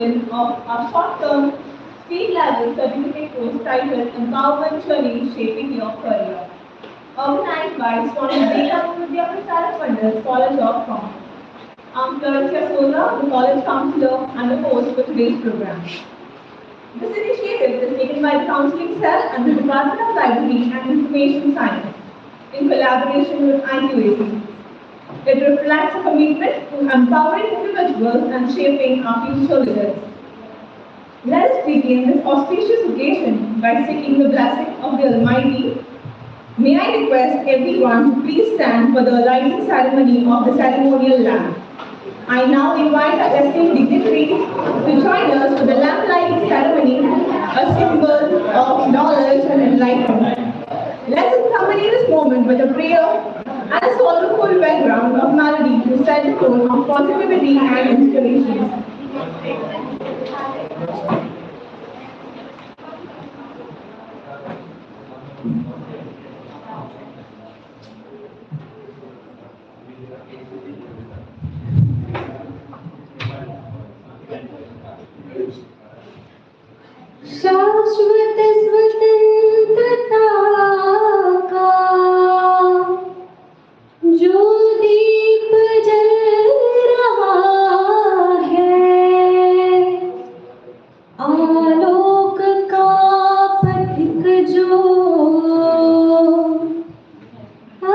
of our short-term street-level certificate course titled Empowerment Journey Shaping Your Career, organized by Svvm College of Commerce. I'm Florencia Sola, the college counselor and the host for today's program. This initiative is taken by the counseling cell and the Department of Library and Information Science in collaboration with IQAC. It reflects a commitment to empowering individuals and shaping our future leaders. Let us begin this auspicious occasion by seeking the blessing of the Almighty. May I request everyone to please stand for the lighting ceremony of the ceremonial lamp. I now invite our esteemed dignitaries to join us for the lamp lighting ceremony, a symbol of knowledge and enlightenment. Let's accompany this moment with a prayer and a soulful background of melody to set the tone of positivity and inspiration. शाश्वत स्वतंत्रता का जो दीप जल रहा है, आलोक का पथिक जो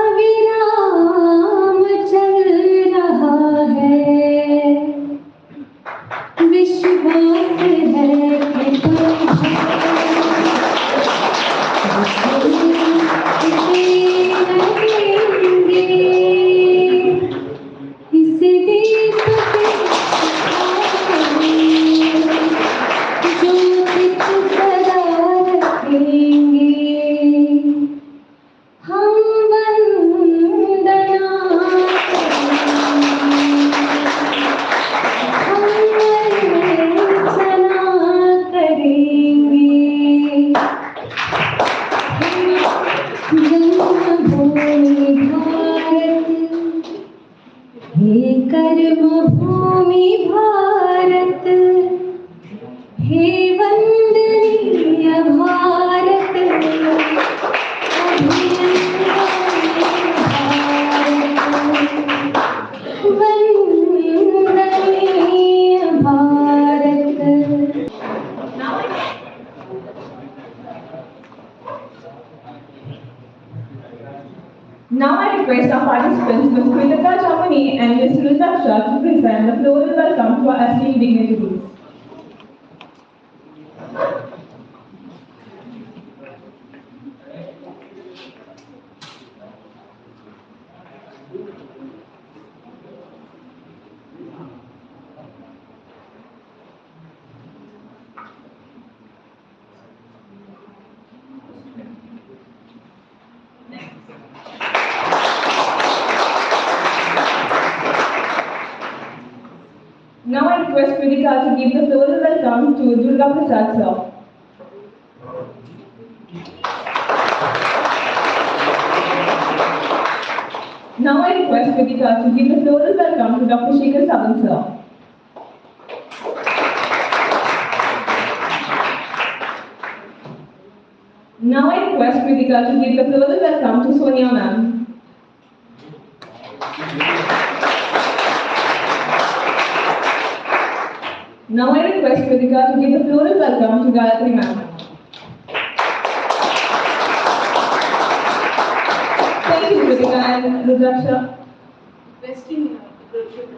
अविराम चल रहा है, विश्वास है कि Now I request our participants, Ms. Kritika and Ms. Rudraksha, to present the floral welcome to our esteemed dignitaries. Now I request Kritika to give the floral welcome to Durga Prasad sir. Now I request Kritika to give the floral welcome to Dr. Shekhar Savan sir. Now I request Kritika to give the floral welcome to Sonia ma'am. Now I request Kritika to give a floral welcome to Gayatri ma'am. Thank you, Kritika and Rudraksha. Requesting Rudraksha to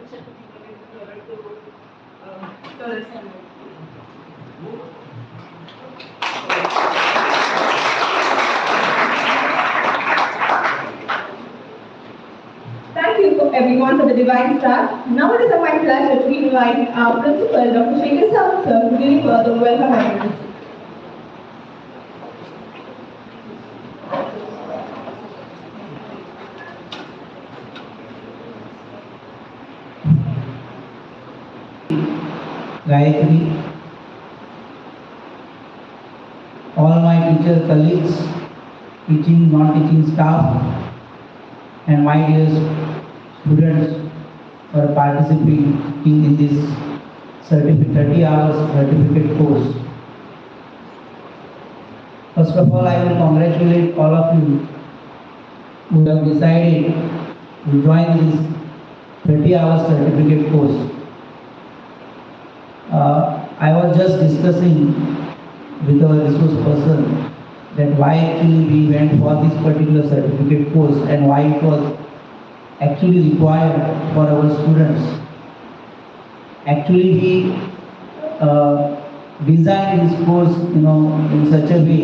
Thank you everyone for the divine start. Now it is my pleasure to invite our principal, Dr. Shekhar Savan sir, to deliver the welcome address. Gayatri, all my teacher colleagues, teaching, non-teaching staff, and my dear students for participating in this 30 hours certificate course. First of all, I will congratulate all of you who have decided to join this 30 hours certificate course. I was just discussing with our resource person that why actually we went for this particular certificate course and why it was actually required for our students. Actually, we designed this course, in such a way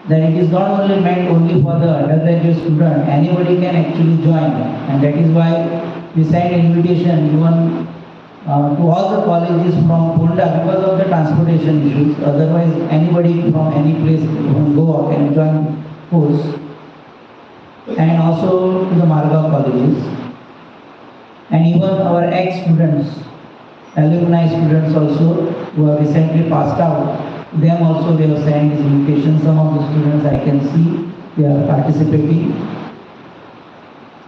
that it is not only meant only for the undergraduate student, anybody can actually join, and that is why we sent invitation even to all the colleges from Honda because of the transportation issues. Otherwise, anybody from any place from Goa can join course, and also to the Marga colleges, and even our ex-students, alumni students also who have recently passed out. Them also they have sent this invitation. Some of the students I can see they are participating.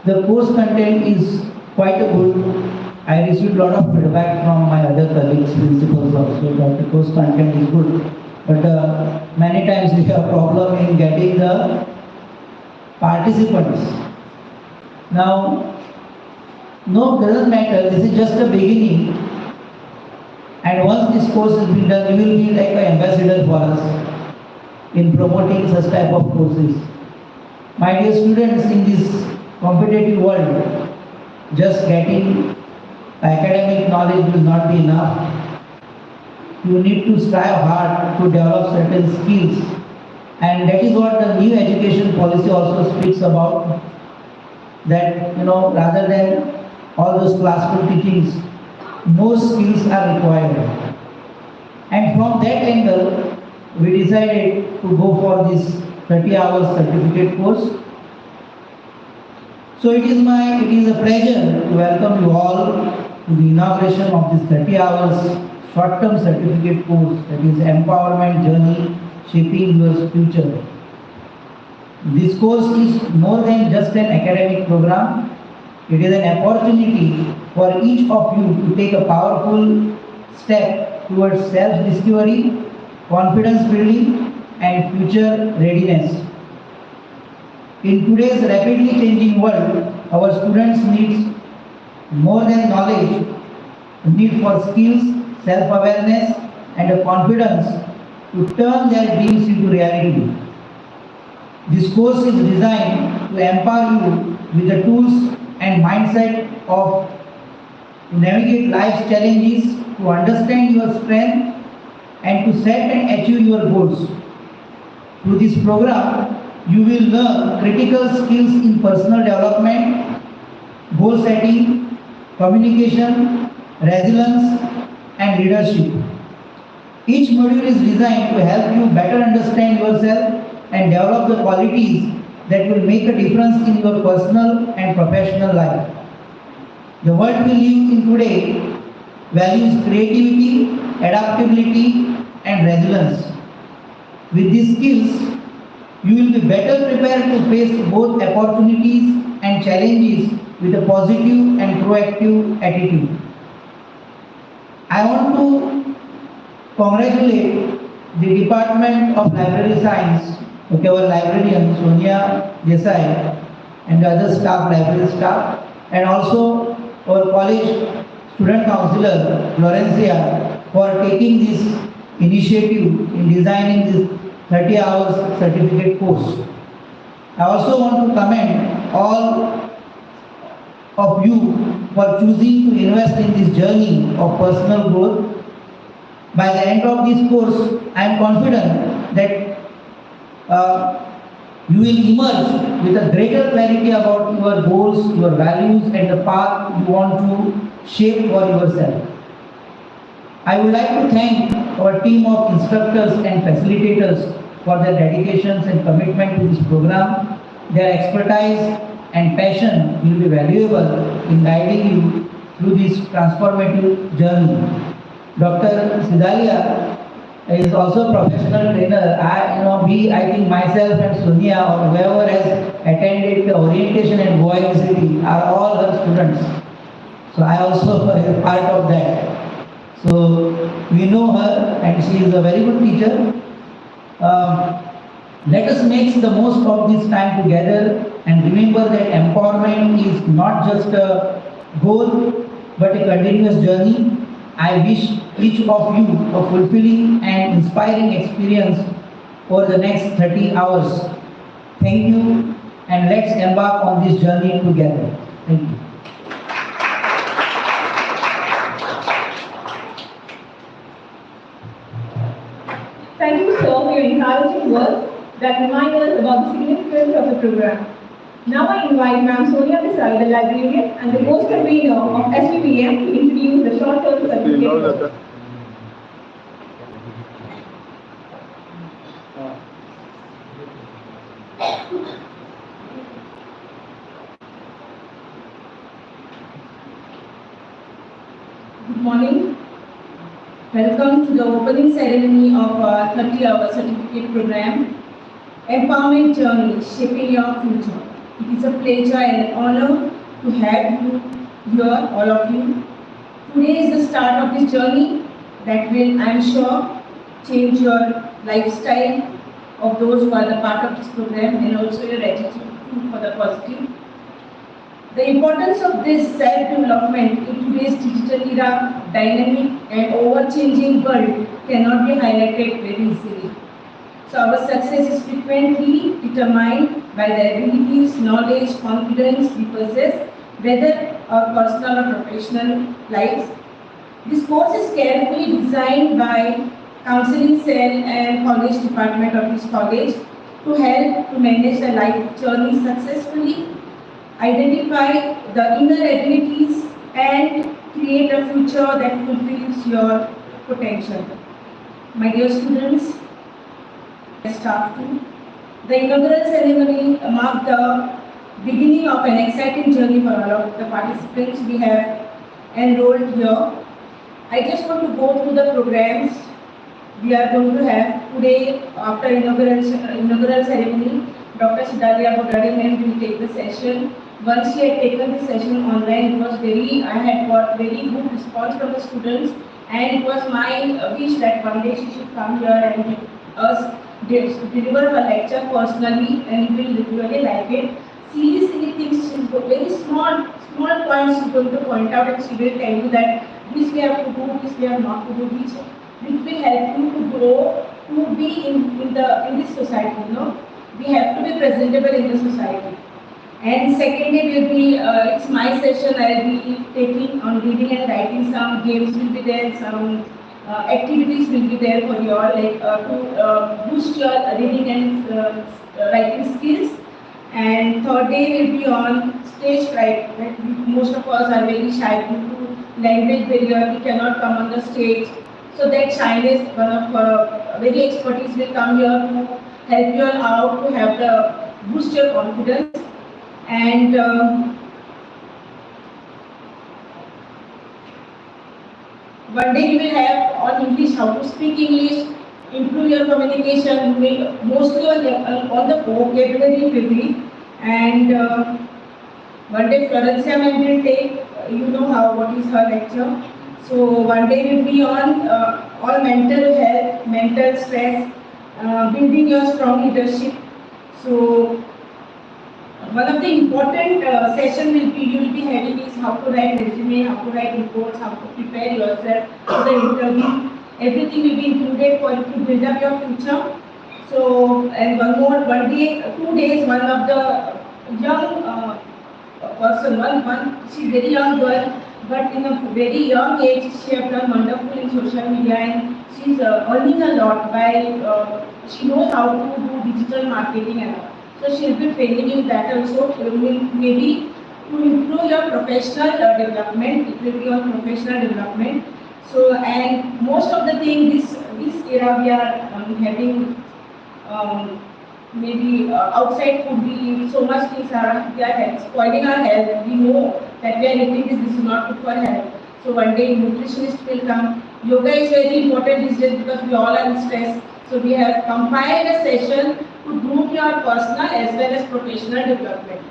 The course content is quite good. I received a lot of feedback from my other colleagues, principals also, that the course content is good. But many times we have problem in getting the participants. Now, no, doesn't matter. This is just the beginning. And once this course has been done, you will be like an ambassador for us in promoting such type of courses. My dear students, in this competitive world, just getting academic knowledge will not be enough. You need to strive hard to develop certain skills. And that is what the new education policy also speaks about. That, rather than all those classroom teachings, more skills are required. And from that angle, we decided to go for this 30 hours certificate course. So it is a pleasure to welcome you all to the inauguration of this 30 hours short-term certificate course, that is Empowerment Journey Shaping Your Future. This course is more than just an academic program. It is an opportunity for each of you to take a powerful step towards self-discovery, confidence building, and future readiness. In today's rapidly changing world, our students need more than knowledge, a need for skills, self-awareness, and a confidence to turn their dreams into reality. This course is designed to empower you with the tools and mindset of to navigate life's challenges, to understand your strength, and to set and achieve your goals. Through this program, you will learn critical skills in personal development, goal setting, communication, resilience, and leadership. Each module is designed to help you better understand yourself and develop the qualities that will make a difference in your personal and professional life. The world we live in today values creativity, adaptability, and resilience. With these skills, you will be better prepared to face both opportunities and challenges with a positive and proactive attitude. I want to congratulate the Department of Library Science, our librarian Sonia Desai, and the other staff, library staff, and also our college student counselor Florencia for taking this initiative in designing this 30 hours certificate course. I also want to commend all of you for choosing to invest in this journey of personal growth. By the end of this course, I am confident that you will emerge with a greater clarity about your goals, your values, and the path you want to shape for yourself. I would like to thank our team of instructors and facilitators for their dedications and commitment to this program. Their expertise and passion will be valuable in guiding you through this transformative journey. Dr. Cidalia is also a professional trainer. I think myself and Sonia or whoever has attended the orientation in Goa City are all her students. So I also am part of that. So we know her and she is a very good teacher. Let us make the most of this time together and remember that empowerment is not just a goal but a continuous journey. I wish each of you a fulfilling and inspiring experience over the next 30 hours. Thank you and let's embark on this journey together. Thank you. Thank you, sir, for your encouraging words that remind us about the significance of the program. Now I invite Ma'am Sonia Desai, the librarian and the course convener of SVM, to introduce the short-term certificate course. Good morning. Welcome to the opening ceremony of our 30-hour certificate program, Empowerment Journey, Shaping Your Future. It is a pleasure and an honor to have you here, all of you. Today is the start of this journey that will, I am sure, change your lifestyle of those who are the part of this program and also your attitude for the positive. The importance of this self-development in today's digital era, dynamic and ever-changing world cannot be highlighted very easily. So our success is frequently determined by the abilities, knowledge, confidence we possess, whether our personal or professional lives. This course is carefully designed by counseling cell and college department of this college to help to manage the life journey successfully, identify the inner abilities and create a future that fulfills your potential. My dear students, staff too, the inaugural ceremony marked the beginning of an exciting journey for all of the participants we have enrolled here. I just want to go through the programs we are going to have today after inaugural ceremony. Dr. Cidalia Bodade will take the session. Once she had taken the session online, I had got very good response from the students, and it was my wish that one day she should come here and give us deliver her lecture personally, and you will really like it. Silly things, she's got very small points she's going to point out, and she will tell you that this we have to do, this we have not to do, which will help you to grow, to be in this society. You know, we have to be presentable in the society. And second day will be, it's my session. I will be taking on reading and writing. Some games will be there, some activities will be there for you all, like to boost your reading and writing skills. And third day will be on stage fright. Right? Most of us are very shy due to language barrier. We cannot come on the stage. So that shyness, one of very expertise will come here to help you all out to have the boost your confidence. And one day you will have on English, how to speak English, improve your communication, mostly on the vocabulary will be. And one day Florencia ma'am will take, you know what is her lecture. So one day will be on all mental health, mental stress, building your strong leadership. So one of the important session you will be having is how to write resume, how to write reports, how to prepare yourself for the interview. Everything will be included for you to build up your future. So, and 2 days, one of the young person, she's very young girl, but in a very young age, she has done wonderful in social media, and she's earning a lot by, she knows how to do digital marketing and all. So she will be training you that also, maybe to improve your professional development. It will be on professional development. So, and most of the things this era we are having, maybe outside food, we so much things we are spoiling our health. We know that we are eating this is not good for health. So one day nutritionist will come. Yoga is very important these days because we all are in stress. So we have compiled a session to groom your personal as well as professional development.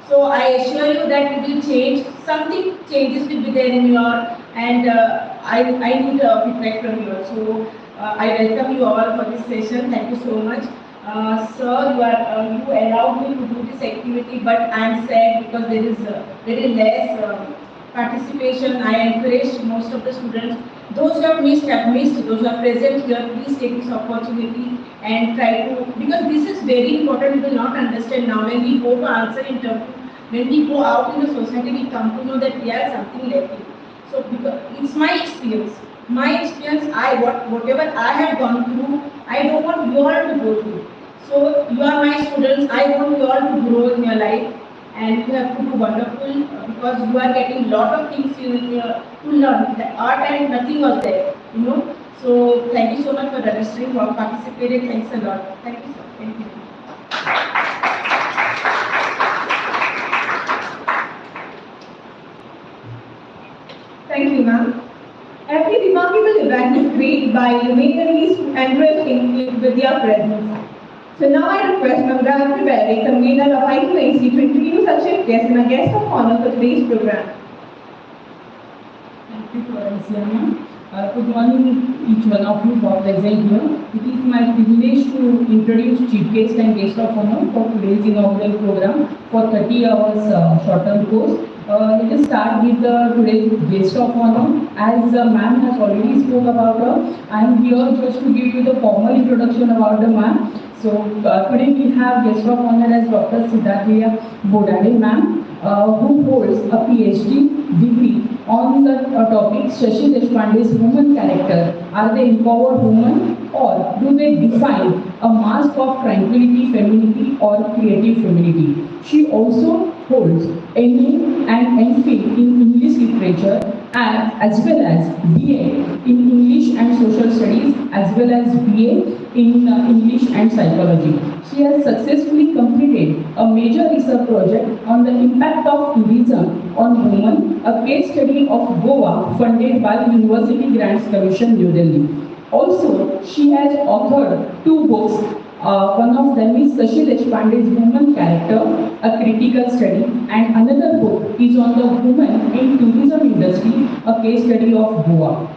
So I assure you that it will change. Something changes will be there in your and I need feedback from you all. So I welcome you all for this session. Thank you so much. Sir, you allowed me to do this activity, but I am sad because there is very less participation. I encourage most of the students. Those who have missed have missed. Those who are present here, please take this opportunity and try to, because this is very important. You will not understand now when we go to answer interview. When we go out in the society, we come to know that we are something lacking. So because it's my experience. Whatever I have gone through, I don't want you all to go through. So you are my students. I want you all to grow in your life, and you have to do wonderful because you are getting lot of things to learn. Our time nothing was there, you know. So thank you so much for registering, for participating. Thanks a lot. Thank you, sir. Thank you. Thank you, ma'am. Every remarkable event is created by luminaries who enrich in with their presence. So now I request Ma'am Gayatri Berry, convener of IQAC, to introduce our chief guest and a guest of honor for today's program. Thank you, Cidalia. Good morning, each one of you who are present here. It is my privilege to introduce chief guest and guest of honor for today's inaugural program for 30 hours short-term course. Let us start with today's guest of honor. As ma'am has already spoke about her, I am here just to give you the formal introduction about the ma'am. So today we have guest of honor as Dr. Cidalia Bodade ma'am, who holds a PhD degree on the topic Shashi Deshpande's woman character. Are they empowered women, or do they define a mask of tranquility, femininity, or creative femininity? She also holds MA and MPhil in English literature, as well as BA in English and social studies, as well as BA in English and psychology. She has successfully completed a major research project on the impact of tourism on women, a case study of Goa funded by University Grants Commission, New Delhi. Also, she has authored 2 books. One of them is Shashi Deshpande's Woman Character, a critical study, and another book is on the women in tourism industry, a case study of Goa.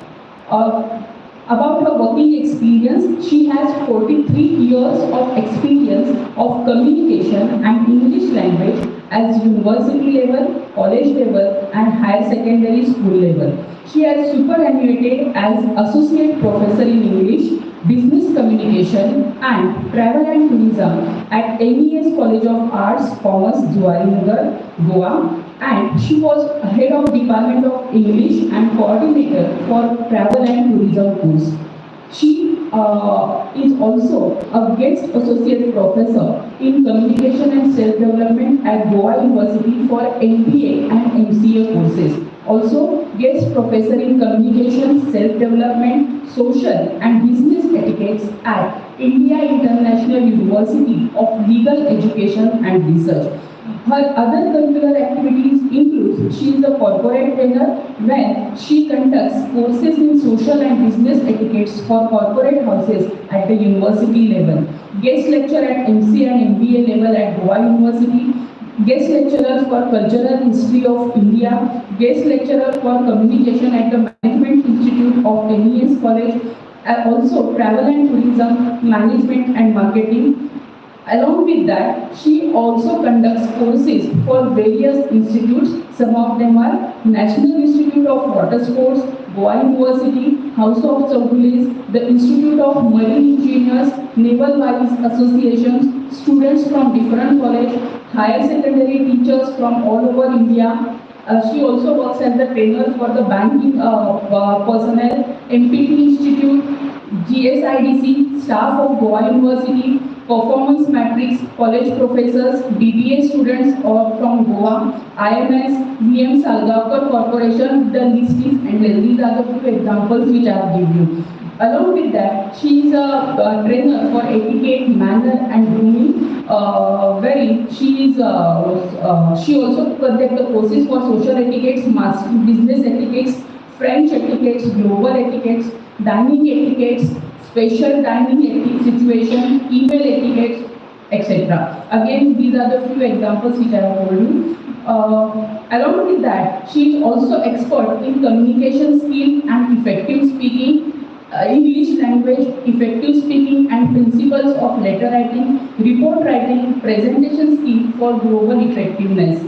About her working experience, she has 43 years of experience of communication and English language as university level, college level, and higher secondary school level. She has superannuated as associate professor in English, business communication, and travel and tourism at MES College of Arts, Commerce, Cidalia, Goa. And she was head of Department of English and coordinator for travel and tourism course. She is also a guest associate professor in communication and self-development at Goa University for MBA and MCA courses. Also, guest professor in communication, self-development, social and business etiquettes at India International University of Legal Education and Research. Her other curricular activities include she is a corporate trainer where she conducts courses in social and business etiquettes for corporate houses at the university level, guest lecturer at MCA and MBA level at Goa University, guest lecturer for cultural history of India, guest lecturer for communication at the Management Institute of MES College, and also travel and tourism, management and marketing. Along with that, she also conducts courses for various institutes. Some of them are National Institute of Water Sports, Goa University, House of Chowdhuries, the Institute of Marine Engineers, Naval Vice Associations, students from different colleges, higher secondary teachers from all over India. She also works as the trainer for the banking personnel, MPT Institute, GSIDC, staff of Goa University, performance matrix, college professors, BBA students from Goa, IMS, VM Salgaonkar Corporation. The list is endless. These are the few examples which I have given you. Along with that, she is a trainer for etiquette, manner and grooming, wherein she also conducts the courses for social etiquettes, business etiquettes, French etiquettes, global etiquettes, dining etiquettes, special dining situation, email etiquettes, etc. Again, these are the few examples which I have told you. Along with that, she is also expert in communication skills and effective speaking, English language, effective speaking and principles of letter writing, report writing, presentation skills for global effectiveness.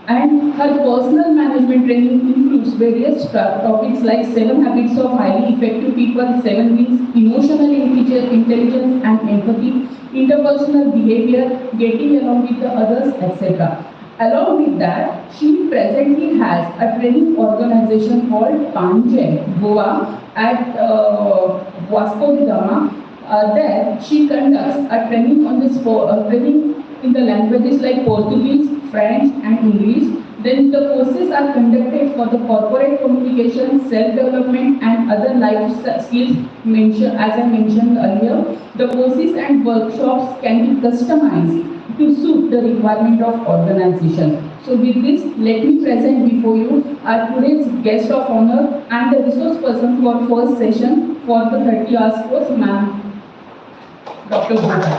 And her personal management training includes various topics like 7 habits of highly effective people, 7 wins, emotional intelligence and empathy, interpersonal behavior, getting along with the others, etc. Along with that, she presently has a training organization called Panje, Goa at Vasco da Gama. There, she conducts a training on the training in the languages like Portuguese, French and English. Then the courses are conducted for the corporate communication, self-development and other life skills as I mentioned earlier. The courses and workshops can be customized to suit the requirement of organization. So with this, let me present before you our today's guest of honor and the resource person for first session for the 30 hours course, ma'am, Dr. Bodade.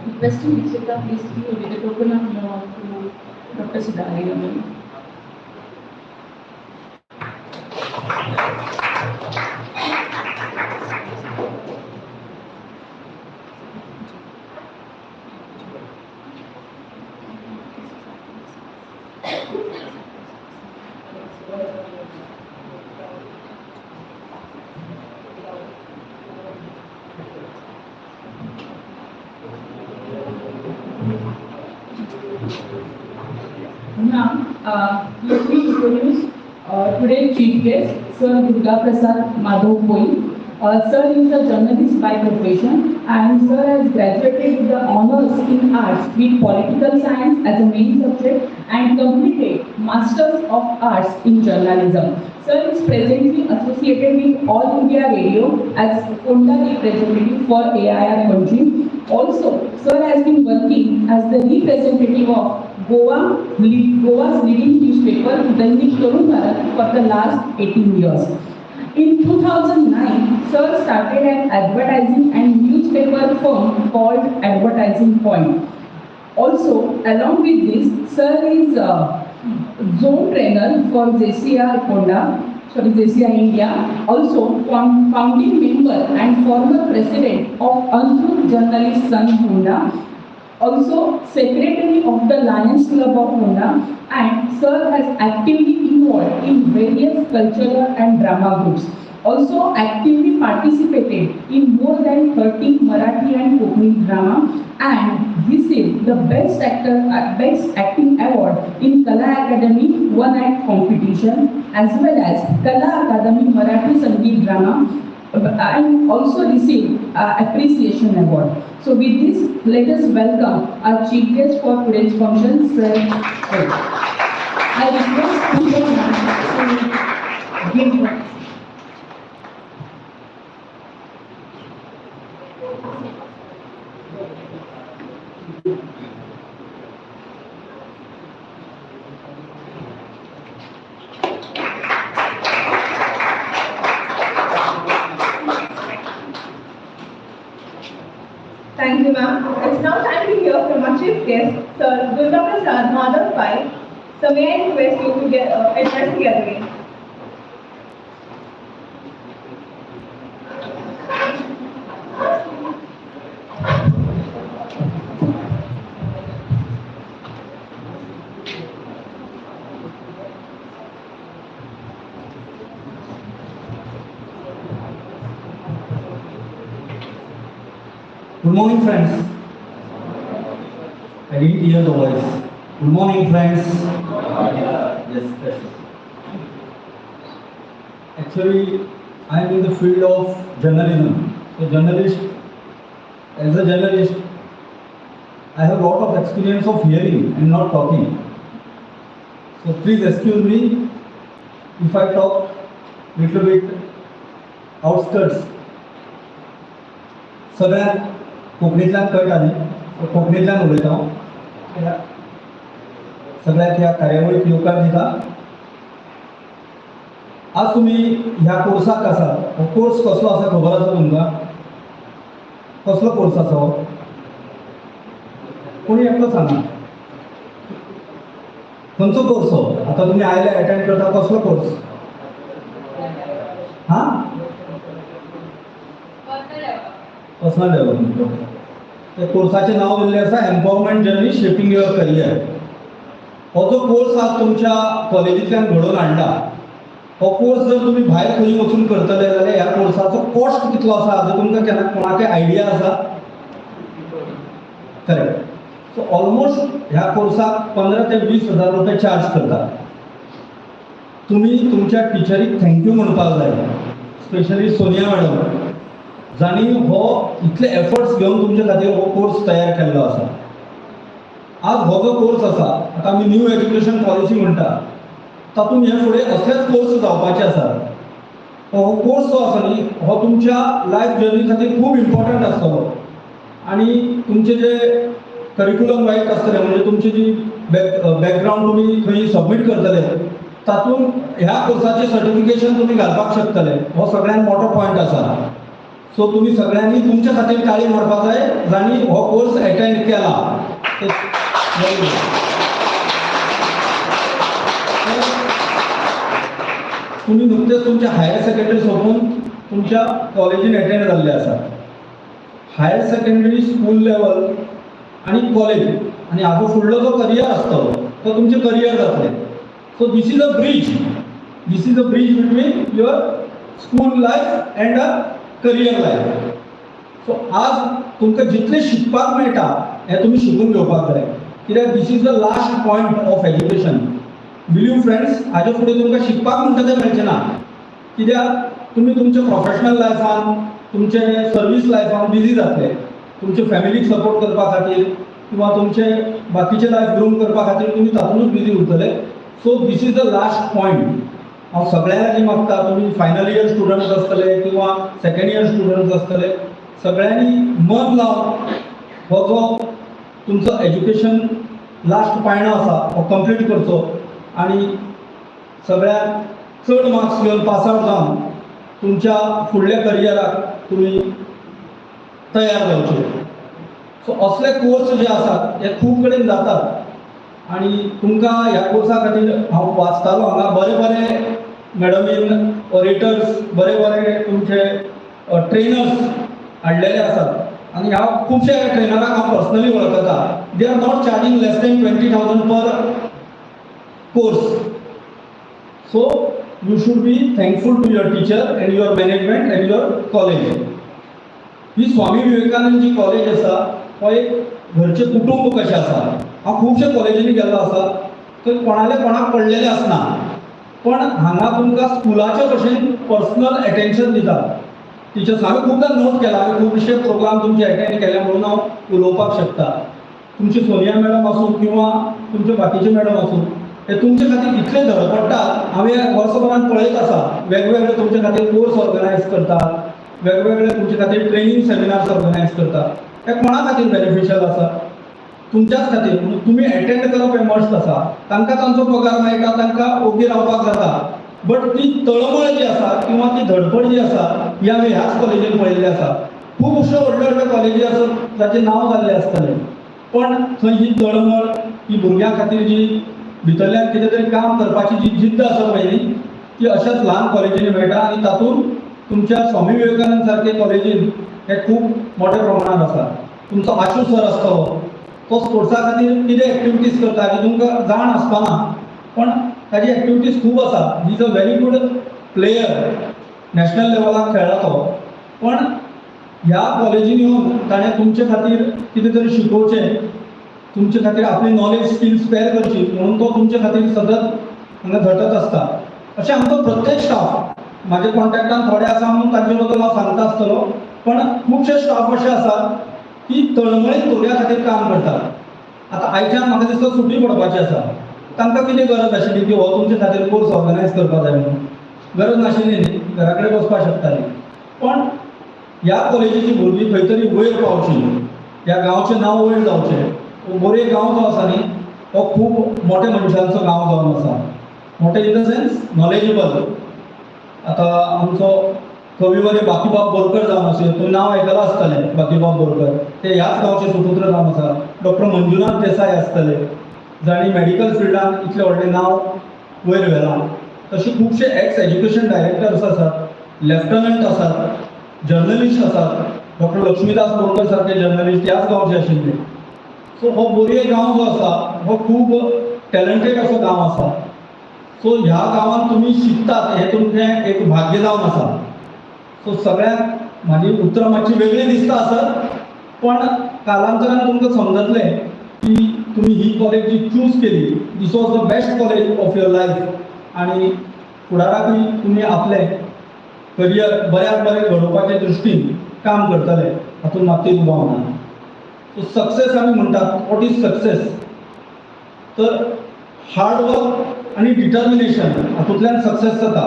Requesting Dikshita, please give a little token of love to Dr. Cidalia. Now, let me introduce today's chief guest, Sir Durga Prasad Madhav Koi. Sir is a journalist by profession and Sir has graduated with the honors in arts with political science as a main subject and completed Masters of Arts in journalism. Sir is presently associated with All India Radio as Fonda representative for AIR Country. Also, Sir has been working as the representative of Goa's leading newspaper, Dainik Tarun Bharat, for the last 18 years. In 2009, Sir started an advertising and newspaper firm called Advertising Point. Also, along with this, Sir is a zone trainer for JCI India, also founding member and former president of Antruth Journalist Sangh Honda, also secretary of the Lions Club of Honda, and Sir has actively involved in various cultural and drama groups. Also actively participated in more than 30 Marathi and Konkani drama and received the Best Acting Award in Kala Academy One Act competition as well as Kala Academy Marathi Sangeet Drama and also received Appreciation Award. So with this, let us welcome our chief guest for today's function, Sir. I request to give Thank you, ma'am. It's now time to hear from our chief guest, Sir Durga Prasad Madhav Pai. So may I request you to address the gathering. Good morning, friends. I didn't hear the voice. Good morning, friends. Yes. Actually, I am in the field of journalism. As a journalist, I have a lot of experience of hearing and not talking. So please excuse me if I talk little bit outskirts. सगळ्यात कोंकणीतल्यान कळटा न्ही, कोंकणीतल्यान उलयता हांव. सगळ्याक ह्या कार्यावळीक येवकार दिता. आज तुम्ही ह्या कोर्साक आसा, हो कोर्स कसलो आसा खबर आसा तुमकां? कसलो कोर्स आसा हो? कोणी एकलो सांगा. खंयचो कोर्स हो? आतां तुमी आयले अटेंड करता, कसलो कोर्स? हा? Personal development. त्या कोर्साचें नांव दिल्लें आसा empowerment journey shaping your career. हो जो कोर्स आज तुमच्या कॉलेजींतल्यान घडोवन हाडला, हो कोर्स जर तुम्ही भायर खंय वचून करतले जाल्यार ह्या कोर्साचो कॉस्ट कितलो आसा हाजो तुमकां केन्ना कोणाक आयडिया आसा? करेक्ट. सो ऑलमोस्ट ह्या कोर्साक 15 ते 20,000 रुपये चार्ज करतात. तुम्ही तुमच्या टिचरीक थँक्यू म्हणपाक जाय, स्पेशली सोनिया मॅडम, जाणी हो इतले एफर्ट्स घेवन तुमचे खातीर हो कोर्स तयार केल्लो आसा. आज हो जो कोर्स आसा, आतां आमी न्यू एज्युकेशन पॉलिसी म्हणटा, तातूंत हे फुडें असलेच कोर्स जावपाचे आसात. हो कोर्स जो आसा न्ही, हो तुमच्या लायफ जर्नी खातीर खूब इम्पॉर्टंट आसतलो. आनी तुमचे जे करिक्युलम रायट आसतले, म्हणजे तुमची जी बॅकग्रावंड तुमी खंय सबमीट करतले, तातूंत ह्या कोर्साचें सर्टिफिकेशन तुमी घालपाक शकतले. हो सगळ्यांत मोठो पॉयंट आसा. सो तुमी सगळ्यांनी तुमच्या खातीर ताळी मारपाक जाय जाणी हो कोर्स अटेंड केला. तुम्ही नुकतेच तुमच्या हायर सेकंडरी सोडून तुमच्या कॉलेजीन अटेंड जाल्ले आसा. हायर सेकंडरी स्कूल लेवल आणि कॉलेज आणि हाजो फुडलो जो करियर आसतलो तो तुमचे करियर जातले. So this is a bridge between your school life and a career life. So आज तुमकां जितले शिकपाक मेळटा हें तुमी शिकून घेवपाक जाय, कित्याक this is the last point of education. Believe friends, हाजे फुडें तुमकां शिकपाक म्हणटा तें मेळचें ना, कित्याक तुमी तुमच्या प्रोफेशनल लायफान, तुमचे सर्वीस लायफान बिजी जातले. तुमचे फॅमिलीक सपोर्ट करपा खातीर किंवा तुमचे बाकीचे लायफ ग्रूम करपा खातीर तुमी तातूंतच बिजी उरतले. सो this is the last point. हांव सगळ्यांक मागता, तुमी फायनल इयर स्टुडंट्स आसतले किंवा सेकंड इयर स्टुडंट्स आसतले, सगळ्यांनी मन लावन हो जो तुमचो एज्युकेशन लास्ट पायणो आसा हो कंप्लीट करचो आणि सगळ्यात चड मार्क्स घेवन पास आउट जावन तुमच्या फुडल्या करियराक तुम्ही तयार जावचे. सो असले कोर्स जे आसात हे खूब कडेन जातात आणि तुमकां ह्या कोर्सा खातीर हांव वाचतालो हांगा बरे बरे मॅडमीन ऑडिटर्स, बरे बरे तुमचे ट्रेनर्स हाडलेले आसात आणि ह्या खुबशे ट्रेनराक हांव पर्सनली वळखता. They are not charging less than 20,000 per course. So you should be thankful to your teacher and your management and your college. ही स्वामी विवेकानंद जी कॉलेज आसा हो एक घरचे कुटुंब कशें आसा. हांव खुबशे कॉलेजींनी गेल्लो आसा, थंय कोणाक पडलेले आसना, पण हांगा तुमकां स्कुलाचे भशेन पर्सनल अटेन्शन दितात. टिचर्स हांवें खुबदां नोट केला, हांवें खुबशे प्रोग्राम तुमचे अटेंड केले म्हणून हांव उलोवपाक शकता. तुमची सोनिया मॅडम आसूं किंवा तुमचे बाकीचे मॅडम आसूं, हे तुमचे खातीर इतले धडपडटात. हांवें वर्सभरान पळयत आसा, वेगवेगळे तुमचे खातीर कोर्स ऑर्गनायज करतात, वेगवेगळे तुमचे खातीर ट्रेनिंग सेमिनार्स ऑर्गनायज करतात. हे कोणा खातीर बेनिफिशियल आसा? तुमच्याच खातीर. तुमी अटेंड करप हें मस्ट आसा. तांकां तांचो पगार मेळटा, तांकां ओगी रावपाक जाता, बट ती तळमळ जी आसा किंवा ती धडपड जी आसा ही हांवें ह्याच कॉलेजीन पळयल्ली आसा. खुबश्यो व्हडल्यो व्हडल्यो कॉलेजी आसात जाचें नांव जाल्लें आसतलें, पण थंय ही तळमळ, ही भुरग्यां खातीर जी भितरल्यान कितें तरी काम करपाची जी जिद्द आसा पळय न्ही, ती अशाच ल्हान कॉलेजींनी मेळटा. आनी तातूंत तुमच्या स्वामी विवेकानंद सारके कॉलेजीन हे खूब मोठ्या प्रमाणात आसा. तुमचो आशू सर आसतलो, तो स्पोर्ट्सा खातीर कितें एक्टिविटीज करता हाची तुमकां जाण आसपाना, पण ताजी एक्टिविटीज खूब आसा. He is a very good player, national लेवलाक खेळ्ळा तो, पण ह्या कॉलेजीन येवन ताणें तुमचे खातीर कितें तरी शिकोवचें, तुमचे खातीर आपली नॉलेज स्किल्स पेर करची म्हणून तो तुमचे खातीर सतत हांगा झटत आसता. अशें आमचो प्रत्येक स्टाफ, म्हाज्या कॉन्टॅक्टान थोडे आसा म्हणून तांचे बद्दल हांव सांगता आसतलो, पण खुबशे स्टाफ अशे आसात की तळमळीत भुरग्यां खातीर काम करतात. आतां आयच्यान म्हाका दिसता सुटी पडपाची आसा, तांकां कितें गरज आशिल्ली की हो तुमचे खातीर कोर्स ऑर्गनायज करपाक जाय म्हणून? गरज नाशिल्ली न्ही, घरा कडेन बसपाक शकतालीं. पण ह्या कॉलेजीची भुरगीं खंय तरी वयर पावची, ह्या गांवचें नांव वयर जावचें. बोरे गांव जो आसा न्ही, हो खूब मोठ्या मनशांचो गांव जावन आसा. मोठे इन द सेन्स नॉलेजेबल. आता आमचो कविवर्य बाकीबाब बोरकर जावन आसा, तुम्ही नाव आयकलां आसतलें बाकीबाब बोरकर, ते ह्याच गांवचे सुपुत्र जावन आसा. डॉक्टर मंजुनाथ देसाय आसतले, जाणी मेडिकल फिल्डान इतलें व्हडलें नांव वयर व्हेलां. तशें खुबशे एक्स एज्युकेशन डायरेक्टर्स आसात, लेफ्टनंट आसात, जर्नलिस्ट आसात. डॉक्टर लक्ष्मीदास बोरकर सारके जर्नलिस्ट ह्याच गांवचे आशिल्ले. सो हो बोरये गांव जो आसा हो खूब टॅलंटेड असो गांव आसा. सो ह्या गांवांत तुमी शिकतात हे तुमचें एक भाग्य जावन आसा. सो सगळ्यांक म्हाजी उतरां मातशी वेगळी दिसता आसत, पण कालांतरान तुमकां समजतलें की तुमी ही कॉलेज जी चूज केली दीस was the best college of your life, आनी फुडाराकूय तुमी आपलें करियर बऱ्याक बरें घडोवपाचे दृश्टीन काम करतले, हातूंत मात्तूय दुबाव ना. सो सक्सेस आमी म्हणटात, वॉट इज सक्सेस? तर हार्ड वर्क आनी डिटर्मिनेशन हातूंतल्यान सक्सेस जाता.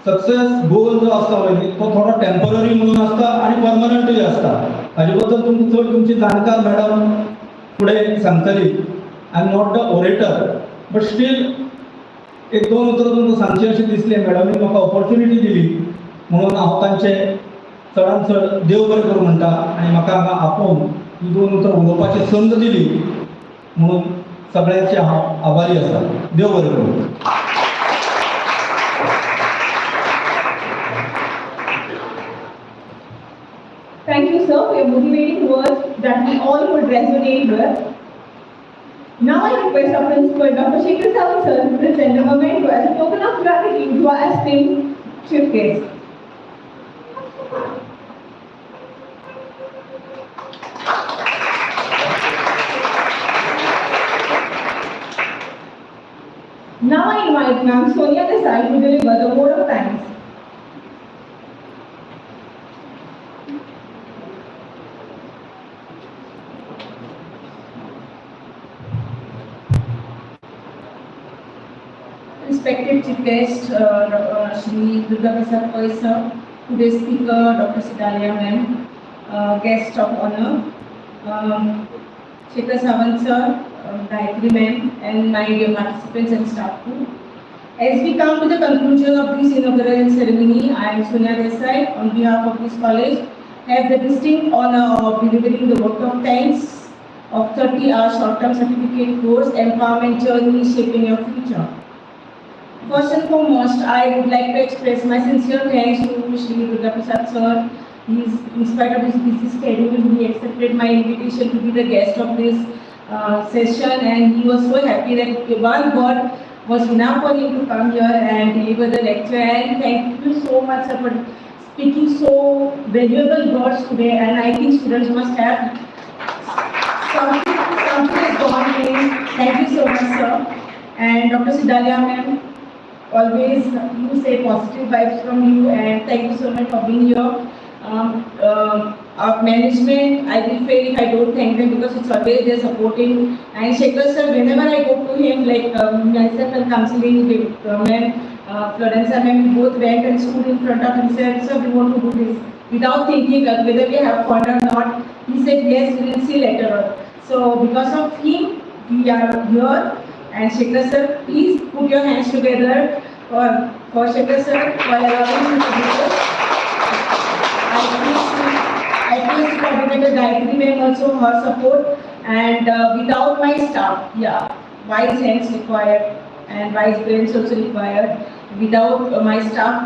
सक्सेस गोल जो आसता पळय तो थोडो टेम्पररी म्हणून आसता आनी परमनंटूय आसता. हाजे बद्दल तुमकां चड तुमची जाणकार मॅडम फुडें सांगतली. I am not the orator, but still एक दोन उतरां तुमकां सांगची अशें दिसलें. मॅडमीन म्हाका ऑपॉर्च्युनिटी दिली म्हणून हांव तांचें चडांत चड देव बरें करूं म्हणटा, आनी म्हाका हांगा आपोवन ही दोन उतरां उलोवपाची संद दिली म्हणून सगळ्यांचे हांव आभारी आसा. देव बरें करूं. Thank you, sir, for your motivating words that we all would resonate with. Now I request our principal, Dr. Shekhar Savan, sir, to present a memento as a token of gratitude to our esteemed chief guest. Now I invite Ma'am Sonia Desai to deliver the word of thanks. Respected chief guest, Shri Durga Prasad Pai sir, today's speaker Dr. Cidalia ma'am, guest of honor, Shekhar Savan sir, Gayatri ma'am, and my dear participants and staff too. As we come to the conclusion of this inaugural ceremony, I am Sonia Desai, on behalf of this college, have the distinct honor of delivering the vote of thanks of 30-hour short-term certificate course, Empowerment Journey Shaping Your Future. First and foremost, I would like to express my sincere thanks to Shri Durga Prasad sir. In spite of his busy schedule, he accepted my invitation to be the guest of this session, and he was so happy that one word was enough for him to come here and deliver the lecture. And thank you so much, sir, for speaking so valuable words today. And I think students must have something has gone in. Thank you so much, sir. And Dr. Cidalia ma'am, always you say positive vibes from you, and thank you so much for being here. Our management, I will fail if I don't thank them, because it's always they're supporting. And Shekhar sir, whenever I go to him, like myself and counseling with ma'am, Florenza ma'am, we both went and stood in front of him and said, sir, we want to do this. Without thinking whether we have fun or not, he said, yes, we will see later on. So because of him, we are here. And Shekhar sir, please put your hands together for Shekhar sir for allowing me to do this. I please coordinator Gayatri ma'am also her support, and without my staff, wise hands required and wise brains also required. Without my staff,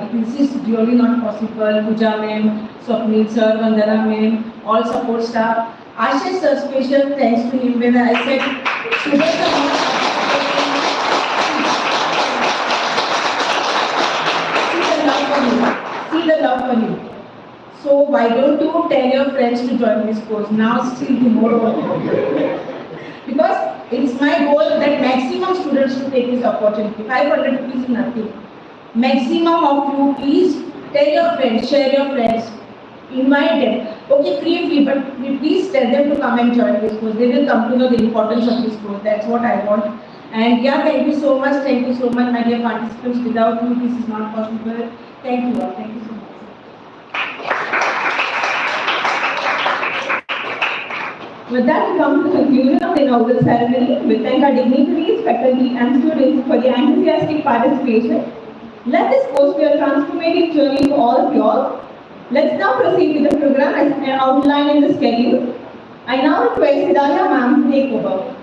it is really not possible. Puja ma'am, Swapnil sir, Vandana ma'am, all support staff. Ashish sir, special thanks to him when I said students are not see the love for you. So why don't you tell your friends to join this course now, still tomorrow? Because it's my goal that maximum students to take this opportunity. 500 rupees is nothing. Maximum of you, please tell your friends, share your friends, invite them. Okay, free, but please tell them to come and join this course. They will come to know the importance of this course. That's what I want. And thank you so much, my dear participants. Without you, this is not possible. Thank you all. Thank you so much. With that, we come to the conclusion of the inaugural ceremony. We thank our dignitaries, faculty, and students for their enthusiastic participation. Let this course be a transformative journey for all of you all. Let's now proceed with the program as outlined in the schedule. I now request Cidalia ma'am to take over.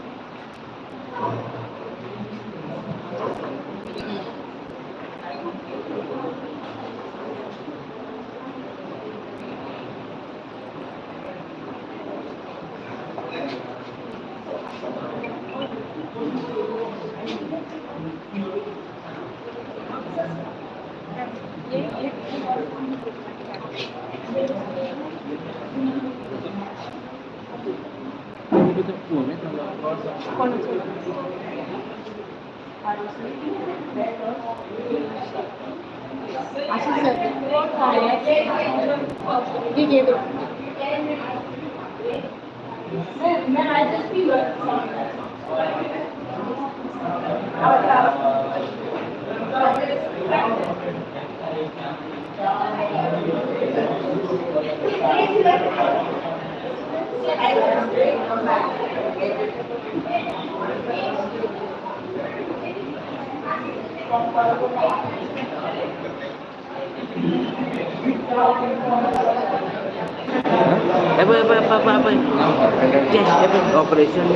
Operation.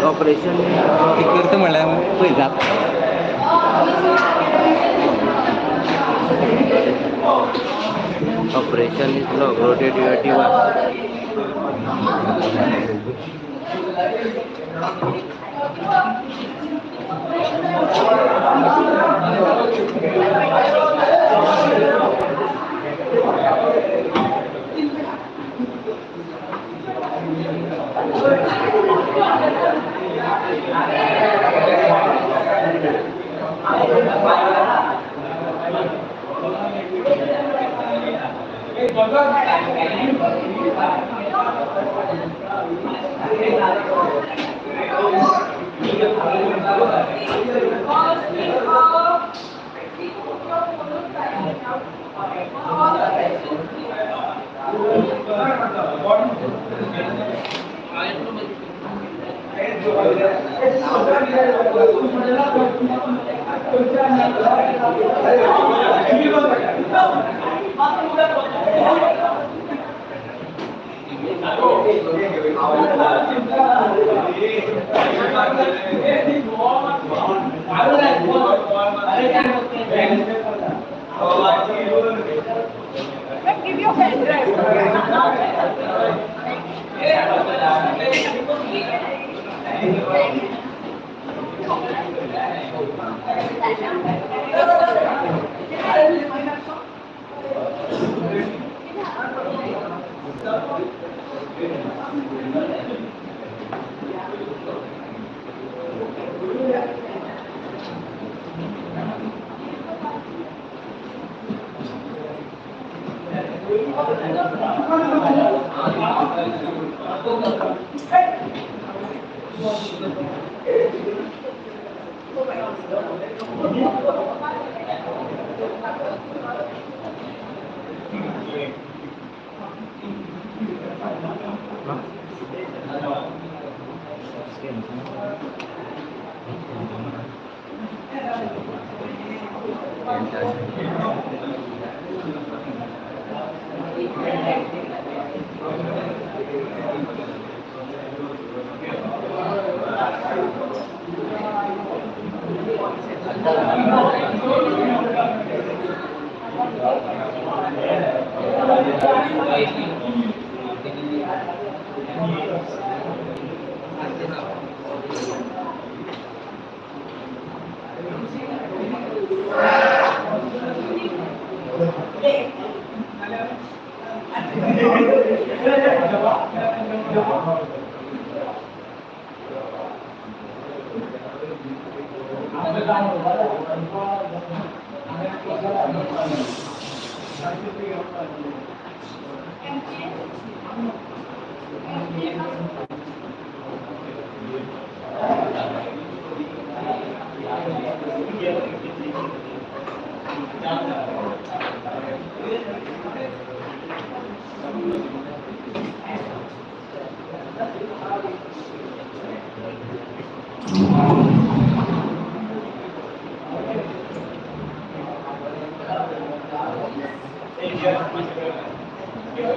Operation. Itu malah wizard. Operation is log rotative device.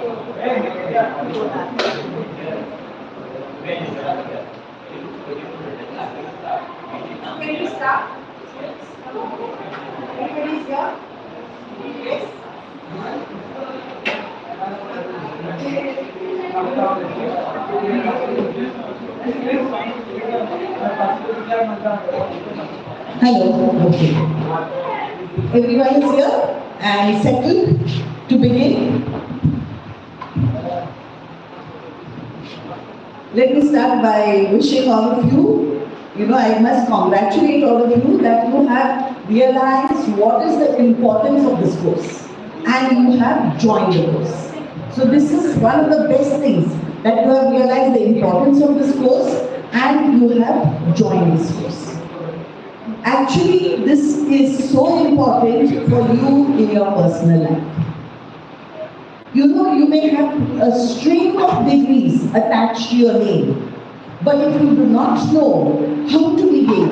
Can we start? Everybody is here? Yes? Hello. Okay. Everyone is here and settled to begin. Let me start by wishing all of you, I must congratulate all of you that you have realized what is the importance of this course and you have joined the course. So this is one of the best things, that you have realized the importance of this course and you have joined this course. Actually, this is so important for you in your personal life. You may have a string of degrees attached to your name, but if you do not know how to behave,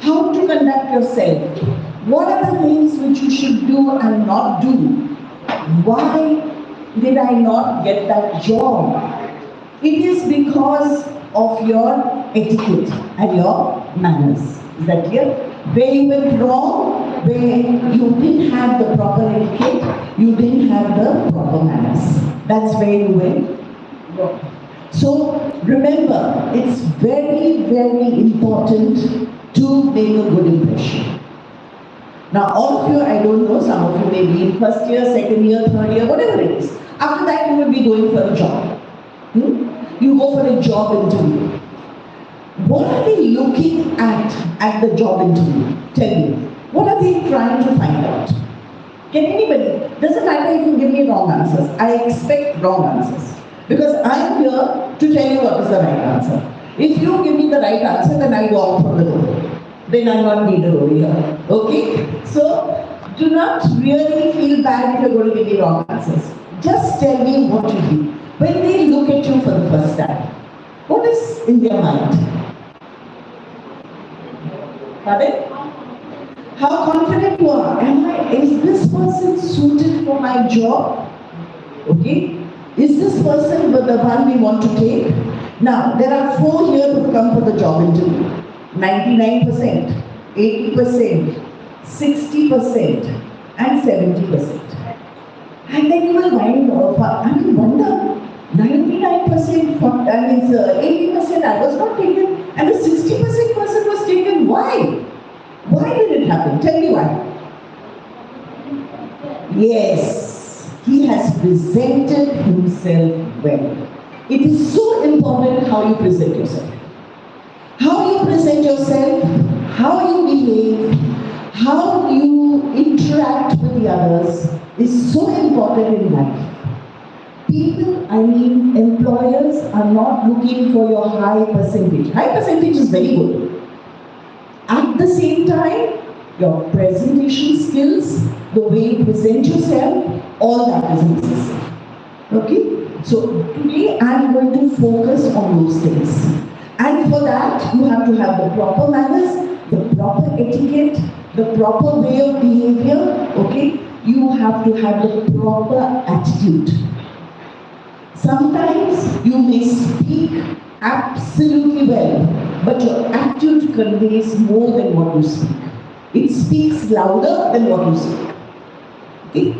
how to conduct yourself, what are the things which you should do and not do, why did I not get that job? It is because of your etiquette and your manners. Is that clear? Where you went wrong, where you didn't have the proper etiquette, you didn't have the proper manners. That's where you went wrong. So remember, it's very, very important to make a good impression. Now all of you, I don't know, some of you may be in first year, second year, third year, whatever it is. After that you will be going for a job. You go for a job interview. What are they looking at the job interview? Tell me. What are they trying to find out? Can anybody? Doesn't matter if you give me wrong answers. I expect wrong answers. Because I am here to tell you what is the right answer. If you give me the right answer, then I go out from the door. Then I'm not needed over here. Okay? So, do not really feel bad if you're going to give me wrong answers. Just tell me what you do. When they look at you for the first time, what is in their mind? Pardon? How confident you are. Is this person suited for my job? Okay? Is this person the one we want to take? Now, there are 4 here who come for the job interview. 99%, 80%, 60%, and 70%. And then you will wonder, 99%, 80% I was not taken, and the 60% person was taken. Why? Why did it happen? Tell me why. Yes, he has presented himself well. It is so important how you present yourself. How you present yourself, how you behave, how you interact with the others is so important in life. People, employers are not looking for your high percentage. High percentage is very good. At the same time, your presentation skills, the way you present yourself, all that is necessary. Okay? So today I am going to focus on those things. And for that, you have to have the proper manners, the proper etiquette, the proper way of behavior. Okay? You have to have the proper attitude. Sometimes you may speak absolutely well, but your attitude conveys more than what you speak. It speaks louder than what you speak. Okay?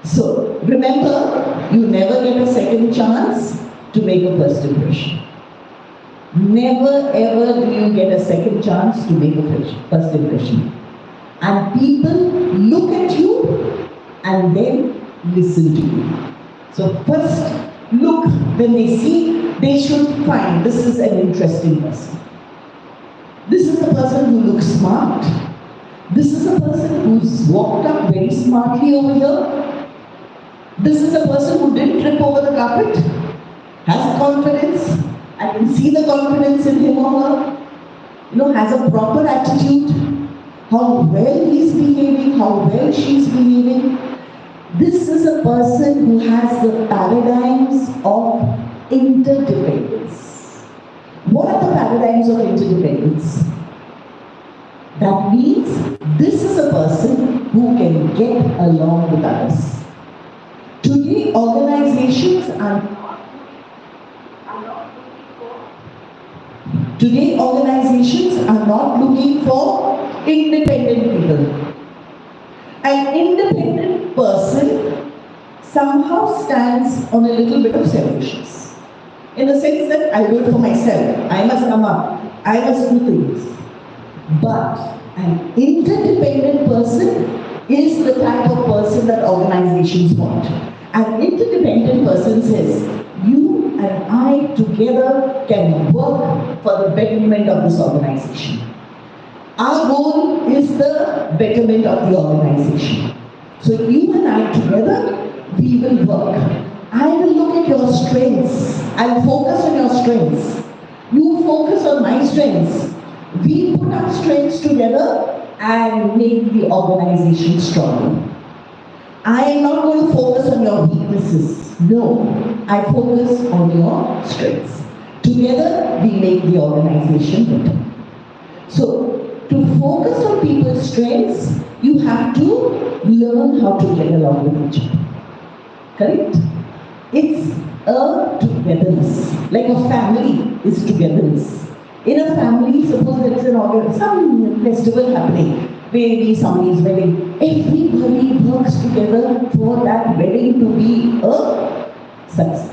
So, remember, you never get a second chance to make a first impression. Never ever do you get a second chance to make a first impression. And people look at you and then listen to you. So first, look, when they see, they should find this is an interesting person. This is a person who looks smart. This is a person who's walked up very smartly over here. This is a person who didn't trip over the carpet, has confidence. I can see the confidence in him or her. Has a proper attitude. How well he's behaving, how well she's behaving. This is a person who has the paradigms of interdependence. What are the paradigms of interdependence? That means this is a person who can get along with others. Today, organizations are not looking for independent people. An independent person somehow stands on a little bit of selfishness. In the sense that I do it for myself, I must come up, I must do things. But an interdependent person is the type of person that organizations want. An interdependent person says, you and I together can work for the betterment of this organization. Our goal is the betterment of the organization. So you and I together, we will work. I will look at your strengths. I'll focus on your strengths. You focus on my strengths. We put our strengths together and make the organization stronger. I am not going to focus on your weaknesses. No, I focus on your strengths. Together, we make the organization better. So, to focus on people's strengths, you have to learn how to get along with each other. Correct? It's a togetherness. Like a family is togetherness. In a family, suppose there is some festival happening, maybe somebody's wedding, everybody works together for that wedding to be a success.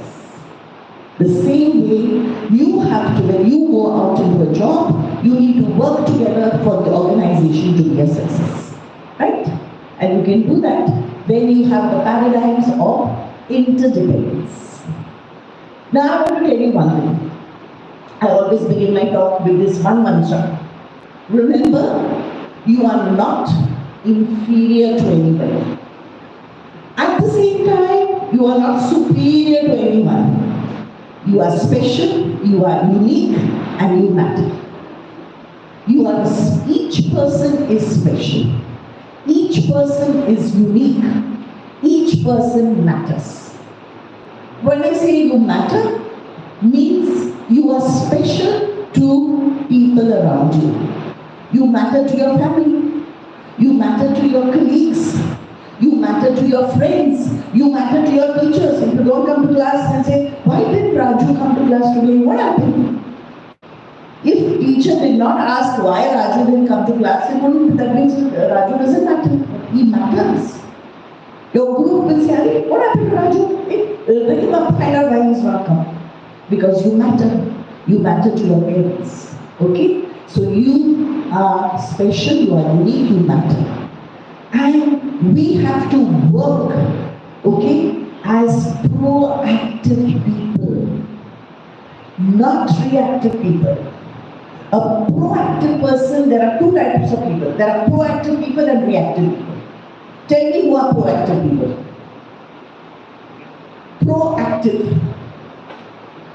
The same way, you have to, when you go out into a job, you need to work together for the organization to be a success. Right? And you can do that when you have the paradigms of interdependence. Now I want to tell you one thing. I always begin my talk with this one mantra. Remember, you are not inferior to anybody. At the same time, you are not superior to anyone. You are special, you are unique, and you matter. Each person is special. Each person is unique. Each person matters. When I say you matter, means you are special to people around you. You matter to your family. You matter to your colleagues. You matter to your friends. You matter to your teachers. If you don't come to class and say, why didn't Raju come to class today? What happened? If teacher did not ask why Raju didn't come to class, it wouldn't, that means Raju doesn't matter. He matters. Your group will say, what happened to Raju? Bring him up, find out why he's not come. Because you matter. You matter to your parents. Okay? So you are special, you are unique, you matter. And we have to work, okay, as proactive people, not reactive people. A proactive person, there are two types of people. There are proactive people and reactive people. Tell me who are proactive people. Proactive.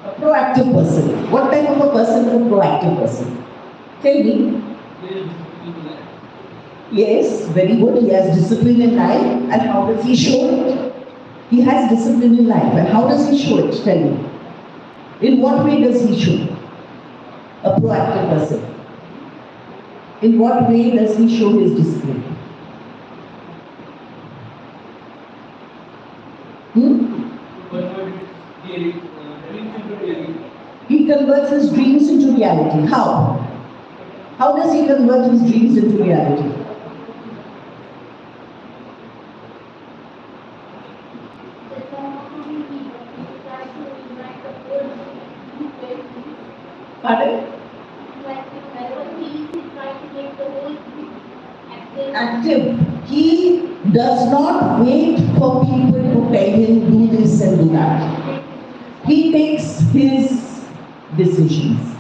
A proactive person. What type of a person is a proactive person? Tell me. Yes, very good. He has discipline in life. And how does he show it? He has discipline in life. And how does he show it? Tell me. In what way does he show it? A proactive person. In what way does he show his discipline? He converts his dreams into reality. How? How does he convert his dreams into reality? Pardon? Active. He does not wait for people to tell him do this and do that. He takes his decisions.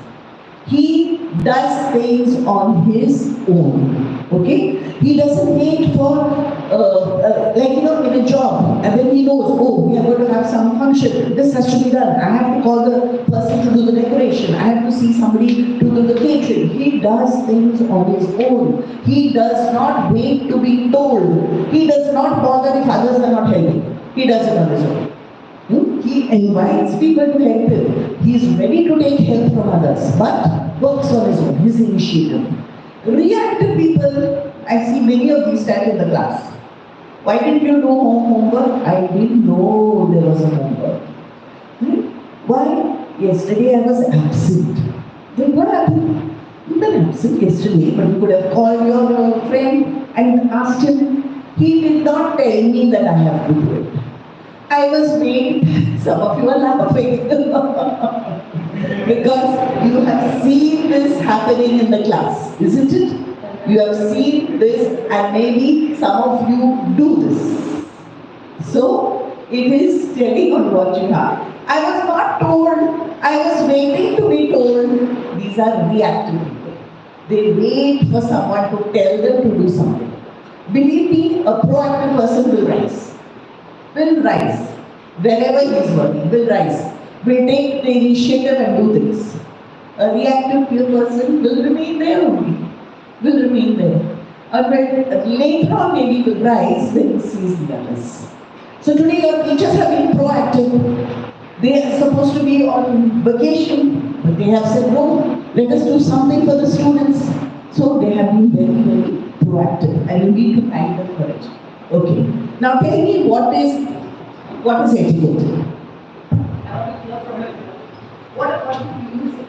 He does things on his own. Okay? He doesn't wait for, in a job, and then he knows, oh, we are going to have some function. This has to be done. I have to call the person to do the decoration. I have to see somebody to do the catering. He does things on his own. He does not wait to be told. He does not bother if others are not helping. He does it on his own. He invites people to help him. He is ready to take help from others, but works on his own, his initiative. Reactive people, I see many of these stand in the class. Why didn't you do homework? I didn't know there was a homework. Why? Yesterday I was absent. Then what happened? You were absent yesterday, but you could have called your friend and asked him. He did not tell me that I have to do it. I was waiting. Some of you are laughing. Because you have seen this happening in the class, isn't it? You have seen this and maybe some of you do this. So, it is telling on what you have. I was not told, I was waiting to be told. These are reactive people. They wait for someone to tell them to do something. Believe me, a proactive person will rise. Will rise. Wherever he is working, will rise. Will take the initiative and do things. A reactive person will remain there only. Will remain there. And when later on maybe will rise when he sees the others. So today your teachers have been proactive. They are supposed to be on vacation, but they have said no, let us do something for the students. So they have been very, very proactive and you need to thank them for it. Okay. Now tell me what is etiquette? What do you use it?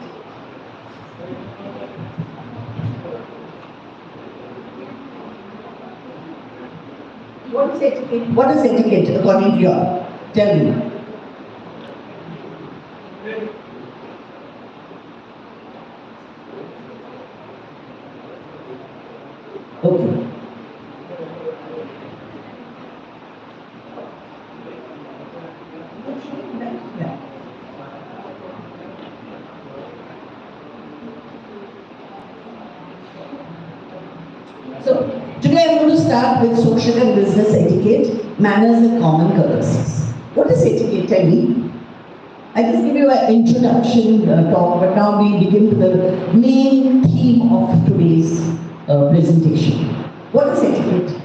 What is etiquette? What is etiquette according to you? Tell me. Okay. Yeah. So, today I'm going to start with social and business etiquette, manners and common courtesies. What is etiquette? Tell me. I just give you an introduction talk, but now we begin with the main theme of today's presentation. What is etiquette?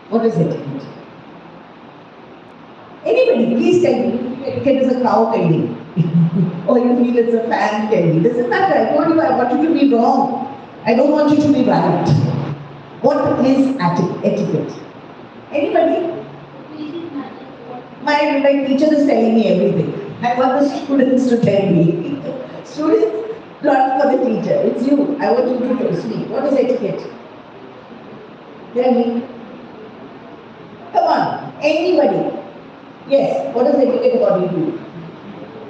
What is etiquette? Anybody, please tell me. You feel etiquette is a cow, tell me. Or you feel it's a fan, tell me. Doesn't matter. I told you I want you to be wrong. I don't want you to be right. What is etiquette? Anybody? My teacher is telling me everything. I want the students to tell me. Students, not for the teacher. It's you. I want you to tell me. What is etiquette? Tell me. Come on. Anybody? Yes. What is etiquette according to you?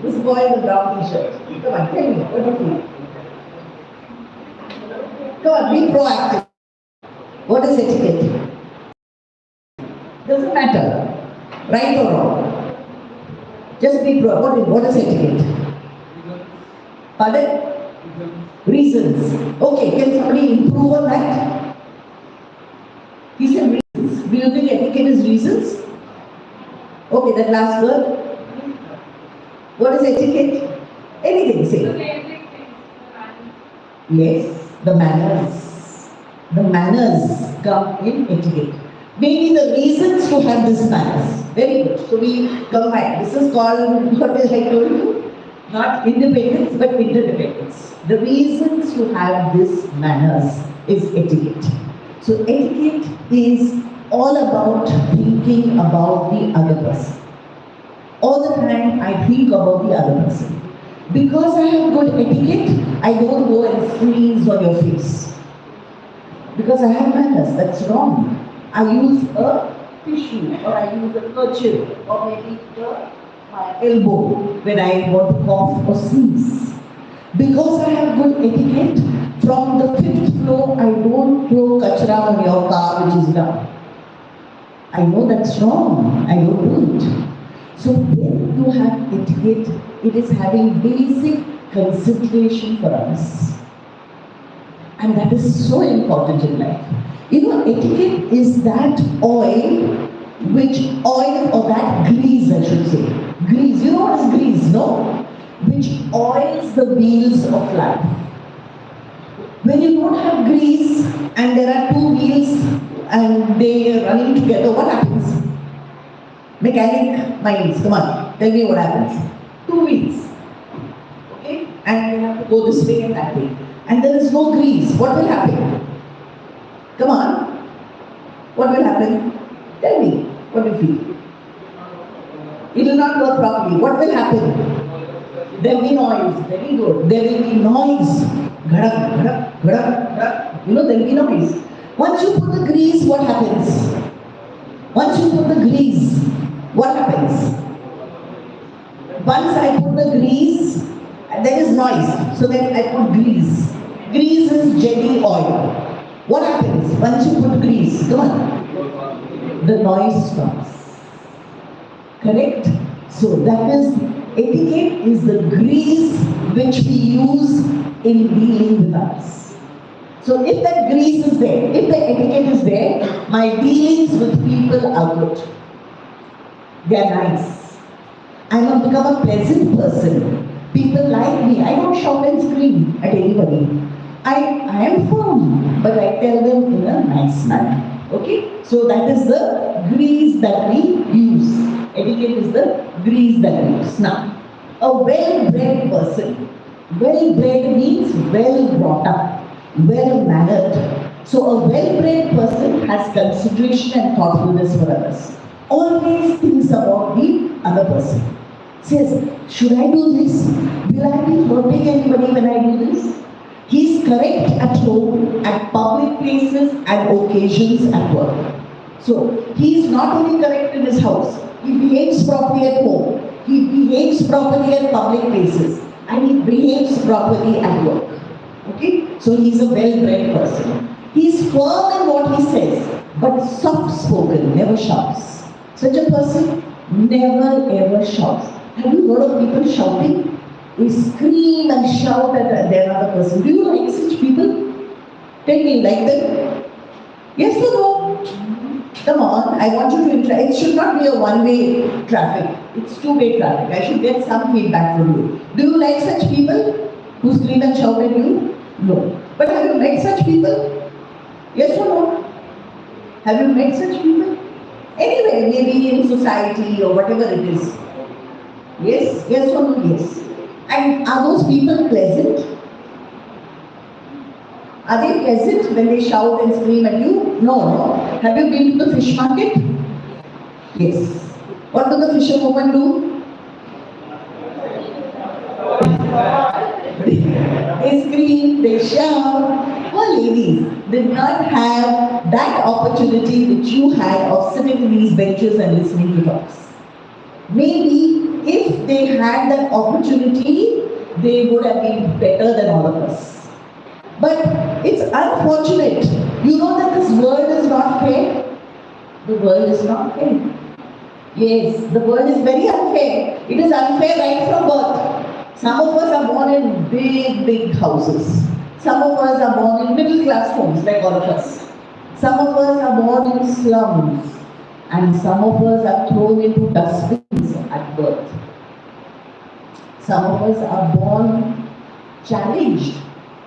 This boy in the brown t-shirt. Come on. Tell me. What do you feel? Come on. Be proactive. What is etiquette? Doesn't matter. Right or wrong? Just be proactive. What is etiquette? Pardon? Reasons. Okay, can somebody improve on that? He said reasons. Do you think etiquette is reasons? Okay, that last word. What is etiquette? Anything, say. Yes, the manners. The manners come in etiquette. Maybe the reasons to have this manners. Very good. So we combine. This is called, what did I told you? Not independence, but interdependence. The reasons to have this manners is etiquette. So etiquette is all about thinking about the other person. All the time I think about the other person. Because I have good etiquette, I don't go and freeze on your face. Because I have manners, that's wrong. I use a tissue or I use a kerchief or maybe my elbow when I want to cough or sneeze. Because I have good etiquette, from the 5th floor I don't throw kachra on your car which is down. I know that's wrong, I don't do it. So when you have etiquette, it is having basic consideration for others. And that is so important in life. You know, etiquette is that oil or that grease, I should say. Grease, you know what is grease, no? Which oils the wheels of life. When you don't have grease and there are two wheels and they are running together, what happens? Mechanic minds, come on, tell me what happens. Two wheels, okay? And they have to go this way and that way. And there is no grease, what will happen? Come on. what will happen? Tell me, what do you feel? It will not work properly. What will happen? There will be noise. Very good. There will be noise. Ghadak, ghadak, ghadak, ghadak. You know, there will be noise. Once you put the grease, what happens? Once you put the grease, what happens? Once I put the grease, there is noise. So then I put grease. Grease is jelly oil. What happens once you put grease? Come on. The noise stops. Correct? So that is, etiquette is the grease which we use in dealing with others. So if that grease is there, if the etiquette is there, my dealings with people are good. They are nice. I have become a pleasant person. People like me. I don't shout and scream at anybody. I am firm, but I tell them in a nice manner. Okay? So that is the grease that we use. Etiquette is the grease that we use. Now, a well-bred person. Well-bred means well brought up, well-mannered. So a well-bred person has consideration and thoughtfulness for others. Always thinks about the other person. Says, should I do this? Will I be hurting anybody when I do this? He is correct at home, at public places and occasions at work. So, he is not only correct in his house, he behaves properly at home, he behaves properly at public places, and he behaves properly at work. Okay? So, he is a well-bred person. He is firm in what he says, but soft-spoken, never shouts. Such a person never ever shouts. Have you heard of people shouting? They scream and shout at their other person. Do you like such people? Tell me, like them? Yes or no? Come on, I want you to interact. It should not be a one-way traffic. It's two-way traffic. I should get some feedback from you. Do you like such people who scream and shout at you? No. But have you met such people? Yes or no? Have you met such people? Anywhere, maybe in society or whatever it is. Yes? Yes or no? Yes. And are those people pleasant? Are they pleasant when they shout and scream at you? No, no. Have you been to the fish market? Yes. What do the fisherwomen do? They scream, they shout. Well, ladies did not have that opportunity which you had of sitting in these benches and listening to talks. Maybe if they had that opportunity, they would have been better than all of us. But it's unfortunate. You know that this world is not fair? The world is not fair. Yes, the world is very unfair. It is unfair right from birth. Some of us are born in big, big houses. Some of us are born in middle class homes, like all of us. Some of us are born in slums. And some of us are thrown into dustbins at birth. Some of us are born challenged,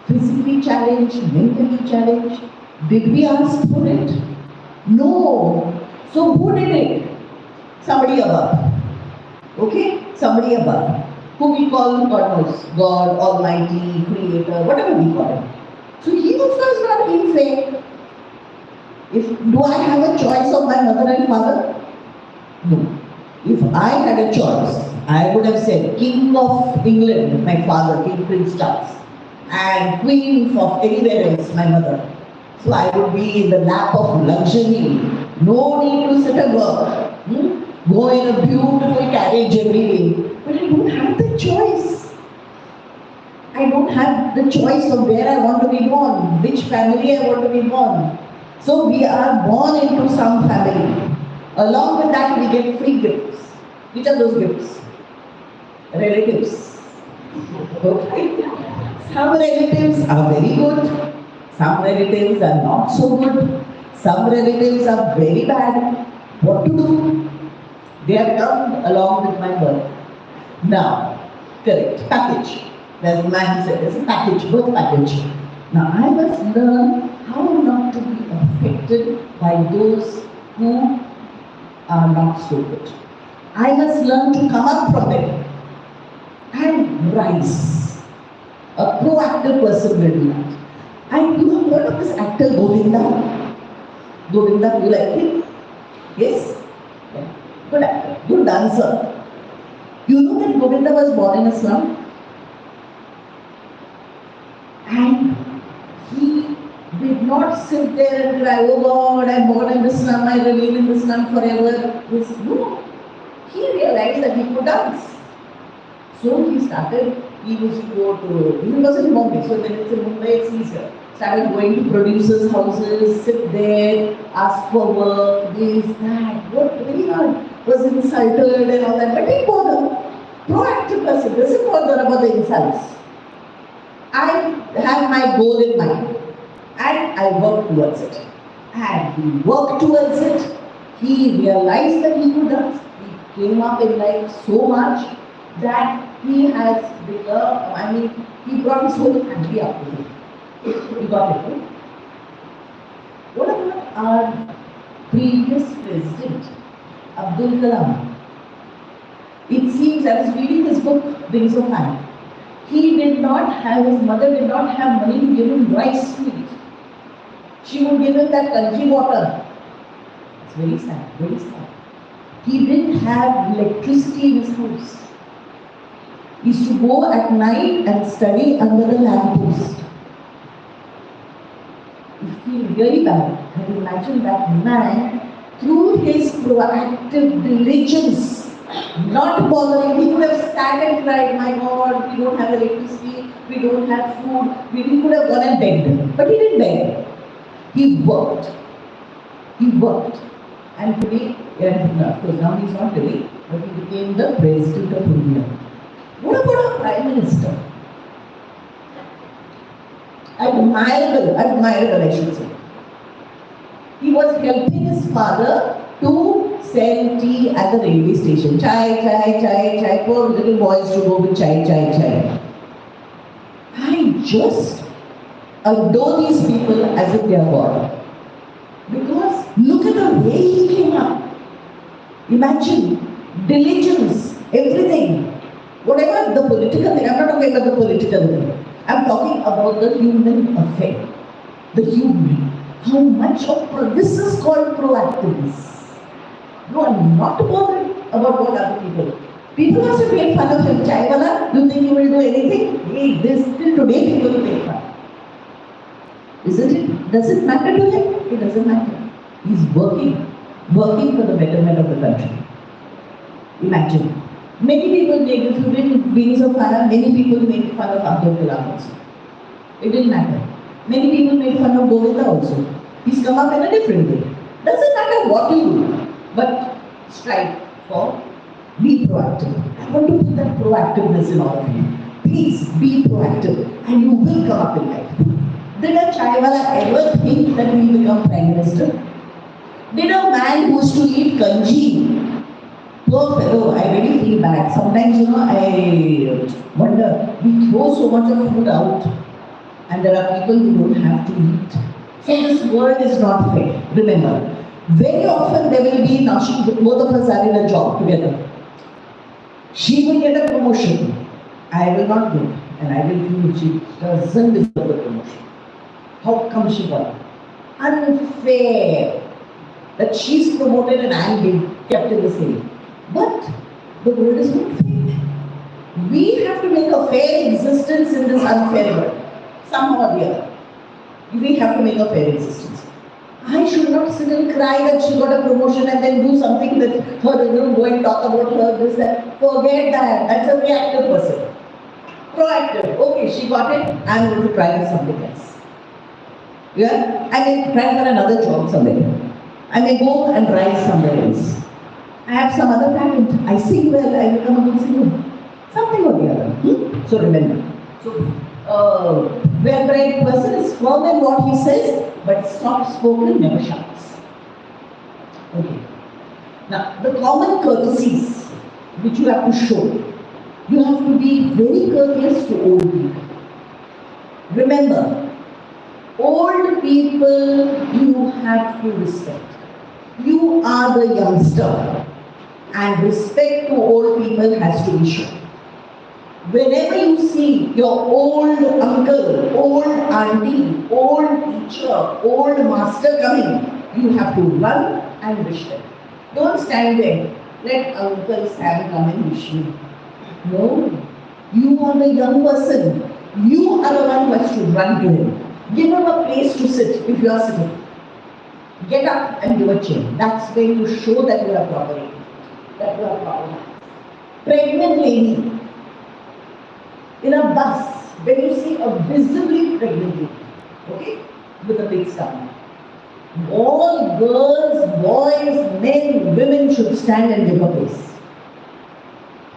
physically challenged, mentally challenged. Did we ask for it? No. So who did it? Somebody above. Okay? Somebody above. Who we call God knows. God, Almighty, Creator, whatever we call him. So he also is not being fair. Do I have a choice of my mother and father? No. If I had a choice, I would have said King of England, my father, King Prince Charles, and Queen of anywhere else, my mother. So I would be in the lap of luxury. No need to sit and work. Go in a beautiful carriage every day. But I don't have the choice. I don't have the choice of where I want to be born, which family I want to be born. So we are born into some family. Along with that, we get free gifts. Which are those gifts? Relatives. Okay. Some relatives are very good. Some relatives are not so good. Some relatives are very bad. What to do? They have come along with my birth. Now, correct, package. There's a man said, there's a package, birth package. Now I must learn how not to be affected by those who are not so good. I must learn to come up from them and rise. A proactive person will do that. And you have heard of this actor Govinda? Govinda, you like him? Yes? Yeah. Good actor, good dancer. You know that Govinda was born in a slum? And he did not sit there and cry, oh God, I'm born in the slum, I remain in the slum forever. No. He realized that he could dance. So he started, he used to go to, he was in Bombay, so when it's in Mumbai, it's easier. Started going to producers' houses, sit there, ask for work, this, that, work very hard. Was insulted and all that, but he bother. Proactive person, doesn't bother about the insults. I have my goal in mind and I work towards it. And he worked towards it. He realized that he could dance. He came up in life so much that he has become, he brought his whole family up with him. You got it, right? What about our previous president, Abdul Kalam? It seems, I was reading his book, Wings of Fire. He did not have, his mother did not have money to give him rice to eat. She would give him that country water. It's very sad, very sad. He didn't have electricity in his house. He used to go at night and study under the lamppost. You feel really bad. And imagine that man, through his proactive diligence, not bothering, he could have sat and cried, my God, we don't have electricity, we don't have food, he could have gone and begged. But he didn't beg. He worked. He worked. And today, of course now he's not living, but he became the President of India. What about our Prime Minister? Admirable, I should say. He was helping his father to sell tea at the railway station. Chai, chai, chai, chai. Poor little boys to go with chai, chai, chai. I just adore these people as if they are God. Because look at the way he came up. Imagine, diligence, everything. Whatever the political thing, I'm not talking about the political thing. I'm talking about the human affair. The human. How much of this is called proactiveness. No, I'm not bothered about what other people. People also make fun of him. Chai wala, do you think he will do anything? Hey, this till today people make fun. Isn't it? Does it matter to him? It doesn't matter. He's working for the betterment of the country. Imagine. Many people make, if you read Wings of Fire, many people make fun of Abdul Kalam also. It didn't matter. Many people made fun of Govinda also. He's come up in a different way. Doesn't matter what you do, but strive for, be proactive. I want to put that proactiveness in all of you. Please be proactive and you will come up in life. Did a chaiwala ever think that he will become Prime Minister? Did a man who used to eat kanji, poor fellow, I really feel bad. Sometimes, I wonder, we throw so much of food out and there are people who don't have to eat. So this world is not fair. Remember, very often there will be, now both of us are in a job together. She will get a promotion. I will not get, and I will feel she doesn't deserve the promotion. How come she got it? Unfair. That she's promoted and I'm being kept in the same. But the world is not fair. We have to make a fair existence in this unfair world. Somehow or the other. We have to make a fair existence. I should not sit and cry that she got a promotion and then do something that her, go and talk about her, this, that. Forget that. That's a reactive person. Proactive. Okay, she got it. I'm going to try something else. Yeah? I may try for another job somewhere. I may go and rise somewhere else. I have some other talent. I sing well, I become a good singer. Something or the other. So remember. So, well-bred person is firm in what he says, but soft-spoken never shouts. Okay. Now, the common courtesies which you have to show. You have to be very courteous to old people. Remember, old people you have to respect. You are the youngster, and respect to old people has to be shown. Whenever you see your old uncle, old auntie, old teacher, old master coming, you have to run and wish them. Don't stand there. Let Uncle Sam come and wish you. No. You are the young person. You are the one who has to run to him. Give him a place to sit if you are sitting. Get up and give a chair. That's when you show that you are proper. That you are proper. Pregnant lady. In a bus, when you see a visibly pregnant lady, okay, with a big stomach. All girls, boys, men, women should stand and give a place.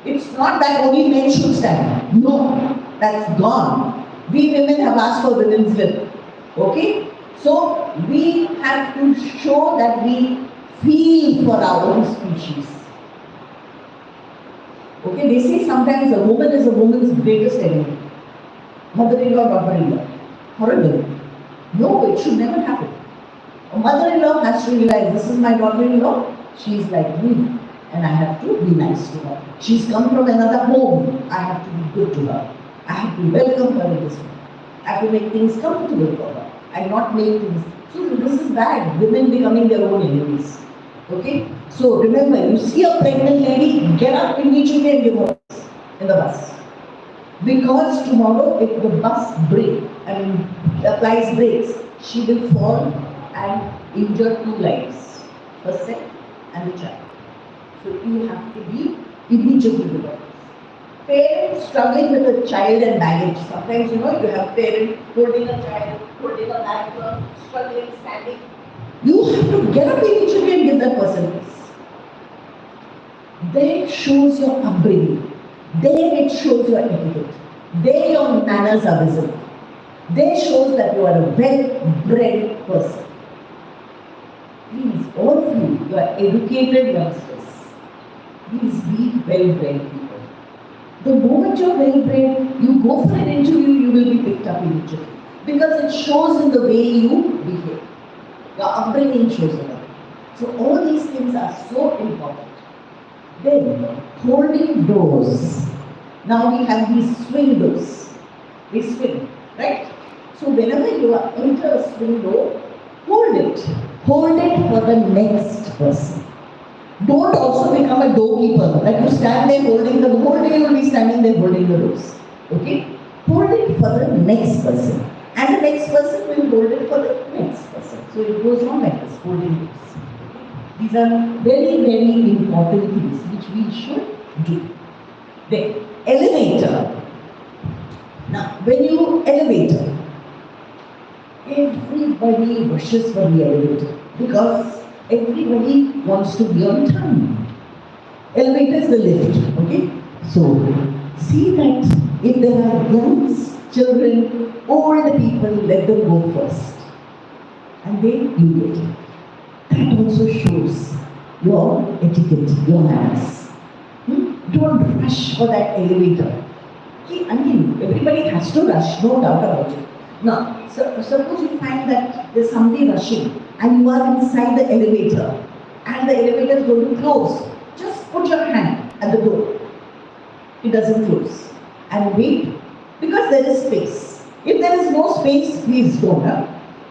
It's not that only men should stand. No, that's gone. We women have asked for women's lip. Okay? So we have to show that we feel for our own species. Okay, they say sometimes a woman is a woman's greatest enemy. Mother-in-law, daughter-in-law. Horrible. No, it should never happen. A mother-in-law has to realize, this is my daughter-in-law, she is like me, and I have to be nice to her. She's come from another home, I have to be good to her. I have to welcome her in this home. I have to make things comfortable for her, and not make things. So this is bad, women becoming their own enemies. Okay? So remember, you see a pregnant lady, get up immediately and give her in the bus. Because tomorrow, if the bus applies brakes, she will fall and injure 2 lives, herself and the child. So you have to be immediately with her. Parents struggling with a child and baggage. Sometimes you have parents holding a child, holding a bag, struggling, standing. You have to get up immediately and give that person peace. There it shows your upbringing. There it shows your etiquette. There your manners are visible. There shows that you are a well-bred person. Please, all of you, you are educated youngsters. Please be well-bred people. The moment you are well-bred, you go for an interview, you will be picked up immediately. Because it shows in the way you behave. Your upbringing shows it. So all these things are so important. Then, holding doors. Now we have these swing doors. They swing, right? So whenever you enter a swing door, hold it. Hold it for the next person. Don't also become a doorkeeper. Like you stand there holding the whole day, you will be standing there holding the doors. Okay? Hold it for the next person. And the next person will hold it for the next person. So it goes on like this, holding doors. These are very, very important things which we should do. Then, elevator. Now, when you elevator, everybody rushes for the elevator because everybody wants to be on time. Elevator is the lift, okay? So, see that if there are young children, old people, let them go first. And then you get it. That also shows your etiquette, your manners. Don't rush for that elevator. I mean, everybody has to rush, no doubt about it. Now, suppose you find that there's somebody rushing and you are inside the elevator and the elevator is going to close. Just put your hand at the door. It doesn't close. And wait, because there is space. If there is no space, please don't.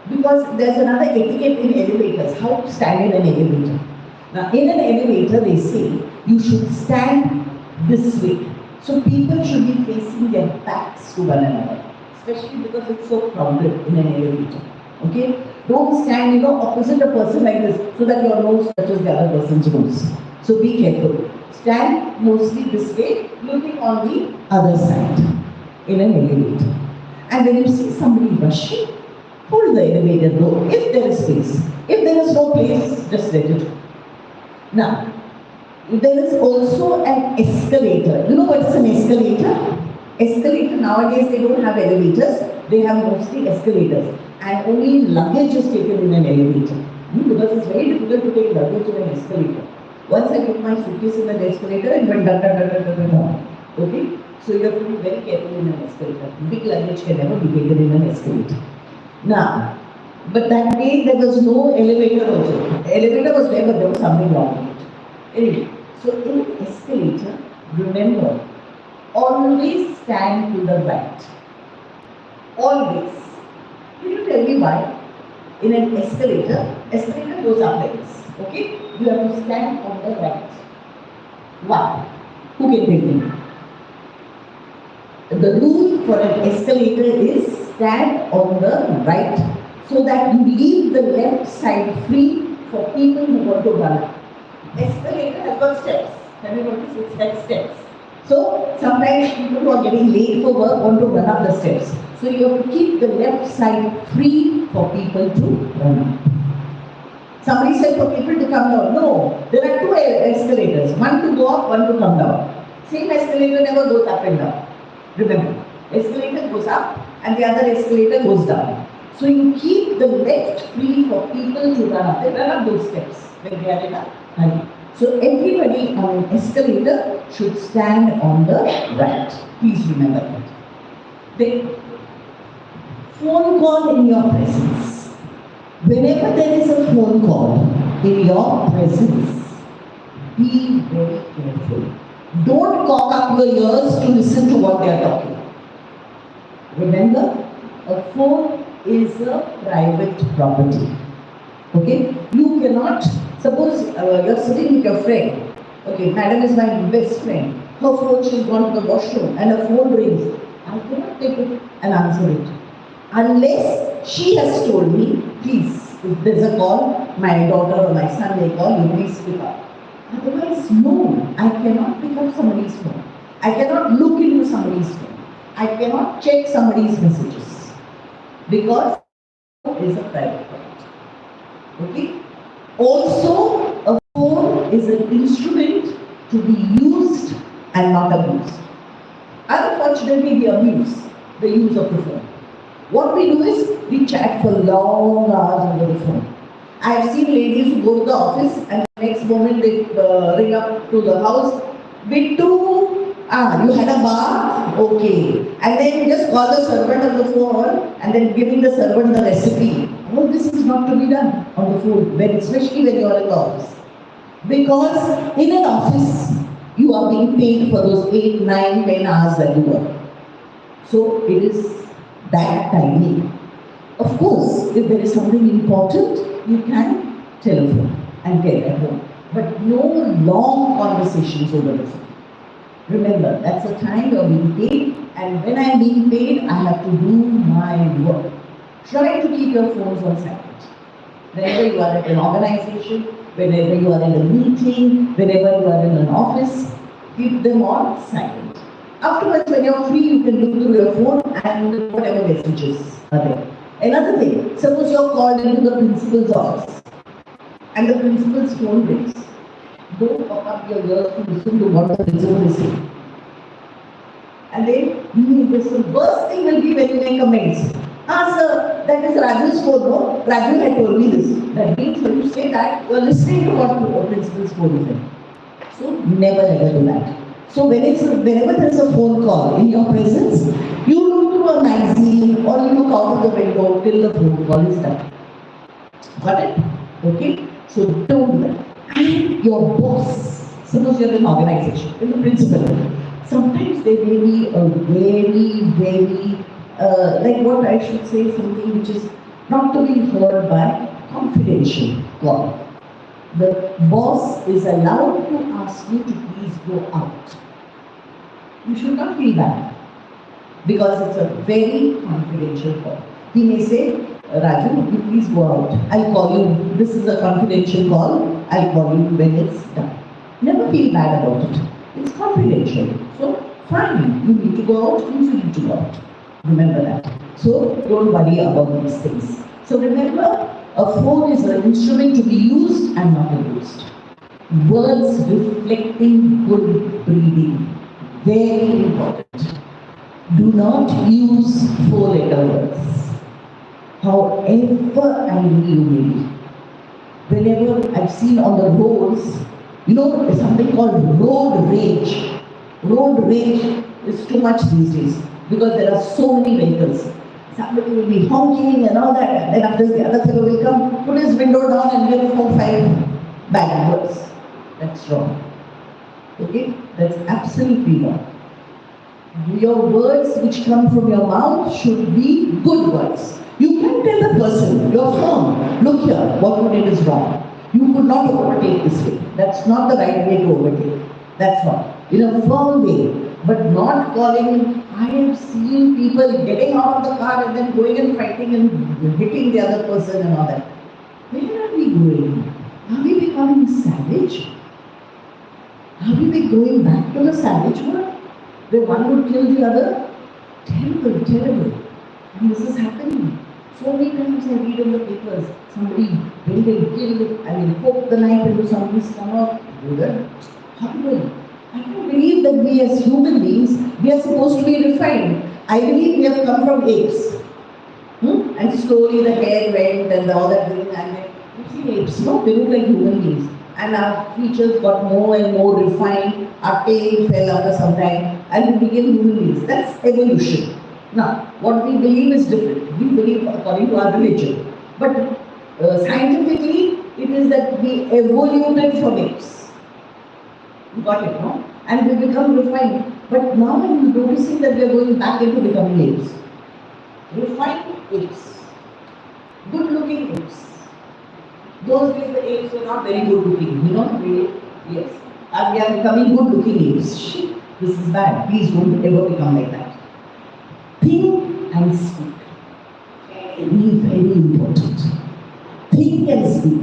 Because there's another etiquette in elevators, how to stand in an elevator. Now, in an elevator, they say you should stand this way. So people should be facing their backs to one another, especially because it's so crowded in an elevator. Okay? Don't stand, opposite a person like this so that your nose touches the other person's nose. So be careful. Stand mostly this way, looking on the other side in an elevator. And when you see somebody rushing, hold the elevator door if there is space. If there is no place, just let it go. Now, there is also an escalator. You know what is an escalator? Escalator, nowadays they don't have elevators, they have mostly escalators. And only luggage is taken in an elevator. Because it's very difficult to take luggage in an escalator. Once I put my suitcase in an escalator, it went down. Okay? So you have to be very careful in an escalator. Big luggage can never be taken in an escalator. Now, but that day there was no elevator also. The elevator was there, but there was something wrong with it. Anyway, so in escalator, remember, always stand to the right. Always. Can you tell me why? in an escalator goes up like this. Okay? You have to stand on the right. Why? Who can tell me? The rule for an escalator is stand on the right so that you leave the left side free for people who want to run up. Escalator has got steps. Have you noticed it has steps? So sometimes people who are getting late for work want to run up the steps. So you have to keep the left side free for people to run up. Somebody said for people to come down. No, there are two escalators. One to go up, one to come down. Same escalator never goes up and down. Remember, escalator goes up and the other escalator goes down. So you keep the left free for people to run up. They run up those steps when they are in a hurry. So everybody on an escalator should stand on the right. Please remember that. Then, phone call in your presence. Whenever there is a phone call in your presence, be very careful. Don't cock up your ears to listen to what they are talking. Remember, a phone is a private property. Okay? You cannot, suppose you're sitting with your friend. Okay, madam is my best friend. Her phone, she's gone to the washroom and her phone rings. I cannot take it and answer it. Unless she has told me, please, if there's a call, my daughter or my son may call, you please pick up. Otherwise, no, I cannot pick up somebody's phone. I cannot look into somebody's phone. I cannot check somebody's messages. Because it is a private property. Okay? Also, a phone is an instrument to be used and not abused. Unfortunately, we abuse the use of the phone. What we do is, we chat for long hours over the phone. I have seen ladies who go to the office and the next moment they ring up to the house. Bittu, you had a bath? Okay. And then just call the servant on the phone and then giving the servant the recipe. All this is not to be done on the phone, especially when you are in the office. Because in an office, you are being paid for those 8, 9, 10 hours that you work. So it is that timing. Of course, if there is something important, you can telephone and get at home. But no long conversations over the phone. Remember, that's the time you're being paid, and when I'm being paid, I have to do my work. Try to keep your phones on silent. Whenever you are at an organization, whenever you are in a meeting, whenever you are in an office, keep them on silent. Afterwards, when you're free, you can look through your phone and whatever messages are there. Another thing, suppose you're called into the principal's office and the principal's phone rings. Don't cock up your ears to listen to what the principal is saying. And then, the worst thing will be when you make amends. Sir, that is Raju's phone, no? Raju had told me this. That means when you say that, you are listening to what the principal's phone is saying. So, never ever do that. So, whenever there is a phone call in your presence, you look through a magazine or you look out of the window till the phone call is done. Got it? Okay? So, don't do that. And your boss, suppose you're in an organization, in the principal, sometimes there may be a very, like what I should say, something which is not to be heard by confidential call. The boss is allowed to ask you to please go out. You should not feel bad because it's a very confidential call. He may say, Raju, you please go out. I'll call you. This is a confidential call. I'll call you when it's done. Never feel bad about it. It's confidential. So, fine. You need to go out. You need to go out. Remember that. So, don't worry about these things. So, remember, a phone is an instrument to be used and not abused. Words reflecting good breeding. Very important. Do not use 4-letter words. However angry you may be. Whenever I've seen on the roads, there's something called road rage. Road rage is too much these days because there are so many vehicles. Somebody will be honking and all that, and then after the other fellow will come, put his window down and give 4-5 bad words. That's wrong. Okay? That's absolutely wrong. Your words which come from your mouth should be good words. You can tell the person, your firm, look here, what you did is wrong. You could not overtake this way. That's not the right way to overtake. That's not. In a firm way. But not calling, I have seen people getting out of the car and then going and fighting and hitting the other person and all that. Where are we going? Are we becoming savage? Are we going back to the savage world? Where one would kill the other? Terrible, terrible. And this is happening. So many times I read in the papers, somebody, when they poke the knife into somebody's stomach, horrible. I don't believe that we as human beings, we are supposed to be refined. I believe we have come from apes. And slowly the hair went and all that thing. And you see apes, no? They look like human beings. And our features got more and more refined. Our tail fell after some time. And we became human beings. That's evolution. Now, what we believe is different. We believe according to our religion. But scientifically, it is that we evoluted from apes. You got it, no? And we become refined. But now I'm noticing that we are going back into becoming apes. Refined apes. Good looking apes. Those days the apes were not very good looking, you know? Yes. And we are becoming good looking apes. Shit, this is bad. Please don't ever become like that. Think and speak. Very, very important. Think and speak.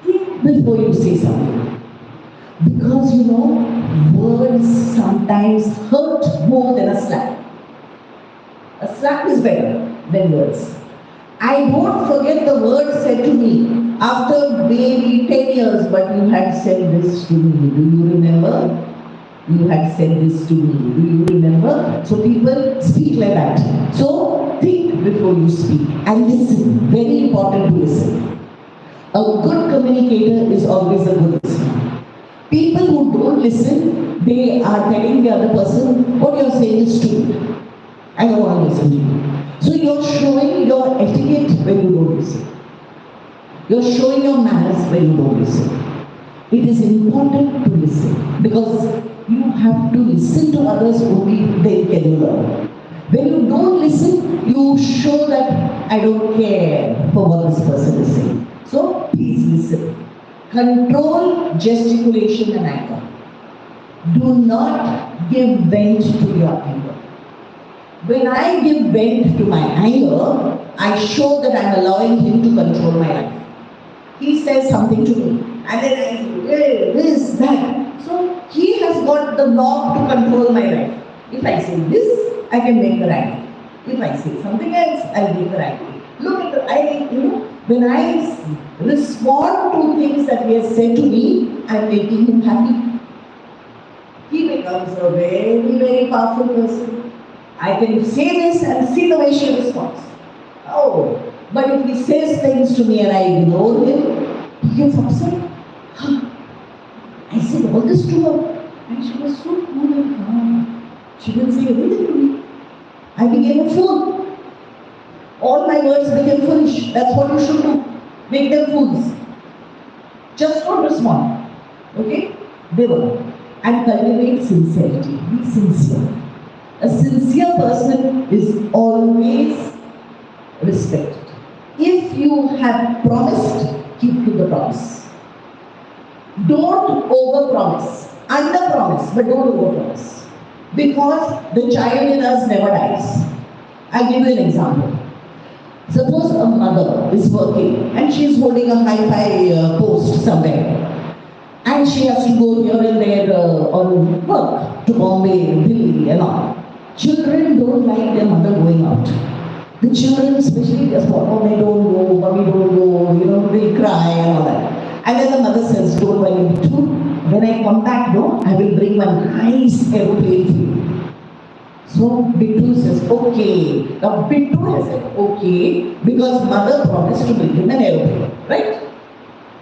Think before you say something. Because you know, words sometimes hurt more than a slap. A slap is better than words. I won't forget the word said to me after maybe 10 years, but you had said this to me. Do you remember? You had said this to me. Do you remember? So people speak like that. So think before you speak and listen. Very important to listen. A good communicator is always a good listener. People who don't listen, they are telling the other person, what you're saying is stupid. I don't want to listen to you. So you're showing your etiquette when you don't listen. You're showing your manners when you don't listen. It is important to listen because you have to listen to others only, then can you learn. When you don't listen, you show that I don't care for what this person is saying. So please listen. Control gesticulation and anger. Do not give vent to your anger. When I give vent to my anger, I show that I'm allowing him to control my life. He says something to me, and then I say, hey, this, that. So he has got the knob to control my life. If I say this, I can make her angry. If I say something else, I'll make her angry. Look at the, when I respond to things that he has said to me, I'm making him happy. He becomes a very, very powerful person. I can say this and see the way she responds. Oh, but if he says things to me and I ignore him, he gets upset. I said all this to her, and she was so cool and calm. She didn't say anything to me. I became a fool. All my words became foolish. That's what you should do. Make them fools. Just don't respond. Okay? They were. And cultivate sincerity. Be sincere. A sincere person is always respected. If you have promised, keep to the promise. Don't over-promise. Under-promise, but don't over-promise. Because the child in us never dies. I'll give you an example. Suppose a mother is working and she is holding a hi-fi post somewhere. And she has to go here and there on work to Bombay, Delhi and all. Children don't like their mother going out. The children, especially, just mommy don't go, mommy don't go, they cry and all that. And then the mother says, don't worry, Bittu, when I come back, I will bring one nice aeroplane for you. So Bittu says, okay. Now Bittu has said, okay, because mother promised to bring him an aeroplane, right?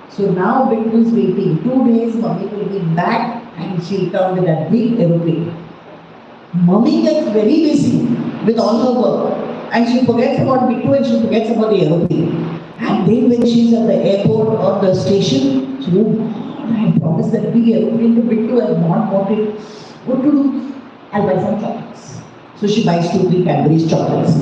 So now Bittu is waiting. 2 days, mommy will be back and she'll come with that big aeroplane. Mommy gets very busy with all her work. And she forgets about Bittu and she forgets about the aeroplane. And then when she's at the airport or the station, she goes, God, I promised that big aeroplane to Bittu, I have not bought it. What to do? I'll buy some chocolates. So she buys 2-3 Cadbury's chocolates.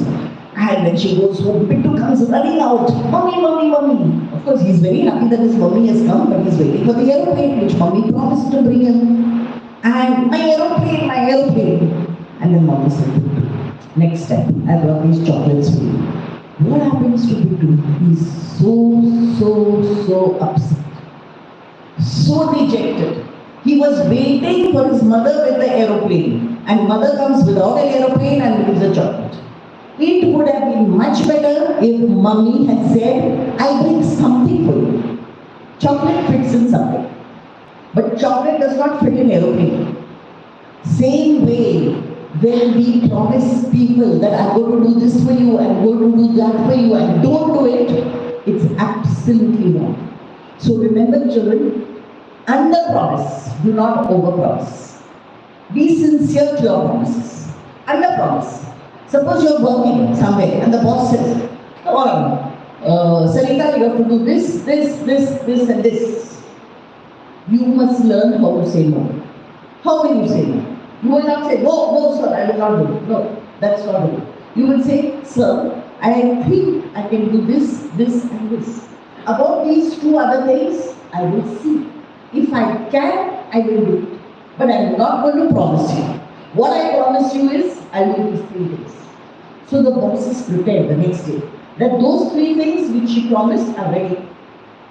And when she goes home, Bittu comes running out. Mummy, mummy, mummy. Of course, he's very happy that his mummy has come, but he's waiting for the aeroplane, which mummy promised to bring him. And my aeroplane, my aeroplane. And then mummy said, Bittu, next time I brought these chocolates for you. What happens to Bittu? He's so upset. So dejected. He was waiting for his mother with the aeroplane. And mother comes without an aeroplane and gives a chocolate. It would have been much better if mummy had said, I'll bring something for you. Chocolate fits in something. But chocolate does not fit in aeroplane. Same way, when we promise people that I'm going to do this for you, I'm going to do that for you, and don't do it, it's absolutely wrong. So remember, children, under promise, do not over promise. Be sincere to your promises. Under promise. Suppose you're working somewhere and the boss says, come on, Sarita, you have to do this, and this. You must learn how to say no. How will you say no? You will not say, no, sir, I will not do it. No, that's not it. You will say, sir, I think I can do this, and this. About these two other things, I will see. If I can, I will do it. But I am not going to promise you. What I promise you is, I will do these 3 things. So the boss is prepared the next day that those 3 things which she promised are ready.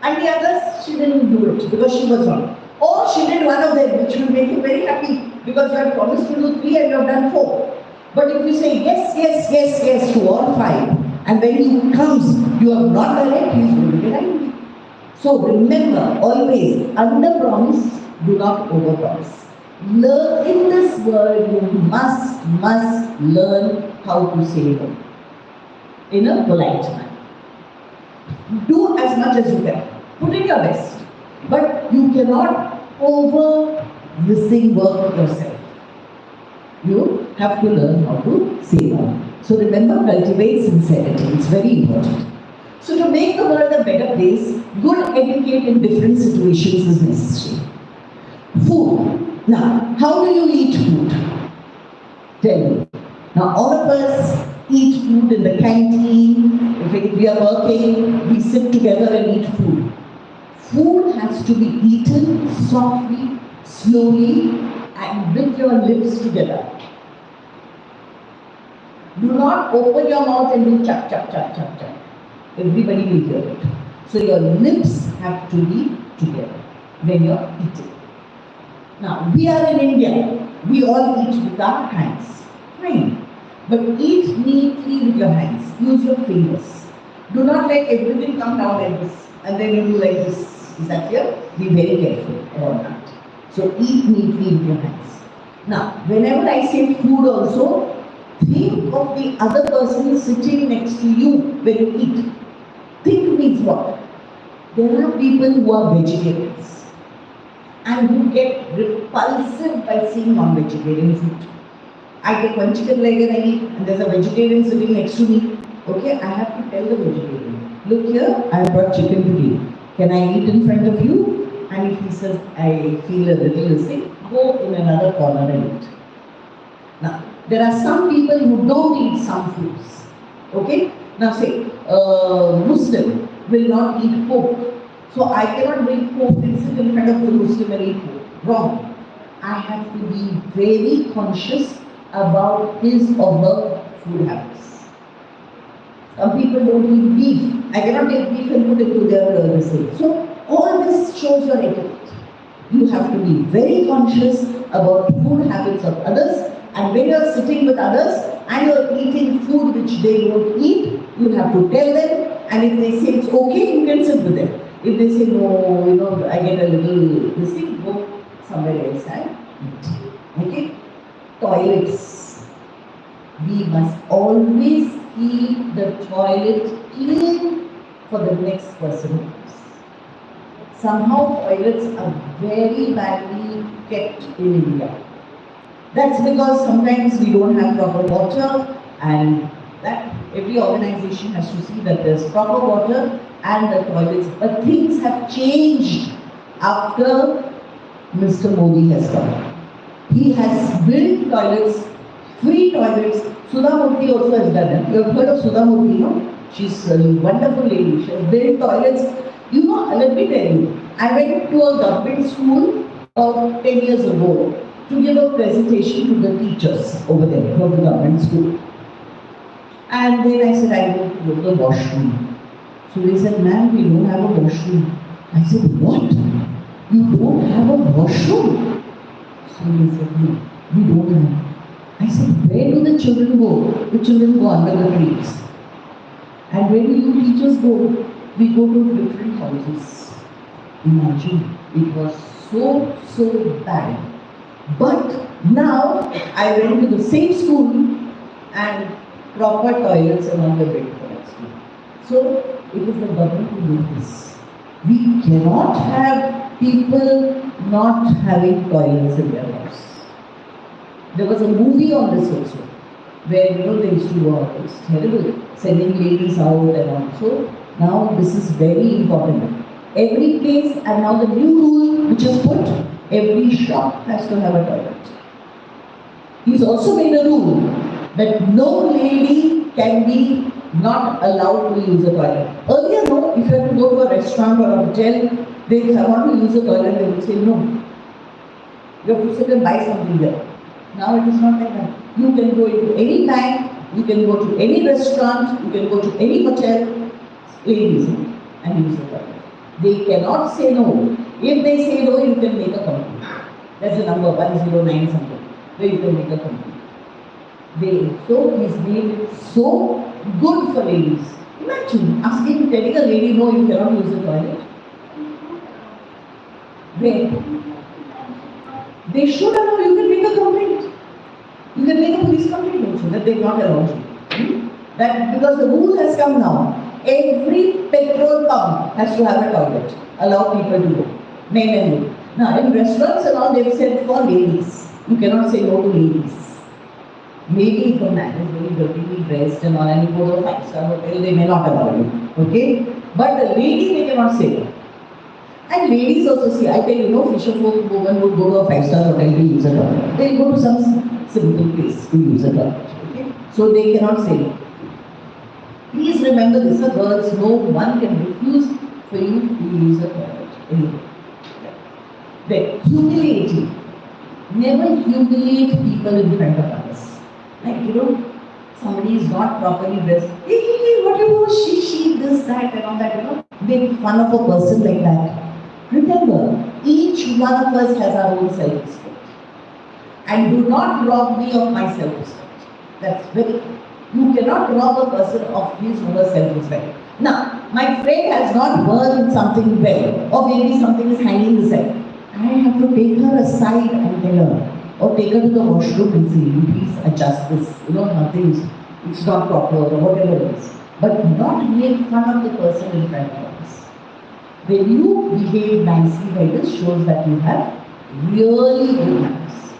And the others, she didn't do it because she was wrong. Or she did one of them, which will make you very happy because you had promised to do 3 and you have done 4. But if you say yes to all 5, and when he comes, you have not done it, he is going to get angry. So remember, always, under promise, do not over promise. Learn in this world, you must learn how to say no in a polite manner. Do as much as you can. Put in your best. But you cannot over missing work yourself. You have to learn how to say no. So remember, cultivate sincerity. It's very important. So to make the world a better place, good etiquette in different situations is necessary. Food. Now, how do you eat food? Tell me. Now, all of us eat food in the canteen. If we are working, we sit together and eat food. Food has to be eaten softly, slowly, and with your lips together. Do not open your mouth and do chap, chap, chap, chap, chap. Everybody will hear it. So your lips have to be together when you're eating. Now, we are in India. We all eat with our hands. Fine. But eat neatly with your hands. Use your fingers. Do not let everything come down like this and then you do like this. Is that clear? Be very careful about that. So eat neatly with your hands. Now, whenever I say food also, think of the other person sitting next to you when you eat. Think means what? There are people who are vegetarians and who get repulsive by seeing non-vegetarian food. I take one chicken leg and I eat, and there's a vegetarian sitting next to me. Okay, I have to tell the vegetarian, look here, I have brought chicken today. Can I eat in front of you? And if he says, I feel a little sick, go in another corner and eat. Now, there are some people who don't eat some foods. Okay? Now say, Muslim will not eat pork. So I cannot bring pork and sit in front of the Muslim and eat pork. Wrong. I have to be very conscious about his or her food habits. Some people don't eat beef. I cannot take beef and put it to their recipe. So all this shows your etiquette. You have to be very conscious about food habits of others, and when you are sitting with others and you are eating food which they don't eat, you have to tell them, and if they say it's okay, you can sit with them. If they say no, I get a little this thing, go somewhere else and eat. Okay? Toilets. We must always keep the toilet clean for the next person who comes. Somehow toilets are very badly kept in India. That's because sometimes we don't have proper water, and that every organization has to see that there's proper water and the toilets. But things have changed after Mr. Modi has come. He has built toilets, free toilets Sudha Murthy also has done it. You have heard of Sudha Murthy, no? She's a wonderful lady. She has built toilets. You know, let me tell you, I went to a government school about 10 years ago to give a presentation to the teachers over there from the government school. And then I said, I want to go to the washroom. So they said, ma'am, we don't have a washroom. I said, what? You don't have a washroom? So they said, no, we don't have. I said, where do the children go? The children go under the trees. And where do you teachers go? We go to different houses. Imagine, it was so bad. But now, I went to the same school and proper toilets and all the built for that school. So, it is the government who did this. We cannot have people not having toilets in their house. There was a movie on this also, where they used to go out. It was terrible, sending ladies out and all. So now this is very important. Every place, and now the new rule which is put, every shop has to have a toilet. He's also made a rule that no lady can be not allowed to use a toilet. Earlier, no, if you have to go to a restaurant or a hotel, they want to use a toilet, they will say no. You have to sit and buy something there. Now it is not like that. You can go into any bank, you can go to any restaurant, you can go to any hotel, ladies, and use the toilet. They cannot say no. If they say no, you can make a complaint. That's the number 109 something, where you can make a complaint. So he's made it so good for ladies. Imagine telling a lady, no, you cannot use the toilet. They should have known. You can make a complaint. You can make a police complaint also that they not allowed you. That because the rule has come now. Every petrol pump has to have a toilet. Allow people to go. Men and women. Now in restaurants and all they've said for ladies. You cannot say no to ladies. Maybe if a man is very dirtily dressed and all and you go to a 5-star hotel, they may not allow you. Okay? But the lady they cannot say no. And ladies also see, I tell you, fisherfolk women would go to a 5-star hotel to use a toilet. They'll go to some simple place to use a toilet. Okay? So they cannot say no. Please remember this, girls, no one can refuse for you to use a toilet. Anyway. Then, humiliating. Never humiliate people in front of others. Like, somebody is not properly dressed. Hey, what you do? She, this, that, and all that, Make fun of a person like that. Remember, each one of us has our own self-respect. And do not rob me of my self-respect. That's very clear. You cannot rob a person of his or her self-respect. Now, my friend has not burned something well, or maybe something is hanging beside. I have to take her aside and tell her, or take her to the washroom and say, please adjust this. Nothing is, it's not proper, or whatever it is. But not make fun of the person in front of us. When you behave nicely like this, shows that you have really good manners.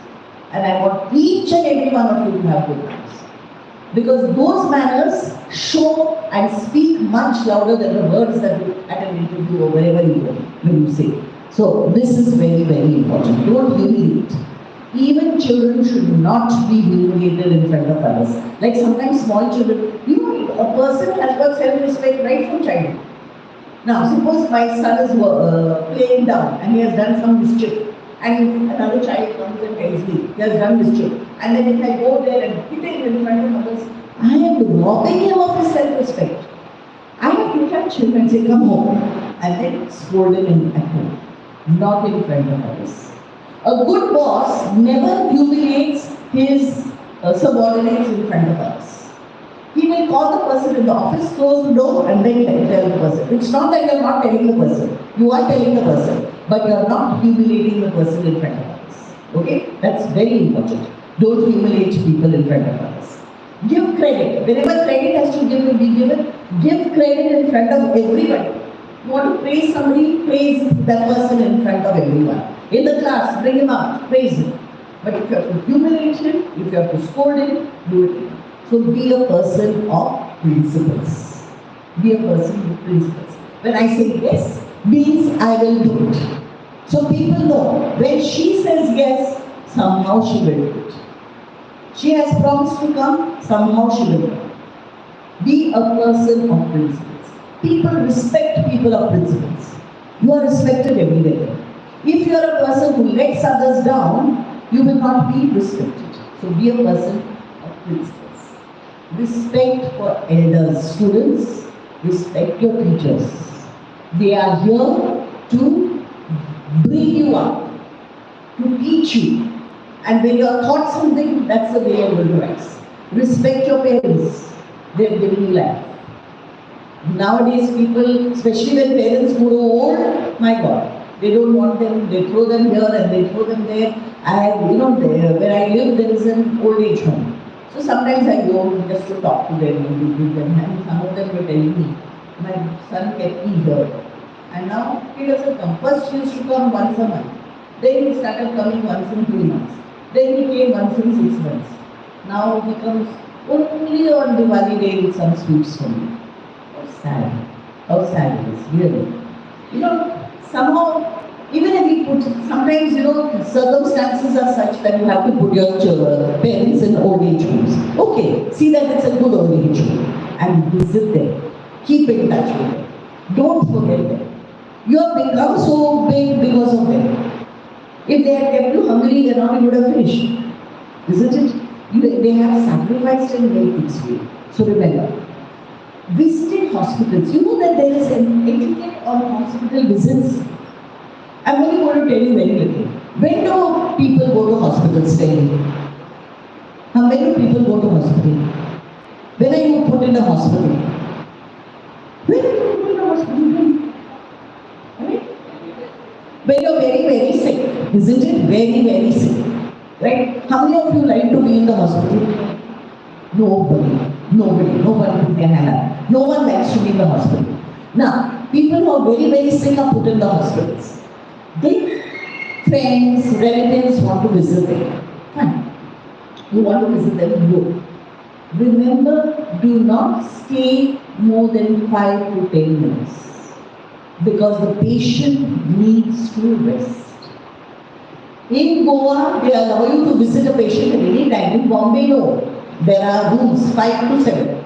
And I want each and every one of you to have good manners. Because those manners show and speak much louder than the words that you at an interview or wherever you go when you say. So this is very, very important. Don't humiliate. Even children should not be humiliated in front of others. Like sometimes small children, a person has got self-respect right from childhood. Now suppose my son is playing down and he has done some mischief. And another child comes and tells me he has done mischief. And then if I go there and hit him in front of others, I am robbing him of his self-respect. I have to catch him and say, come home. And then scold him at home, not in front of others. A good boss never humiliates his subordinates in front of others. He will call the person in the office, close the door, and then tell the person. It's not that you are not telling the person. You are telling the person, but you are not humiliating the person in front of others. Okay? That's very important. Don't humiliate people in front of others. Give credit. Whenever credit has to be given, give credit in front of everybody. You want to praise somebody, praise that person in front of everyone. In the class, bring him up, praise him. But if you have to humiliate him, if you have to scold him, do it. So be a person of principles. Be a person with principles. When I say yes, means I will do it. So people know, when she says yes, somehow she will do it. She has promised to come, somehow she will come. Be a person of principles. People respect people of principles. You are respected everywhere. If you are a person who lets others down, you will not be respected. So be a person of principles. Respect for elders, students. Respect your teachers. They are here to bring you up, to teach you. And when you are taught something, that's the way you will rise. Respect your parents. They are giving you life. Nowadays, people, especially when parents grow old, my God, they don't want them, they throw them here and they throw them there. Where I live, there is an old age home. So sometimes I go just to talk to them and be with them, and some of them were telling me, my son kept me here. And now he doesn't come. First he used to come once a month. Then he started coming once in 3 months. Then he came once in 6 months. Now he comes only on Diwali day with some sweets for me. How sad. How sad it is, really. Somehow, even if we put, sometimes, circumstances are such that you have to put your parents in old age homes. Okay, see that it's a good old age home and visit them. Keep in touch with them. Don't forget them. You have become so big because of them. If they had kept you hungry, then now you would have finished. Isn't it? They have sacrificed in many things for you. So remember, visiting hospitals. You know that there is an etiquette on hospital visits. I'm only going to tell you very little. When do people go to hospitals, tell me? When do people go to hospital? When are you put in a hospital? When are you put in a hospital? Right? When you're very, very sick, isn't it? Very, very sick. Right? How many of you like to be in the hospital? Nobody. No one put their hand up. No one likes to be in the hospital. Now, people who are very, very sick are put in the hospitals. Then, friends, relatives want to visit them. Fine. You want to visit them, go. Remember, do not stay more than 5 to 10 minutes. Because the patient needs to rest. In Goa, they allow you to visit a patient at any time. In Bombay, no. There are rules, 5 to 7.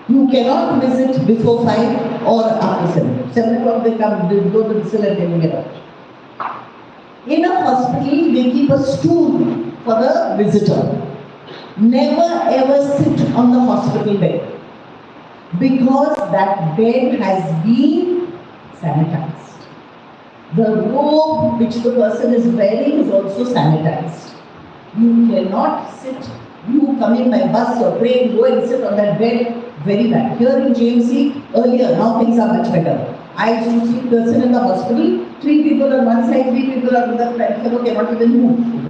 You cannot visit before 5 or after 7. 7 o'clock they come, they go to the visit and then get out. In a hospital, they keep a stool for the visitor. Never ever sit on the hospital bed. Because that bed has been sanitized. The robe which the person is wearing is also sanitized. You cannot sit, you come in by bus or train, go and sit on that bed, very bad. Here in JMC, earlier, now things are much better. I used to see a person in the hospital, 3 people on one side, 3 people on the other, fellow cannot even move.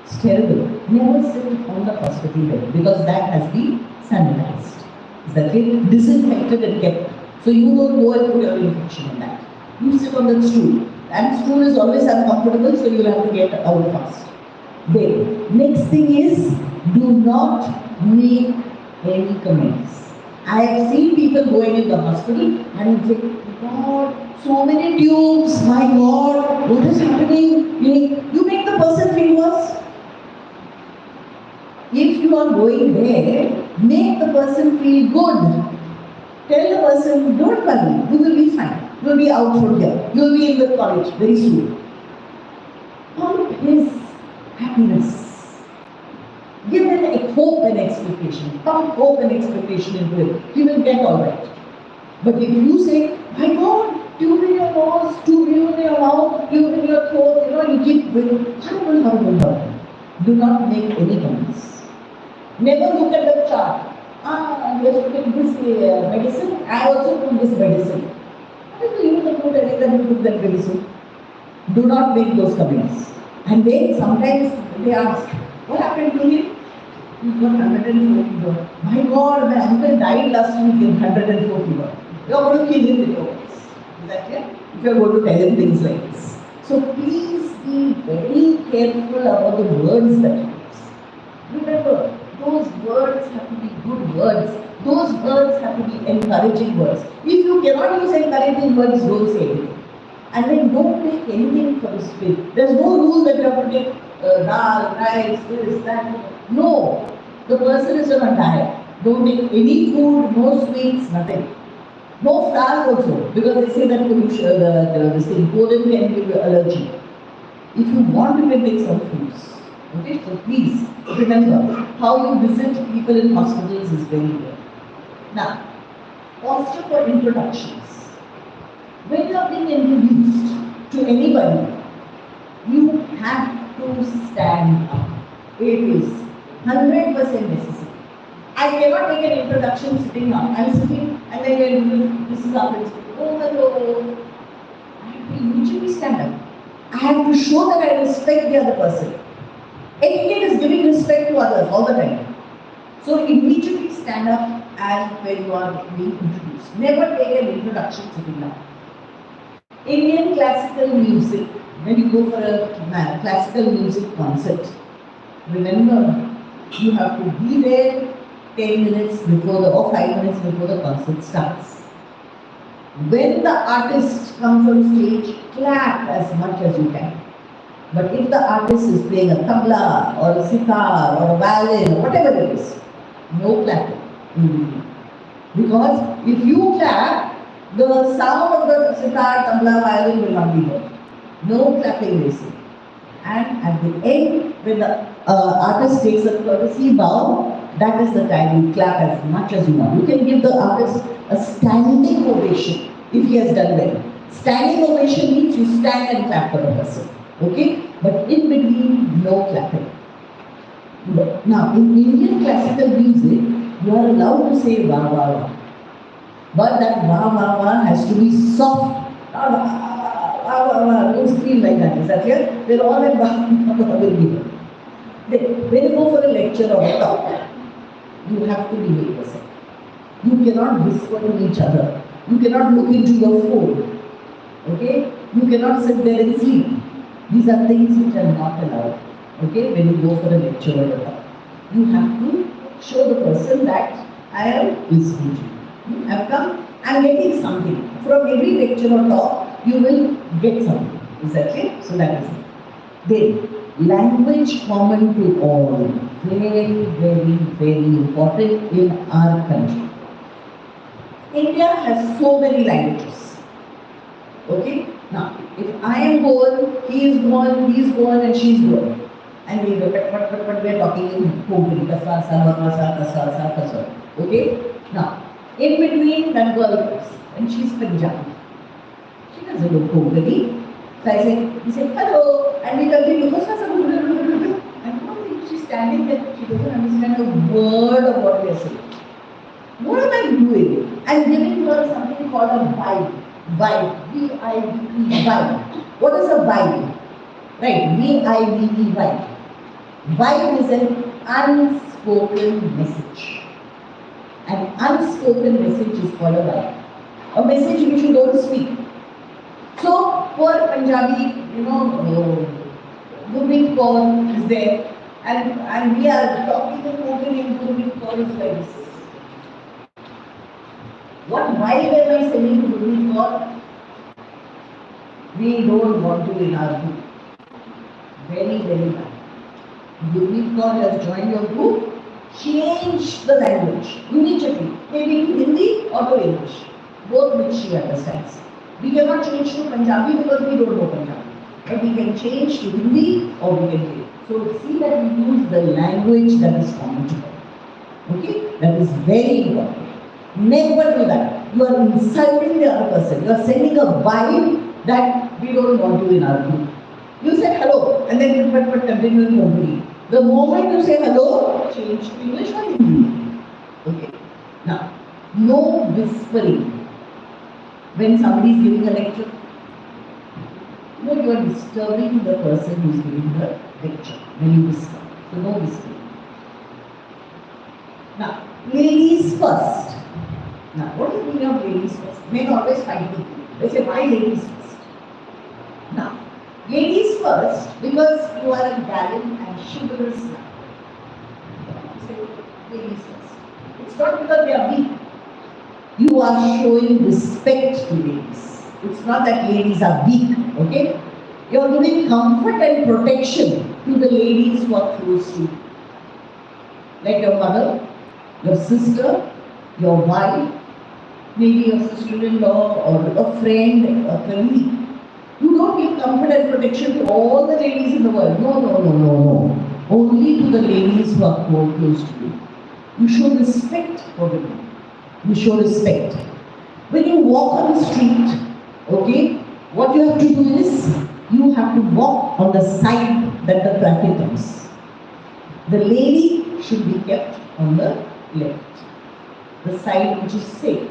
It's terrible. Never sit on the hospital bed because that has been sanitized. Is that it? Disinfected and kept. So you don't go and put your infection in that. You sit on the stool. And stool is always uncomfortable, so you'll have to get out fast. Then, next thing is, do not make any comments. I have seen people going in the hospital and say, God, so many tubes, my God, what is happening? You make the person feel worse. If you are going there, make the person feel good. Tell the person, don't worry, you will be fine. You will be out from here. You will be in the college very soon. Pump his happiness. Give him a hope and expectation. Pump hope and expectation into him. He will get all right. But if you say, my God, tube in your nose, tube in your mouth, tube in your throat, you keep going, horrible. Do not make any comments. Never look at the chart. You have to take this medicine, I also took this medicine. You took that medicine. Do not make those comments. And then sometimes they ask, what happened to him? He got 104 fever. My God, my uncle died last week in 104 fever. You are going to kill him with your words. Is that clear? If you are going to tell him things like this. So please be very careful about the words that you use. Remember, those words have to be good words. Those words have to be encouraging words. If you cannot use encouraging words, don't say anything. And then don't take anything for the spirit. There's no rule that you have to take dal, rice, this, that. No, the person is on a diet. Don't take any food, no sweets, nothing. No flowers also, because they say that pollution, this thing, pollen can give you allergy. If you want, you can take some fruits. Okay, so please remember how you visit people in hospitals is very good. Now, posture for introductions. When you are being introduced to anybody, you have to stand up. It is 100% necessary. I cannot make an introduction sitting up. I am sitting and then this is our principal. Oh, hello. I have to immediately stand up. I have to show that I respect the other person. Etiquette is giving respect to others all the time. So immediately stand up and when you are being introduced. Never take an introduction sitting down. Indian classical music, when you go for a classical music concert, remember you have to be there 10 minutes before or 5 minutes before the concert starts. When the artist comes on stage, clap as much as you can. But if the artist is playing a tabla or a sitar or a violin or whatever it is, no clapping. Because if you clap, the sound of the sitar, tabla, violin will not be heard. No clapping racing. And at the end, when the artist takes a courtesy bow, that is the time you clap as much as you want. You can give the artist a standing ovation if he has done well. Standing ovation means you stand and clap for the person. Okay? But in between, no clapping. Now, in Indian classical music, you are allowed to say wah wah wah. But that wah wah wah has to be soft. Don't scream like that. Is that clear? They're all at wah wah wah will be there. When you go for a lecture or a talk, you have to behave yourself. You cannot whisper to each other. You cannot look into your phone. Okay? You cannot sit there and sleep. These are things which are not allowed. Okay? When you go for a lecture or a talk, you have to show the person that I am listening to you. I have come, I am getting something. From every lecture or talk, you will get something. Is that clear? So that is it. Then, language common to all. Very, very, very important in our country. India has so many languages. Okay? Now, if I am born, he is born and she is born. And we are talking in Konkani, Kasa, Sarvakasa, Kasa, Sa, Kasa. Okay? Now, in between that girl is, and she is Punjabi. She doesn't know Konkani. So I said, he said, hello, and we continue. I don't think she's standing there, she doesn't understand a word of what we are saying. What am I doing? I'm giving her something called a vibe. Vibe. V-I-B-E, vibe. What is a vibe? Right, V-I-B-E, vibe. Vibe is an unspoken message. An unspoken message is called a vibe. A message which you don't speak. So, poor Punjabi, Grooming is there, and we are talking in Konkani, Grooming is like this. What vibe am I sending to Grooming? We don't want to in our group. Very, very bad. Grooming has joined your group, change the language immediately, maybe to Hindi or to English, both which she understands. We cannot change to Punjabi because we don't know Punjabi. But we can change to Hindi or we can change. So see that we use the language that is common to them. Okay? That is very important. Never do that. You are insulting the other person. You are sending a vibe that we don't want to in our group. You say hello and then but continue in Konkani. The moment you say hello, change to English or Hindi. Okay. Now, no whispering. When somebody is giving a lecture, you are disturbing the person who is giving the lecture when you whisper. So no whispering. Now, ladies first. Now, what is the meaning of ladies first? Men always fight with you. They say, why ladies first? Now, ladies first because you are a gallant and chivalrous man. You say, ladies first. It's not because they are weak. You are showing respect to ladies. It's not that ladies are weak, okay? You are giving comfort and protection to the ladies who are close to you. like your mother, your sister, your wife, maybe your sister-in-law or a friend, a colleague. You don't give comfort and protection to all the ladies in the world. No, no, no, no, no. Only to the ladies who are close to you. You show respect for women. You show respect. When you walk on the street, okay, what you have to do is, you have to walk on the side that the traffic comes. The lady should be kept on the left, the side which is safe.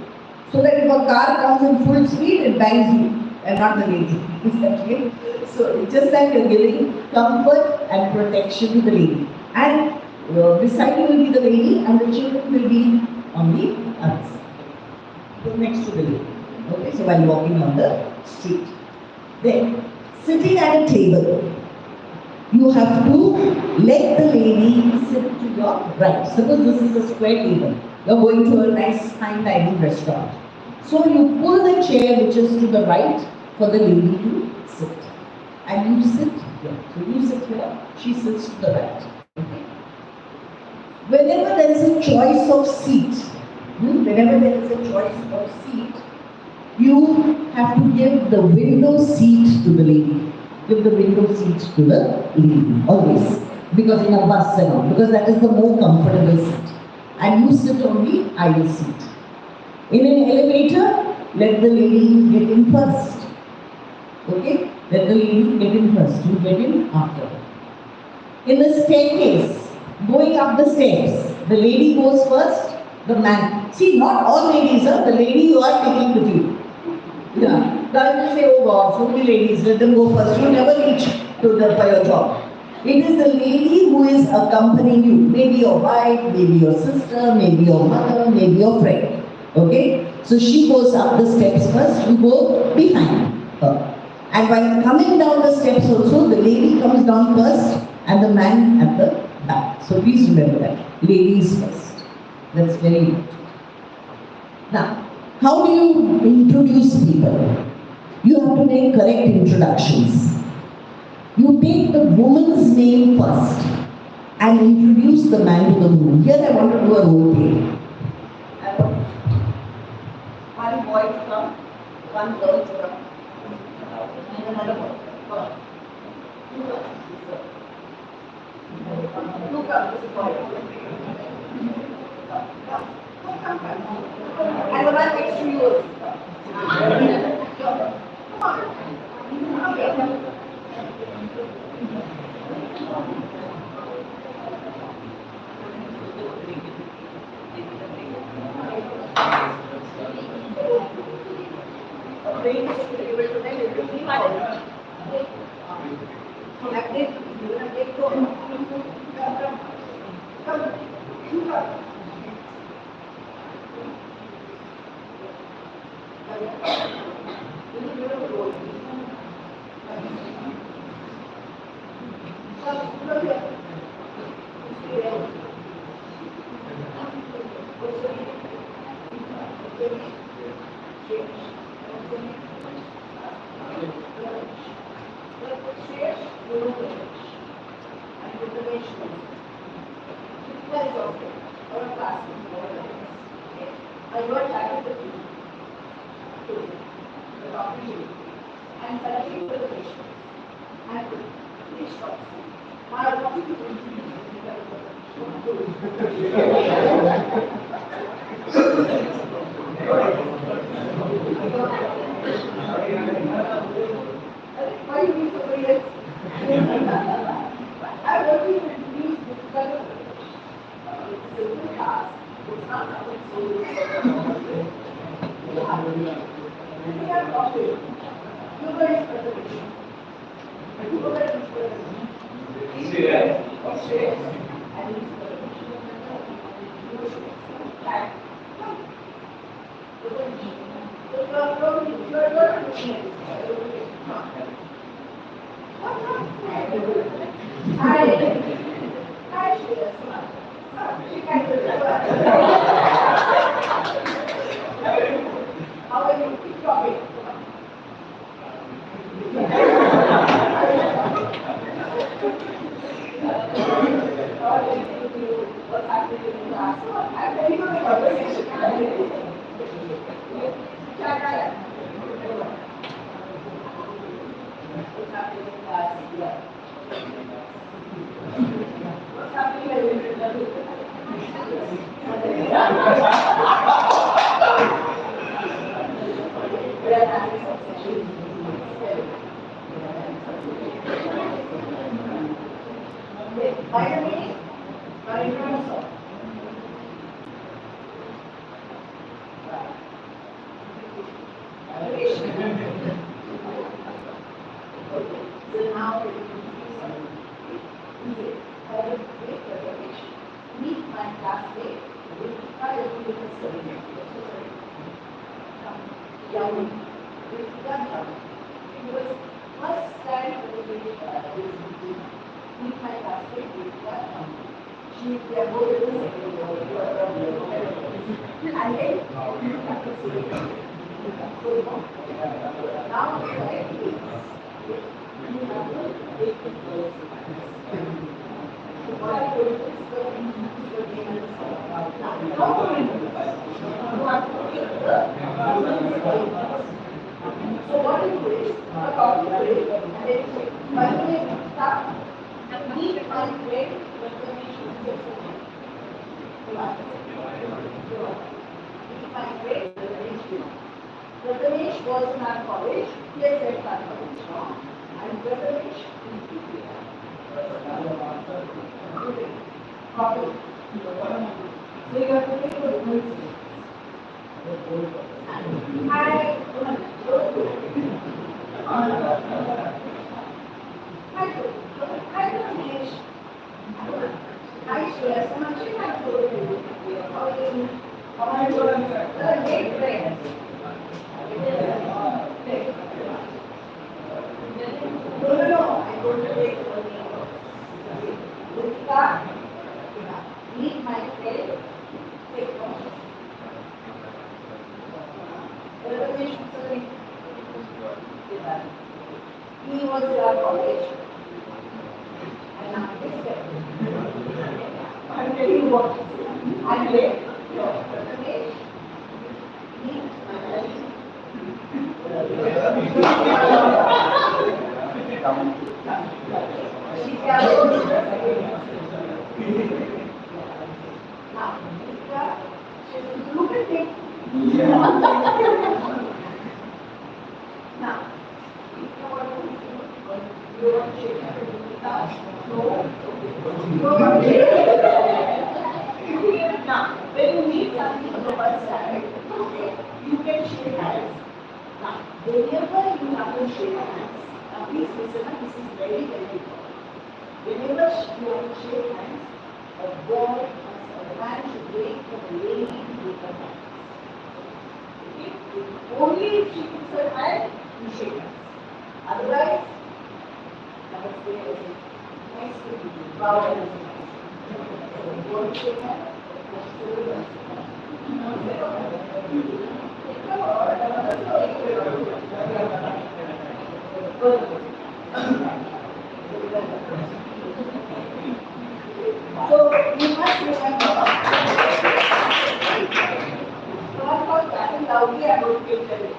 So that if a car comes in full speed, it bangs you and not the lady. Is that clear? So it's just like you're giving comfort and protection to the lady. And beside you will be the lady and the children will be on the other side. So next to the lady. Okay, so while walking on the street. Then, sitting at a table, you have to let the lady sit to your right. Suppose this is a square table. You're going to a nice fine dining restaurant. So you pull the chair which is to the right for the lady to sit. And you sit here. So you sit here, she sits to the right. Okay. Whenever there is a choice of seat, you have to give the window seat to the lady. Give the window seat to the lady, always. Because in a bus and all, because that is the more comfortable seat. And you sit on the aisle seat. In an elevator, let the lady get in first. Okay? Let the lady get in first. You get in after. In the staircase, going up the stairs, the lady goes first, the man. See, not all ladies are the lady you are taking with you. Yeah. Don't say, oh God, so many ladies, let them go first. You never reach to the for your job. It is the lady who is accompanying you. Maybe your wife, maybe your sister, maybe your mother, maybe your friend. Okay? So she goes up the steps first, you go behind her. And while coming down the steps also, the lady comes down first and the man at the back. So please remember that. Ladies first. That's very important. Now, how do you introduce people? You have to make correct introductions. You take the woman's name first and introduce the man to the woman. Here I want to do a role play. I want one boy to come, one girl to come, and another boy. Come. Two girls. Two girls, this boy. Come. And the one next to you also. Come on. what's happening in class. So I'm very good at conversation. Yeah. What's happening in class? Yeah. What's happening when you're in we are having some sessions. By the way, by the so now meet my classmate with my young. It was first time meet my classmate with she they are both in the second year. And then now so what you do is, according to it, and then by the way, start and meet my friend recognition. Meet my friend Ratanesh was in our college, he has left our college now, and Ratanesh copy. So you have to take a difference. Meet my friend, take notes. He was in our college, and now he is there. I'm telling you what, I'm late. Look at it. Now, you want to shake now, when you meet something on the first time, you can shake hands. Now, whenever you have to shake hands, now please listen, this is very, very important. Whenever you have to shake hands, a boy, a man should wait for the lady to take her hands. Okay? Only if she puts her hand, you shake hands. Otherwise, namaste is nice to meet you. Bow is nice. You want to shake hands? So you must remember, not for chatting loudly about pictures.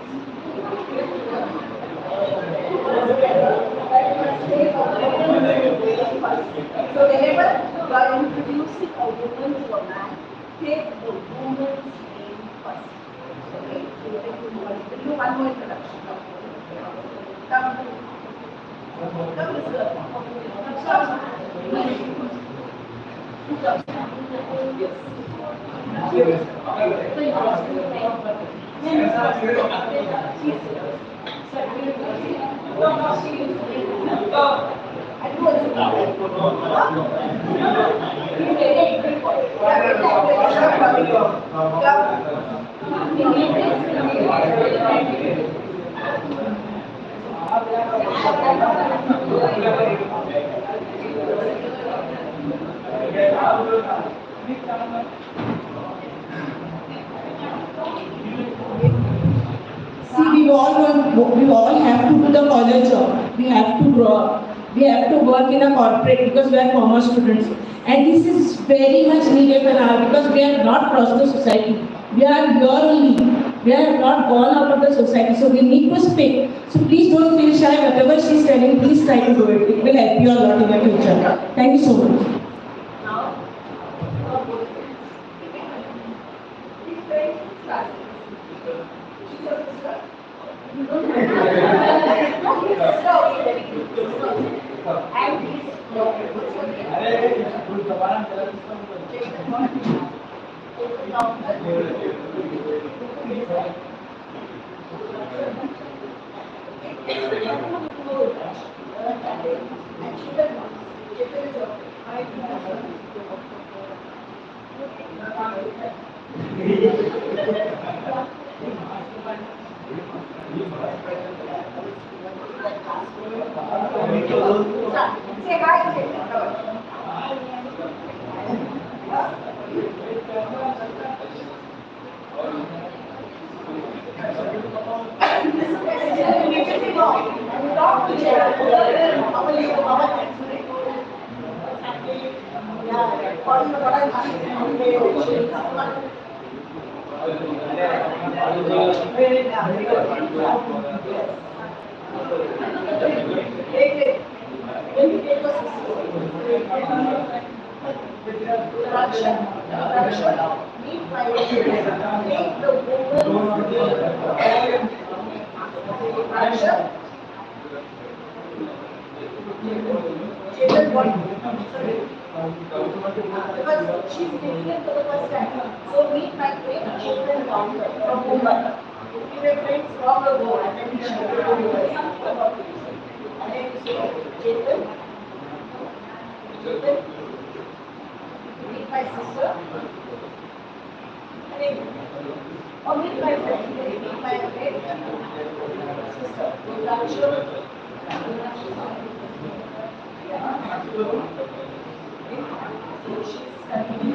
So whenever you are introducing a woman to a man, take the woman's name first. Okay? We'll do one more introduction. Come, Mr. See, we all have to do the college job. We have to draw. we have to work in a corporate because we are commerce students. And this is very much needed for now because we are not crossed the society. We are here only. We are not gone out of the society. So we need to speak. So please don't feel shy. Whatever she is telling, please try to do it. It will help you a lot in the future. Thank you so much. Now, please very fast. She's your sister. You don't have to. No, his sister also very good. And please, no, what's your name? Say hi. Because she's taking it for the first time. So meet my friend Chetan Counter from Mumbai. We were friends long ago and then we shifted to Mumbai. And then you say, Chetan, meet my sister. And then, or meet my friend, meet my friend, sister, Inaugural. So she's studying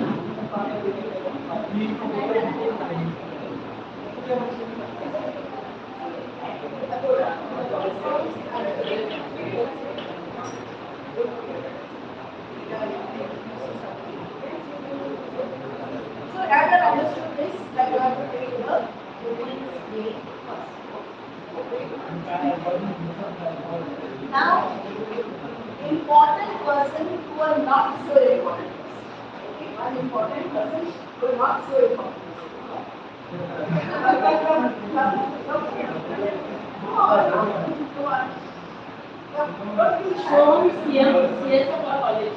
So as I understood this, that you have to take the woman's name first. Now, important person who are not so important. Okay, one important person who are not so important. From Svvm College.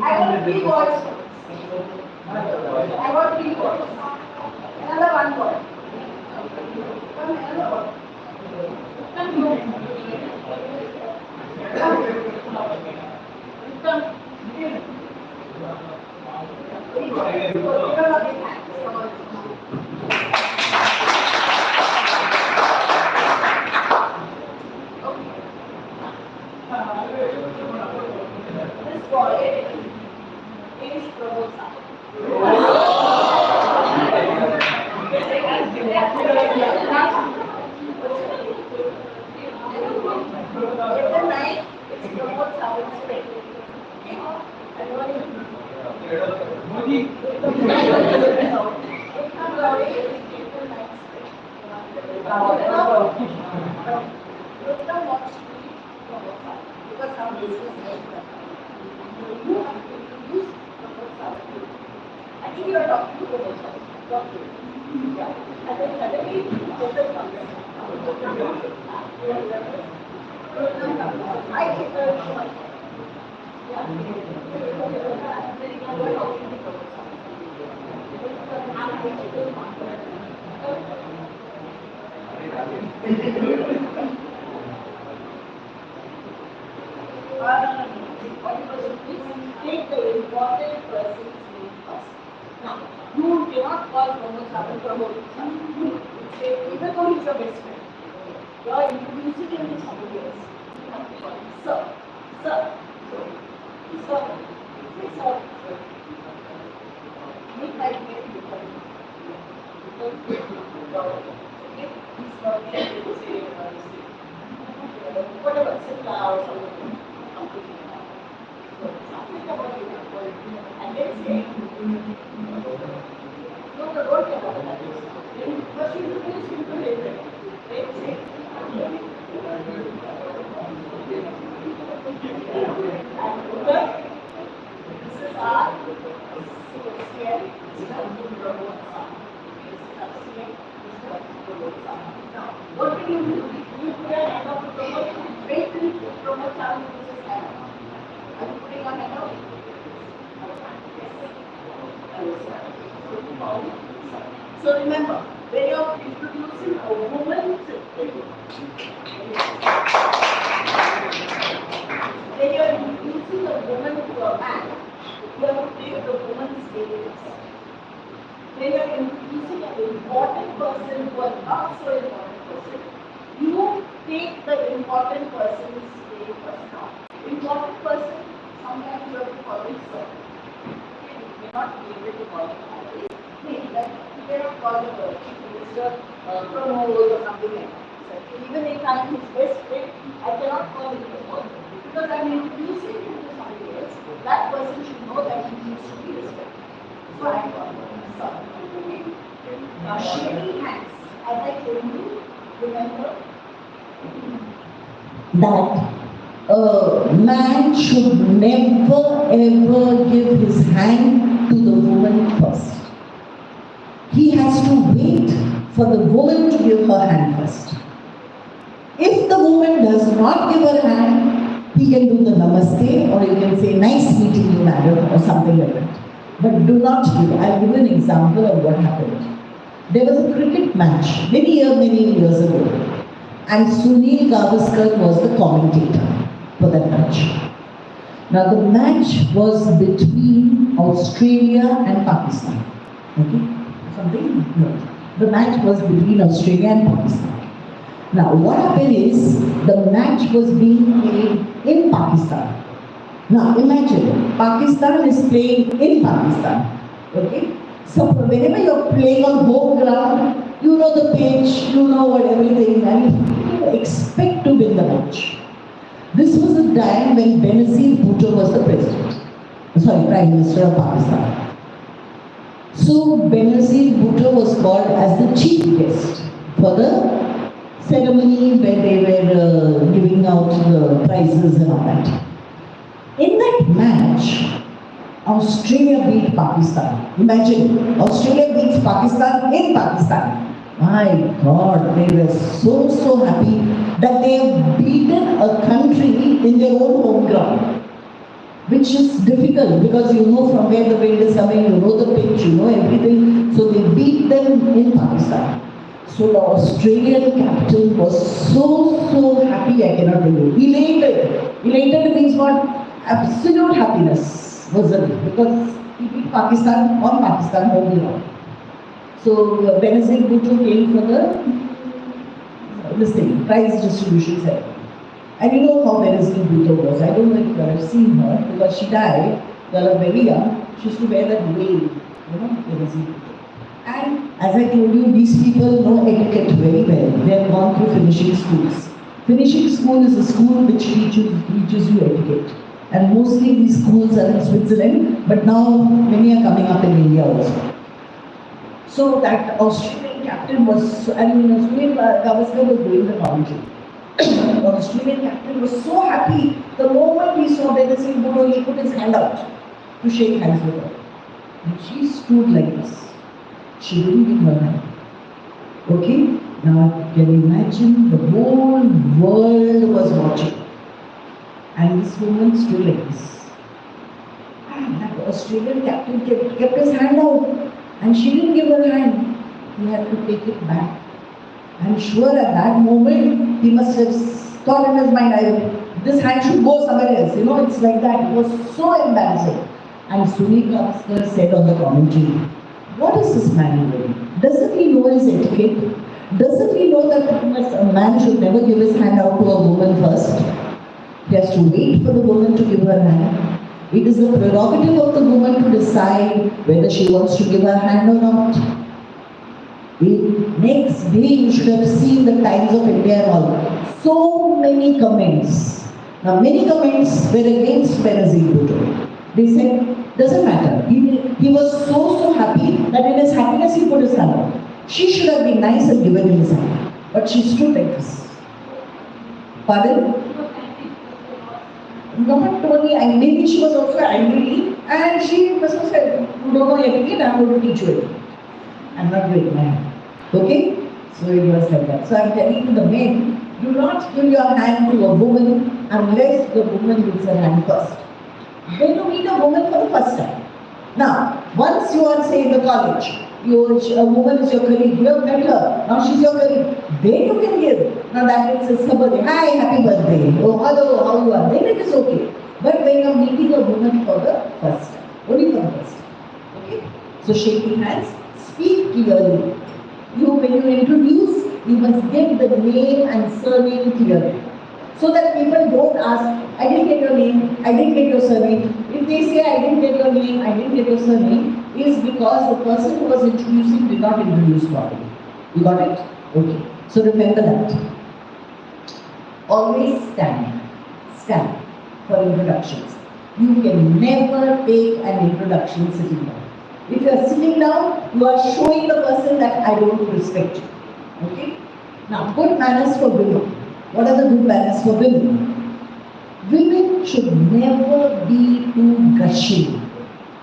I got 3 words. I got 3 words. Another 1 word. Come another word. Come here. Come. This boy is Prabhu. I think you are talking to the doctor. And then suddenly, Chetan comes. I take her to my take the important person's name first. Now, you cannot call Pramod Saban Pramod. Even though he's your best friend, you are introducing him to somebody else. You have to call him sir, sir, sir. Whatever, Simla or something. Something about it. And then say, no, don't care about that. First you do this, you do it. Then say, this is our CM. Now, what will you do? You put your hand up to promote, wait till you promote someone who uses hand. Are you putting your hand up? So remember, when you're introducing a woman to when you're introducing a woman to a man, you have to take the woman's status. When you're introducing an important person to a not so important person, you take the important person's name first. Now, important person, sometimes you have to call it sir. You may not be able to call it always. Maybe that you cannot call it chief minister, Pramod or something like that. So even if I'm his best friend, I cannot call him Pramod because I'm introducing him to somebody else. That person should know that he needs to be respected. So I call him sir. Now, shaking hands, as I told you, remember that a man should never ever give his hand to the woman first. He has to wait for the woman to give her hand first. If the woman does not give her hand, he can do the namaste or he can say, nice meeting you, madam, or something like that. But do not give. I'll give you an example of what happened. There was a cricket match many years ago, and Sunil Gavaskar was the commentator for that match. Now the match was between Australia and Pakistan. Okay? Something? No. The match was between Australia and Pakistan. Now what happened is, the match was being played in Pakistan. Now imagine, Pakistan is playing in Pakistan. Okay? So whenever you're playing on home ground, you know the pitch, you know what everything, and you expect to win the match. This was the time when Benazir Bhutto was the Prime Minister of Pakistan. So Benazir Bhutto was called as the chief guest for the ceremony where they were giving out the prizes and all that. In that match, Australia beat Pakistan. Imagine, Australia beats Pakistan in Pakistan. My God, they were so happy that they have beaten a country in their own home ground, which is difficult because you know from where the wind is coming, you know the pitch, you know everything. So they beat them in Pakistan. So the Australian captain was so happy, I cannot tell you. Elated. Elated means what? Absolute happiness was it, because he beat Pakistan on Pakistan home ground. So Benazir Bhutto came for this thing, prize distribution ceremony. And you know how Benazir Bhutto was. I don't know if you have seen her, because she died, girl was very young. She used to wear that veil, you know, Benazir Bhutto. And as I told you, these people know etiquette very well. They have gone through finishing schools. Finishing school is a school which teaches you etiquette. And mostly these schools are in Switzerland, but now many are coming up in India also. So that Australian captain was, Sunil Gavaskar was doing the commentary. The Australian captain was so happy. The moment he saw Benazir Bhutto, he put his hand out to shake hands with her. And she stood like this. She didn't give her hand. Okay? Now can you imagine, the whole world was watching. And this woman stood like this. And that Australian captain kept his hand out. And she didn't give her hand. He had to take it back. I'm sure at that moment, he must have thought in his mind, this hand should go somewhere else. You know, it's like that. It was so embarrassing. And Sunil Gavaskar said on the commentary, what is this man doing? Doesn't he know his etiquette? Doesn't he know that a man should never give his hand out to a woman first? He has to wait for the woman to give her hand. It is the prerogative of the woman to decide whether she wants to give her hand or not. The next day you should have seen the Times of India and all. So many comments. Now many comments were against Benazir Bhutto. They said, doesn't matter. He was so happy that in his happiness he put his hand up. She should have been nice and given him his hand. But she stood like this. Pardon? Not only, and maybe she was also angry, and she must have said, you don't know etiquette, I'm going to teach you etiquette. I'm not doing my hand. Okay? So it was like that. So I'm telling you, the men, do not give your hand to a woman unless the woman gives her hand first. When you meet a woman for the first time. Now, once you are, say, in the college, a woman is your colleague, you have met her, now she's your colleague, then you can give. Now that means it's her birthday, hi, happy birthday, oh, hello, how you are, then it is okay. But when you are meeting a woman for the first time, only for the first time, okay? So shaking hands, speak clearly. When you introduce, you must give the name and surname clearly. So that people don't ask, I didn't get your name, I didn't get your surname. If they say, I didn't get your name, I didn't get your surname, is because the person who was introducing did not introduce properly. You got it? Okay. So remember that. Always stand. Stand for introductions. You can never take an introduction sitting down. If you are sitting down, you are showing the person that I don't respect you. Okay? Now, good manners for women. What are the good manners for women? Women should never be too gushing.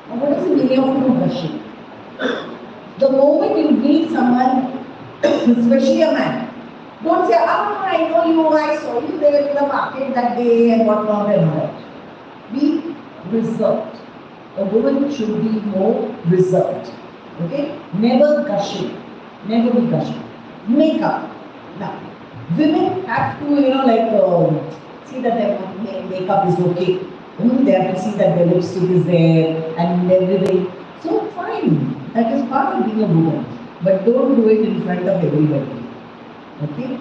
Now, what is the meaning of too gushing? The moment you meet someone, especially a man, don't say, I know you, I saw you there in the market that day and whatnot and all that. Be reserved. A woman should be more reserved. Okay? Never gushing. Never be gushing. Makeup. Now, women have to, see that their makeup is okay. They have to see that their lipstick is there and everything. So fine. That is part of being a woman. But don't do it in front of everybody. Okay?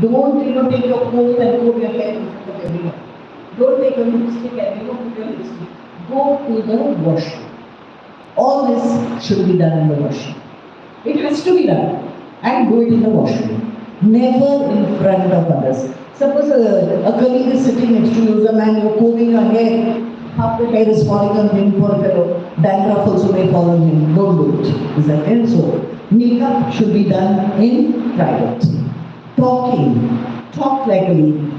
Don't, take your coat and comb your hair in front of everyone. Don't take your lipstick and, put your lipstick. Go to the washroom. All this should be done in the washroom. It has to be done. And do it in the washroom. Never in front of others. Suppose a colleague is sitting next to you, a man, you're combing your hair, half the hair is falling on him, poor fellow. Dandruff also may fall on him. Don't do it. Is that it? So, makeup should be done in private. Talking. Talk like a lady.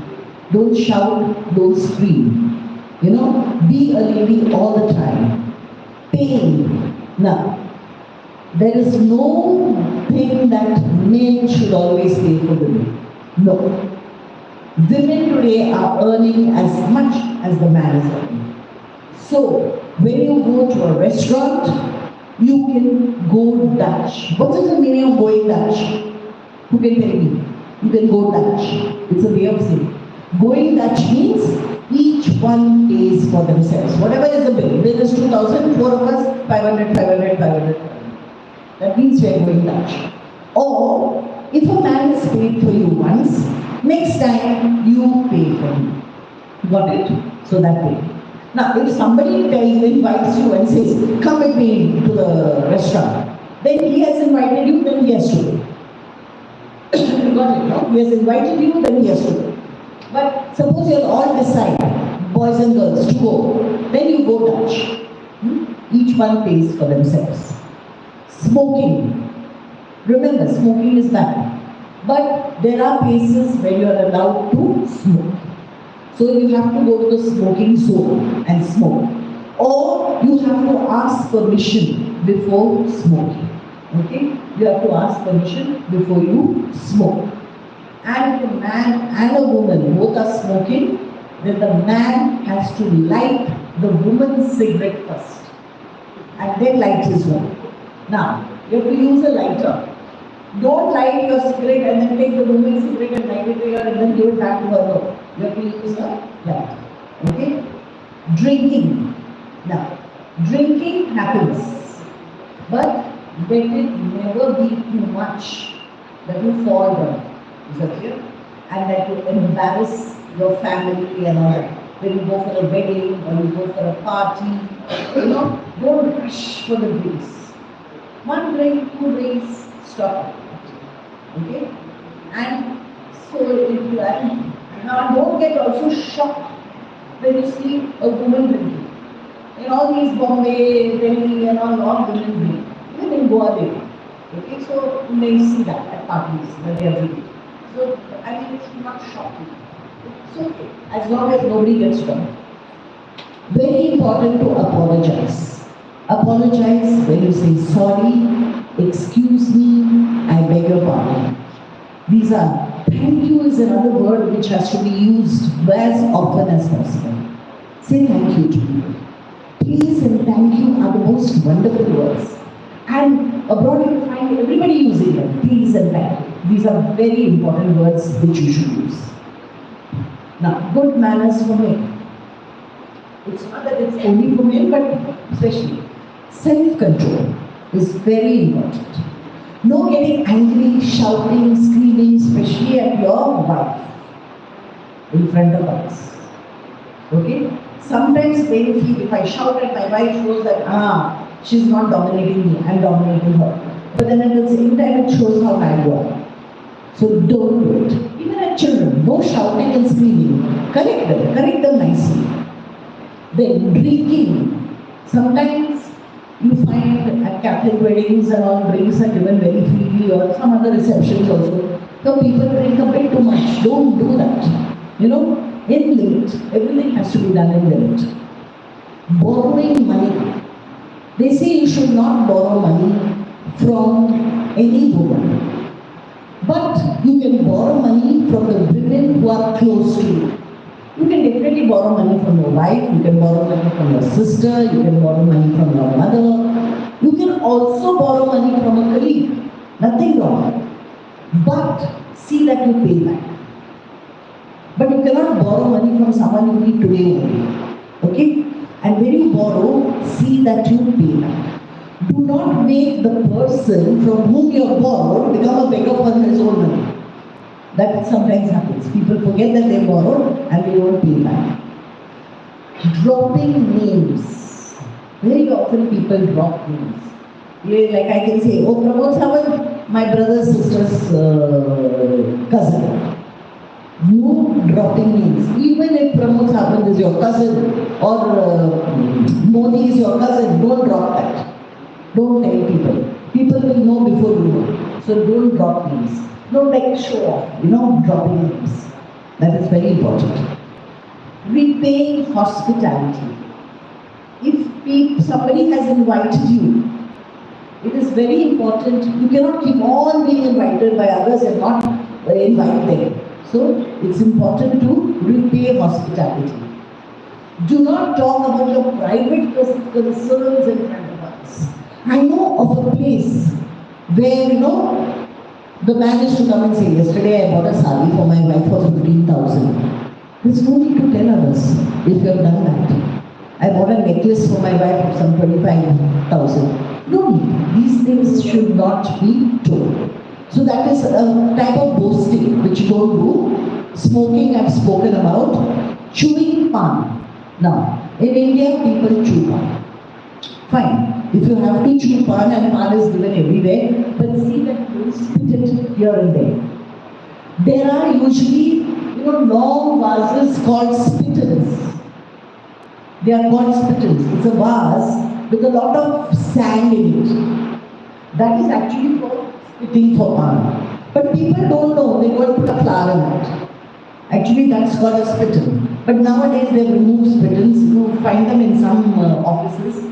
Don't shout, don't scream. Be a lady all the time. Paying. Now, there is no thing that men should always pay for women. No. Women today are earning as much as the man is earning. So, when you go to a restaurant, you can go Dutch. What is the meaning of going Dutch? Who can tell me? You can go Dutch. It's a way of saying. Going Dutch means each one pays for themselves. Whatever is the bill. Bill is 2,000, four of us, 500, 500, 500. That means we are going Dutch. Or, if a man is paid for you once, next time you pay for him. Got it? So that way. Now, if somebody invites you and says, come with me to the restaurant, then he has invited you, then he has to pay. You got it, no? He has invited you, then he has to pay. But suppose you all decide, boys and girls, to go, then you go Dutch. Each one pays for themselves. Smoking. Remember, smoking is bad. But there are places where you are allowed to smoke. So you have to go to the smoking zone and smoke. Or you have to ask permission before smoking. Okay? You have to ask permission before you smoke. And if a man and a woman both are smoking, then the man has to light the woman's cigarette first. And then light his one. Now, you have to use a lighter. Don't light your cigarette and then take the woman's cigarette and light it here and then give it back to her. No. You have to use a lighter. Okay? Drinking. Now, drinking happens. But let it never be too much that you fall down. Is that clear? And that you embarrass your family and all that. when you go for a wedding or you go for a party, don't rush for the drinks. One drink, two drinks, stop. Okay? And so if you are, now don't get also shocked when you see a woman drinking. In all these Bombay, Delhi and all women drink. Even in Goa they drink. Okay, so you may see that at parties when they are drinking. So I mean it's not shocking. It's okay, as long as nobody gets drunk. Very important to apologize. Apologize when you say sorry, excuse me, I beg your pardon. These are, thank you is another word which has to be used as often as possible. Say thank you to people. Please and thank you are the most wonderful words. And abroad you will find everybody using them. Please and thank you. These are very important words which you should use. Now, good manners for men. It's not that it's only for men, but especially. Self-control is very important. No getting angry, shouting, screaming, especially at your wife in front of us. Okay? Sometimes men feel if I shout at my wife, shows that she's not dominating me, I'm dominating her. But then at the same time, it shows how bad you are. So don't do it. Even at children, no shouting and screaming. Correct them nicely. Then drinking. Sometimes you find at Catholic weddings and all drinks are given very freely, or some other receptions also. So people drink a bit too much. Don't do that. In limit. Everything has to be done in limit. Borrowing money. They say you should not borrow money from any woman. But you can borrow money from the women who are close to you. You can definitely borrow money from your wife, you can borrow money from your sister, you can borrow money from your mother. You can also borrow money from a colleague. Nothing wrong. But see that you pay back. But you cannot borrow money from someone you need today only. Okay? And when you borrow, see that you pay back. Do not make the person from whom you have borrowed become a beggar for his own money. That sometimes happens. People forget that they borrowed and they don't pay back. Dropping names. Very often people drop names. Like I can say, oh Pramod Sawant, my brother's sister's cousin. No dropping names. Even if Pramod Sawant is your cousin or Modi is your cousin, don't drop that. Don't tell people. People will know before you know. So don't drop names. Don't show off, dropping names. That is very important. Repaying hospitality. If somebody has invited you, it is very important. You cannot keep on being invited by others and not invite them. So it's important to repay hospitality. Do not talk about your private concerns in front of others. I know of a place where, the man used to come and say, yesterday I bought a sari for my wife for 15,000. There's no need to tell others if you have done that. I bought a necklace for my wife of some 25,000. No need. These things should not be told. So that is a type of boasting which you don't do. Smoking I've spoken about. Chewing pan. Now, in India people chew pan. Fine. If you have to chew pan and pan is given everywhere, but see that you spit it here and there. There are usually, long vases called spittles. They are called spittles. It's a vase with a lot of sand in it. That is actually called spitting for pan. But people don't know, they go and put a flower in it. Actually that's called a spittle. But nowadays they remove spittles. You find them in some offices.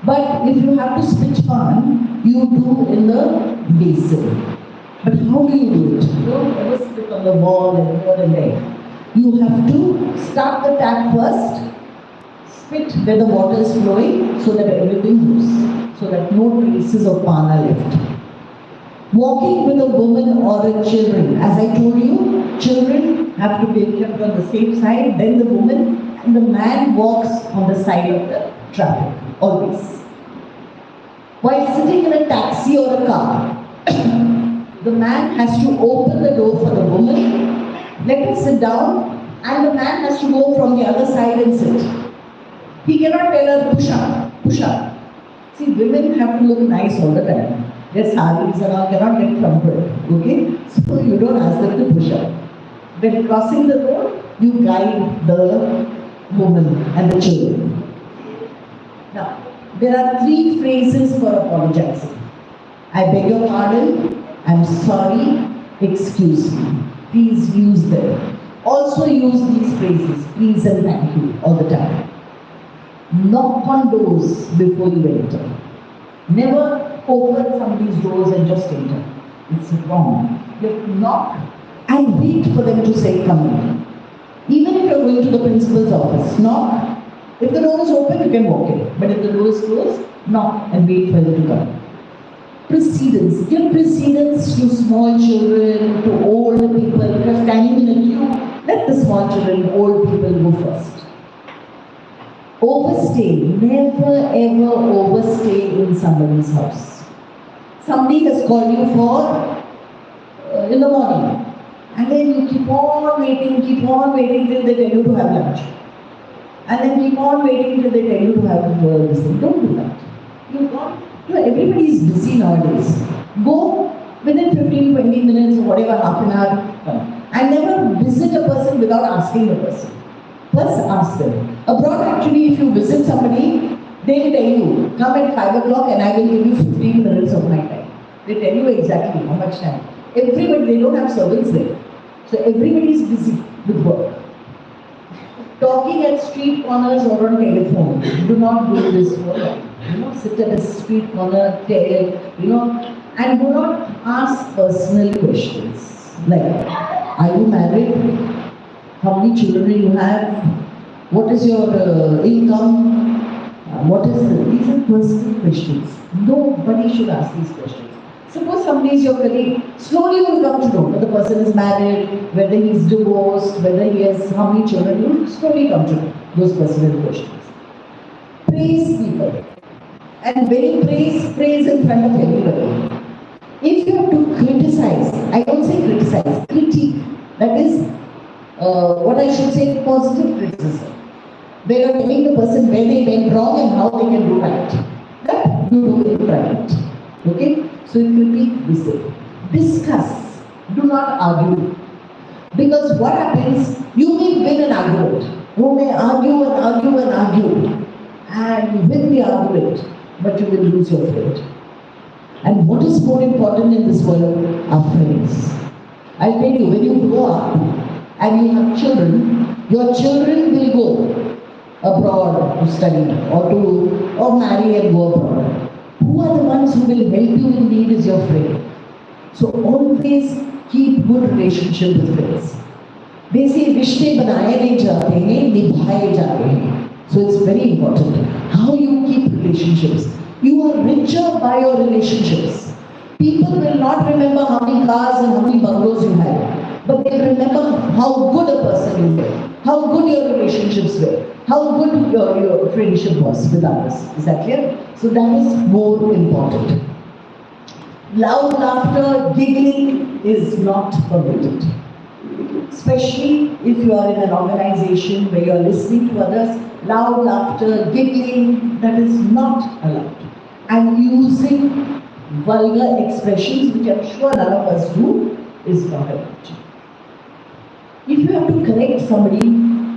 But if you have to spit pan, you do in the basin. But how do you do it? You don't ever spit on the wall and here and there. You have to start the tap first, spit where the water is flowing so that everything moves, so that no traces of pan are left. Walking with a woman or a children. As I told you, children have to be kept on the safe side, then the woman, and the man walks on the side of the traffic, always. While sitting in a taxi or a car, the man has to open the door for the woman, let her sit down, and the man has to go from the other side and sit. He cannot tell her, push up, push up. See, women have to look nice all the time. Their sarees and all cannot get crumpled, okay? So you don't ask them to push up. When crossing the road, you guide the woman and the children. Now, there are 3 phrases for apologizing. I beg your pardon, I'm sorry, excuse me. Please use them. Also use these phrases, please and thank you, all the time. Knock on doors before you enter. Never open somebody's doors and just enter. It's wrong. You have to knock and wait for them to say come in. Even if you're going to the principal's office, knock. If the door is open, you can walk in. But if the door is closed, knock and wait for them to come. Precedence. Give precedence to small children, to old people. If you're standing in a queue, let the small children, old people go first. Overstay. Never ever overstay in somebody's house. Somebody has called you for in the morning. And then you keep on waiting till they tell you to have lunch. And then keep on waiting till they tell you to have this thing. Don't do that. Everybody is busy nowadays. Go within 15-20 minutes or whatever, half an hour. Come. And never visit a person without asking the person. First ask them. Abroad actually, if you visit somebody, they will tell you, come at 5 o'clock and I will give you 15 minutes of my time. They tell you exactly how much time. Everybody, they don't have servants there. So everybody is busy with work. Talking at street corners or on telephone. Do not do this for long. Sit at a street corner, and do not ask personal questions. Like, are you married? How many children you have? What is your income? These are personal questions. Nobody should ask these questions. Suppose somebody is your colleague, slowly you will come to know whether the person is married, whether he is divorced, whether he has how many children, you will slowly come to know those personal questions. Praise people. And when you praise in front of everybody. If you have to criticize, I don't say criticize, critique. That is what I should say, positive criticism. Where you are telling the person where they went wrong and how they can do right. That you do in private. Okay? So you critique this way. Discuss. Do not argue. Because what happens, you may win an argument. You may argue and argue and argue. And win the argument. But you will lose your friend. And what is more important in this world are friends. I'll tell you, when you grow up and you have children, your children will go abroad to study or marry and go abroad. Who are the ones who will help you in need is your friend. So always keep good relationship with friends. They say रिश्ते बनाए नहीं जाते हैं, निभाए जाते हैं. So it's very important how you keep relationships. You are richer by your relationships. People will not remember how many cars and how many bungalows you had, but they'll remember how good a person you were, how good your relationships were, how good your friendship was with others. Is that clear? So that is more important. Loud laughter, giggling is not permitted. Especially if you are in an organization where you are listening to others, loud laughter, giggling, that is not allowed. And using vulgar expressions, which I'm sure none of us do, is not allowed. If you have to correct somebody,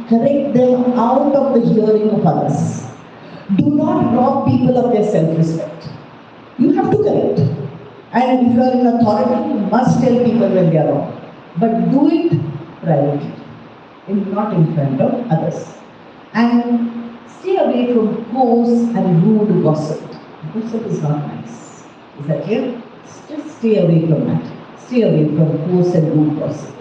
correct them out of the hearing of others. Do not rob people of their self-respect. You have to correct. And if you are in authority, you must tell people when they are wrong. But do it privately, not in front of others. And stay away from coarse and rude gossip. Gossip is not nice. Is that clear? Just stay away from that. Stay away from coarse and rude gossip.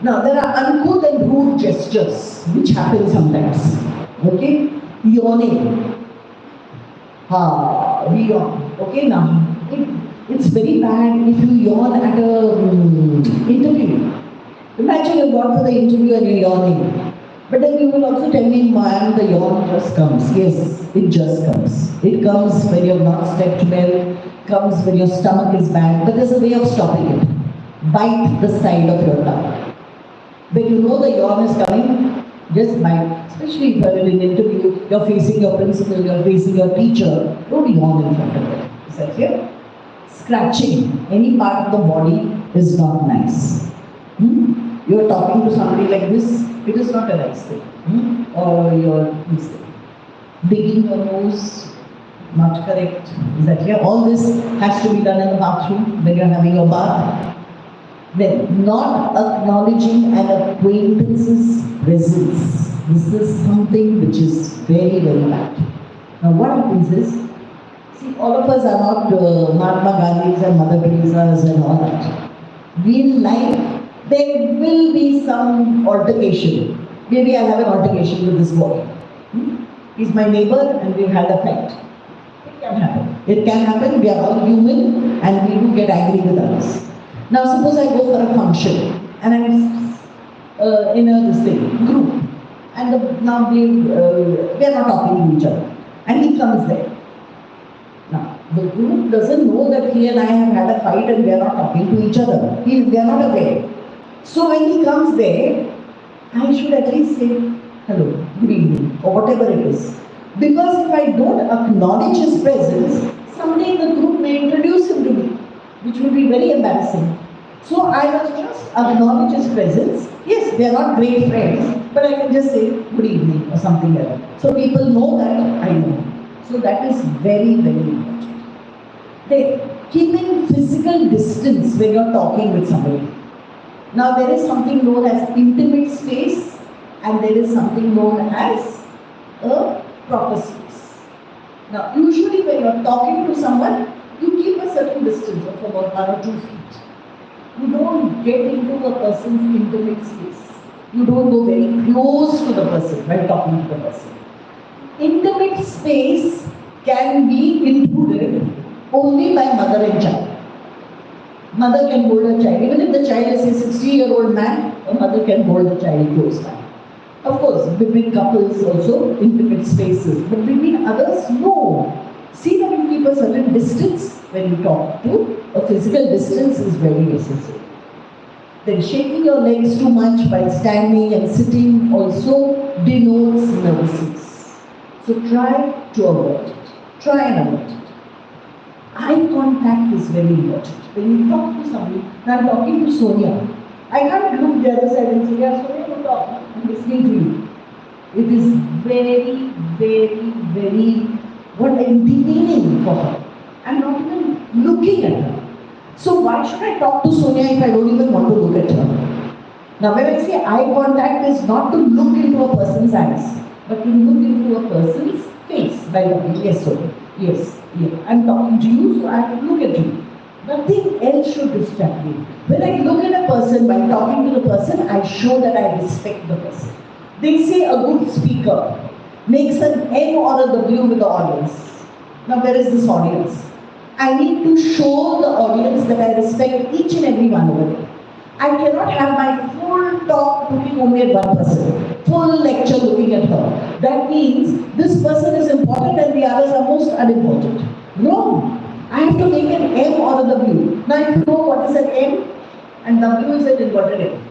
Now, there are uncouth and rude gestures which happen sometimes. Okay? Yawning. We yawn. Okay, now, it's very bad if you yawn at an interview. Imagine you've gone for the interview and you're yawning. But then you will also tell me, man, the yawn just comes. Yes, it just comes. It comes when you have not slept well, comes when your stomach is bad, but there's a way of stopping it. Bite the side of your tongue. When you know the yawn is coming, just smile. Especially if you're in an interview, you're facing your principal, you're facing your teacher, don't yawn in front of them. Is that clear? Scratching any part of the body is not nice. You're talking to somebody like this, it is not a nice thing. Or you're digging your nose, not correct. Is that clear? All this has to be done in the bathroom when you're having a bath. Then, not acknowledging an acquaintance's presence. This is something which is very, very bad. Now, what happens is, see, all of us are not Mahatma Gandhis and Mother Teresa's and all that. In life, there will be some altercation. Maybe I'll have an altercation with this boy. He's my neighbor and we've had a fight. It can happen. It can happen. We are all human and we do get angry with others. Now suppose I go for a function and I'm in a group and now we are not talking to each other and he comes there. Now the group doesn't know that he and I have had a fight and we are not talking to each other. They are not aware. So when he comes there, I should at least say hello, good evening or whatever it is. Because if I don't acknowledge his presence, someday in the group may introduce him to me, which would be very embarrassing. So I must just acknowledge his presence. Yes, they are not great friends, but I can just say good evening or something like that. So people know that I know. So that is very, very important. Then, keeping physical distance when you are talking with somebody. Now there is something known as intimate space and there is something known as a proper space. Now usually when you are talking to someone, you keep a certain distance of about 1 or 2 feet. You don't get into a person's intimate space. You don't go very close to the person while talking to the person. Intimate space can be intruded only by mother and child. Mother can hold a child. Even if the child is a 60-year-old man, a mother can hold the child close by. Of course, between couples also, intimate spaces. But between others, no. See that you keep a certain distance when you talk to. A physical distance is very necessary. Then shaking your legs too much while standing and sitting also denotes nervousness. So try to avoid it. Try and avoid it. Eye contact is very important. When you talk to somebody, now I'm talking to Sonia. I can't look the other side and say, yeah, Sonia, you talk. I'm listening to you. It is very, very, very demeaning for her. I'm not even looking at her. So why should I talk to Sonia if I don't even want to look at her? Now when I say eye contact is not to look into a person's eyes, but to look into a person's face by looking. Yes, Sonia. Yes, yeah. I'm talking to you, so I have to look at you. Nothing else should distract me. When I look at a person while talking to the person, I show that I respect the person. They say a good speaker makes an M or a W with the audience. Now where is this audience? I need to show the audience that I respect each and every one over there. I cannot have my full talk looking only at one person, full lecture looking at her. That means this person is important and the others are most unimportant. Wrong. I have to make an M or a W. Now if you know what is an M and W is an inverted M.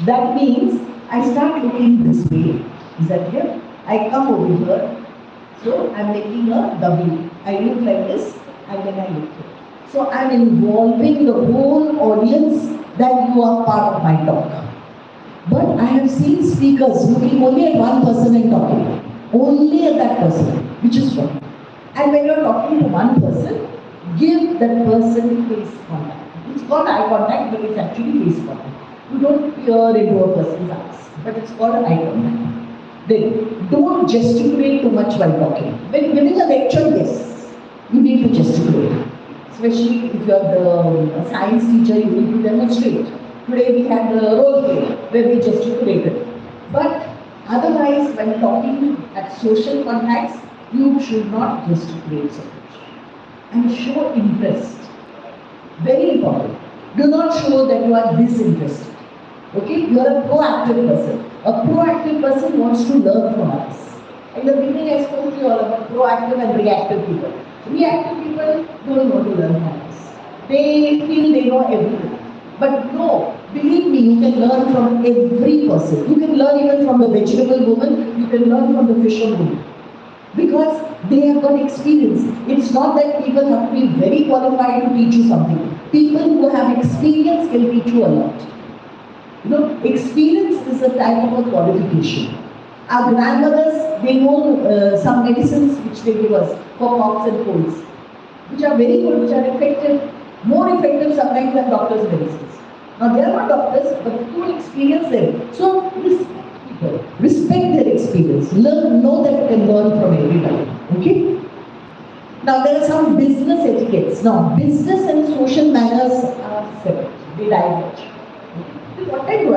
That means I start looking this way. Is that clear? I come over here. So I'm making a W. I look like this and then I look here. So I'm involving the whole audience that you are part of my talk. But I have seen speakers looking only at one person and talking. Only at that person, which is wrong. And when you're talking to one person, give that person face contact. It's called eye contact, but it's actually face contact. You don't peer into a person's eyes, but it's called eye contact. Then, don't gesticulate too much while talking. When giving a lecture, yes, you need to gesticulate. Especially if you are the science teacher, you need to demonstrate. Today we had the role play where we gesticulated. But otherwise, when talking at social contacts, you should not gesticulate so much. And show interest. Very important. Do not show that you are disinterested. Okay? You are a proactive person. A proactive person wants to learn from others. In the beginning, I spoke to you all about proactive and reactive people. Reactive people don't want to learn from others. They feel they know everything. But no, believe me, you can learn from every person. You can learn even from the vegetable woman, you can learn from the fisher woman. Because they have got experience. It's not that people have to be very qualified to teach you something. People who have experience can teach you a lot. You know, experience is a type of a qualification. Our grandmothers, they know some medicines which they give us for coughs and colds, which are very good, which are effective, more effective sometimes than doctors' medicines. Now they are not doctors, but through experience them. So respect people, respect their experience, learn, know that you can learn from everybody. Okay? Now there are some business etiquettes. Now business and social manners are separate, they diverge. What I do,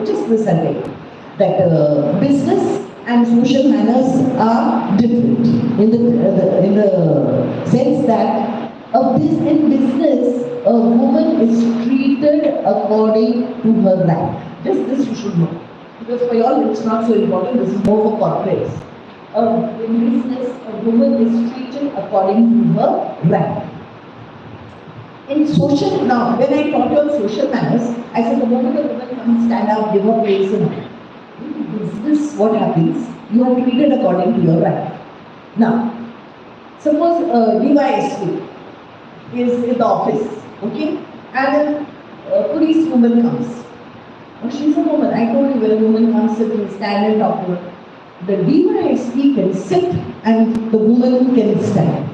just this again, that business and social manners are different in the sense that in business a woman is treated according to her rank. Just this you should know, because for y'all it's not so important. This is more for corporates. In business, a woman is treated according to her rank. In social, now when I taught you on social manners, I said the moment a woman comes, stand up, give her place in business, what happens? You are treated according to your rank. Now, suppose DYSP is in the office, okay, and a police woman comes. Now she's a woman. I told you when a woman comes, sit and stand and talk to her. The DYSP can sit and the woman can stand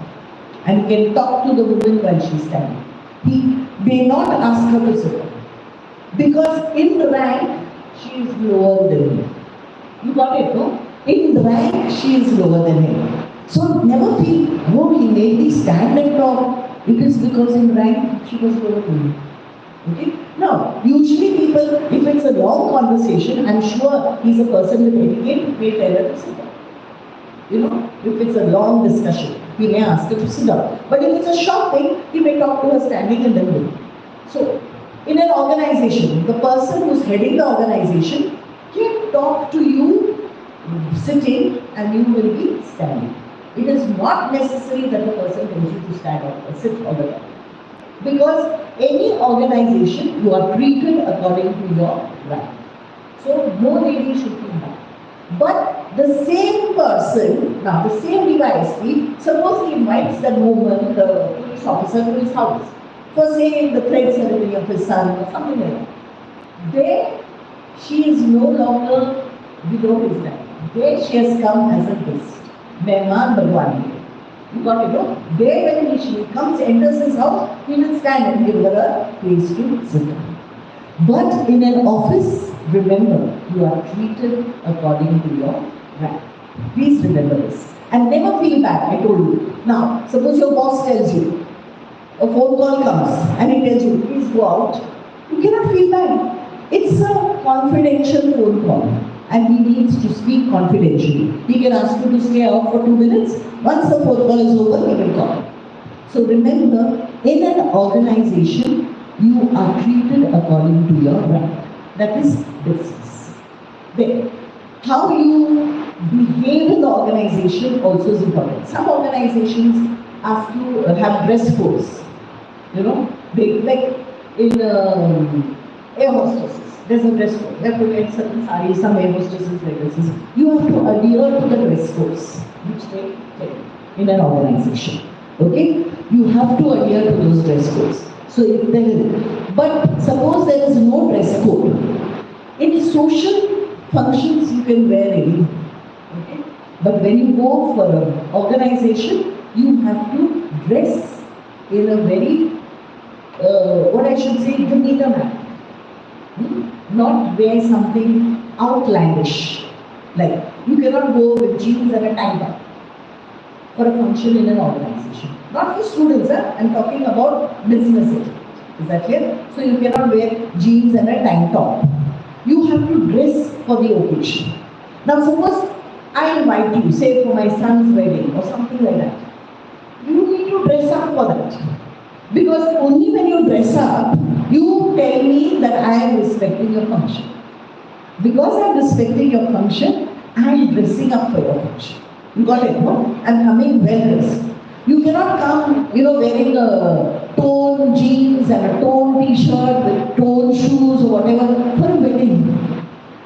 and can talk to the woman while she's standing. He may not ask her to sit because in the rank she is lower than him. You got it, no? In the rank she is lower than him. So never feel, oh, he made me stand and talk. It is because in rank she was lower than him. Okay? Now, usually people, if it's a long conversation, I'm sure he's a person with etiquette, may tell her to sit down. You know, if it's a long discussion, he may ask her to sit down. But if it's a short thing, he may talk to her standing and then go. So, in an organization, the person who's heading the organization can talk to you sitting and you will be standing. It is not necessary that the person tells you to stand up or sit all the time. Because any organization, you are treated according to your rank. So, no lady should feel bad. But the same person, now the same DYSP, suppose he invites that woman, the police officer, to his house for saying the thread ceremony of his son or something like that. There, she is no longer below his rank. There she has come as a guest. Mehman Bhagwan. You got it, no? There when she comes, enters his house, he will stand and give her a place to sit down. But in an office, remember, you are treated according to your rank. Please remember this. And never feel bad, I told you. Now, suppose your boss tells you, a phone call comes and he tells you, please go out. You cannot feel bad. It's a confidential phone call and he needs to speak confidentially. He can ask you to stay out for 2 minutes. Once the phone call is over, he will call. So remember, in an organization, you are treated according to your rank. That is business. Then, how you behave in the organization also is important. Some organizations ask you have dress codes. You know, they like in air hostesses. There's a dress code. They have to wear certain sarees, some air hostesses wear dresses. You have to adhere to the dress codes which they take in an organization. Okay? You have to adhere to those dress codes. So if there is, but suppose there is no dress code. In social functions you can wear anything. Okay? But when you go for an organization, you have to dress in a very, what I should say, demeanor manner. Not wear something outlandish. Like, you cannot go with jeans and a tank top for a function in an organization. Not for students, I'm talking about business etiquette. Is that clear? So you cannot wear jeans and a tank top. You have to dress for the occasion. Now suppose I invite you, say for my son's wedding or something like that. You need to dress up for that. Because only when you dress up, you tell me that I am respecting your function. Because I am respecting your function, I am dressing up for your function. You got it, no? I am coming well dressed. You cannot come, wearing a torn jeans and a torn t-shirt with torn shoes or whatever for a wedding.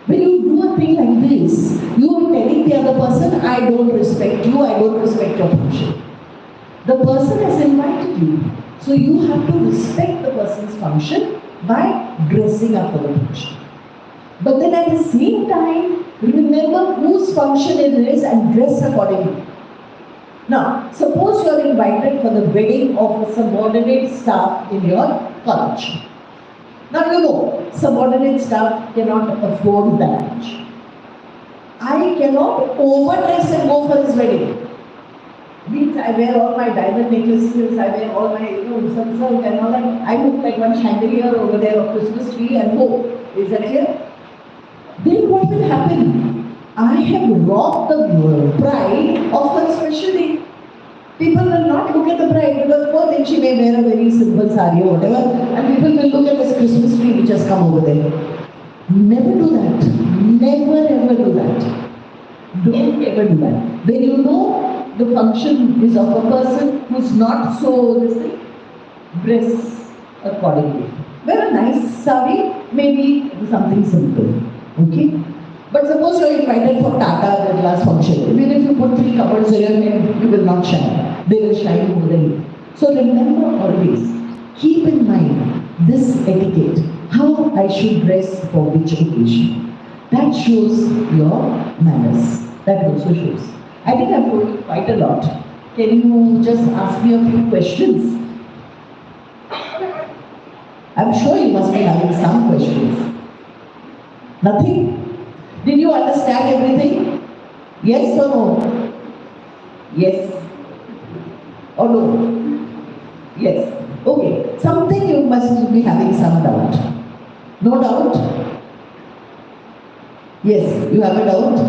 When you do a thing like this, you are telling the other person, I don't respect you, I don't respect your function. The person has invited you. So you have to respect the person's function by dressing up for the function. But then at the same time, remember whose function it is and dress accordingly. Now, suppose you are invited for the wedding of a subordinate staff in your college. Now subordinate staff cannot afford that much. I cannot overdress and go for his wedding. Means I wear all my diamond necklaces, I wear all my, sunset and all that. I look like one chandelier over there of Christmas tree and go. Is that clear? Then what will happen? I have robbed the bride of her special day. People will not look at the bride because poor thing she may wear a very simple sari or whatever, and people will look at this Christmas tree which has come over there. Never do that. Never ever do that. Don't ever do that. When you know the function is of a person who's not so this thing, dress accordingly. Wear a nice sari, maybe something simple. Okay? But suppose you are invited for Tata Birla's function. Even if you put 3 cupboards here, you will not shine. They will shine more than you. So remember always, keep in mind this etiquette, how I should dress for which occasion. That shows your manners. That also shows. I think I've told you quite a lot. Can you just ask me a few questions? I'm sure you must be having some questions. Nothing? Did you understand everything? Yes or no? Yes or no? Yes. Okay. Something you must be having some doubt. No doubt? Yes, you have a doubt?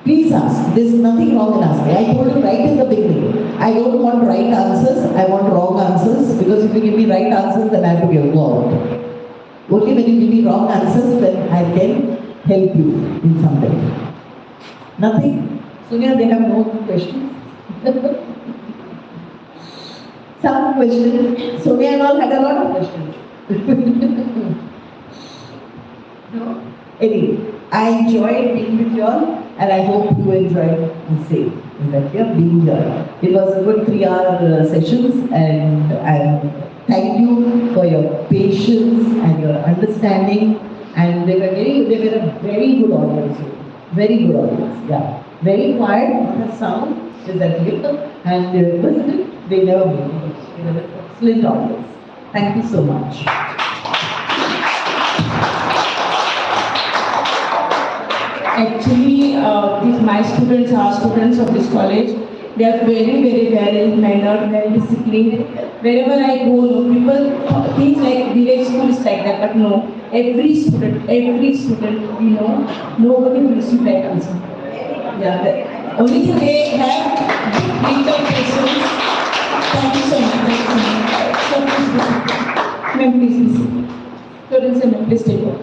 Please ask. There's nothing wrong in asking. I told you right in the beginning. I don't want right answers. I want wrong answers. Because if you give me right answers, then I have to go out. Only when you give me wrong answers, then I can help you in some way. Nothing? Sonia, they have no questions? Some questions. Sonia and all had a lot of questions. No? Anyway, I enjoyed being with you all, and I hope you enjoyed the same. In fact, yeah, being here. It was a good 3-hour sessions, and thank you for your patience and your understanding. And they were a very good audience. Very good audience. Yeah. Very quiet, not a sound. Is that clear? And they never made it. They were an excellent audience. Thank you so much. Actually, my students are students of this college. They are very, very well mannered, well disciplined. Wherever I go, people think like village school is like that, but no. Every student, we know, nobody will receive right answer. Yeah, only thing they have mental patience. Thank you so much. So please, ma'am, please listen. Students and ma'am, please take over.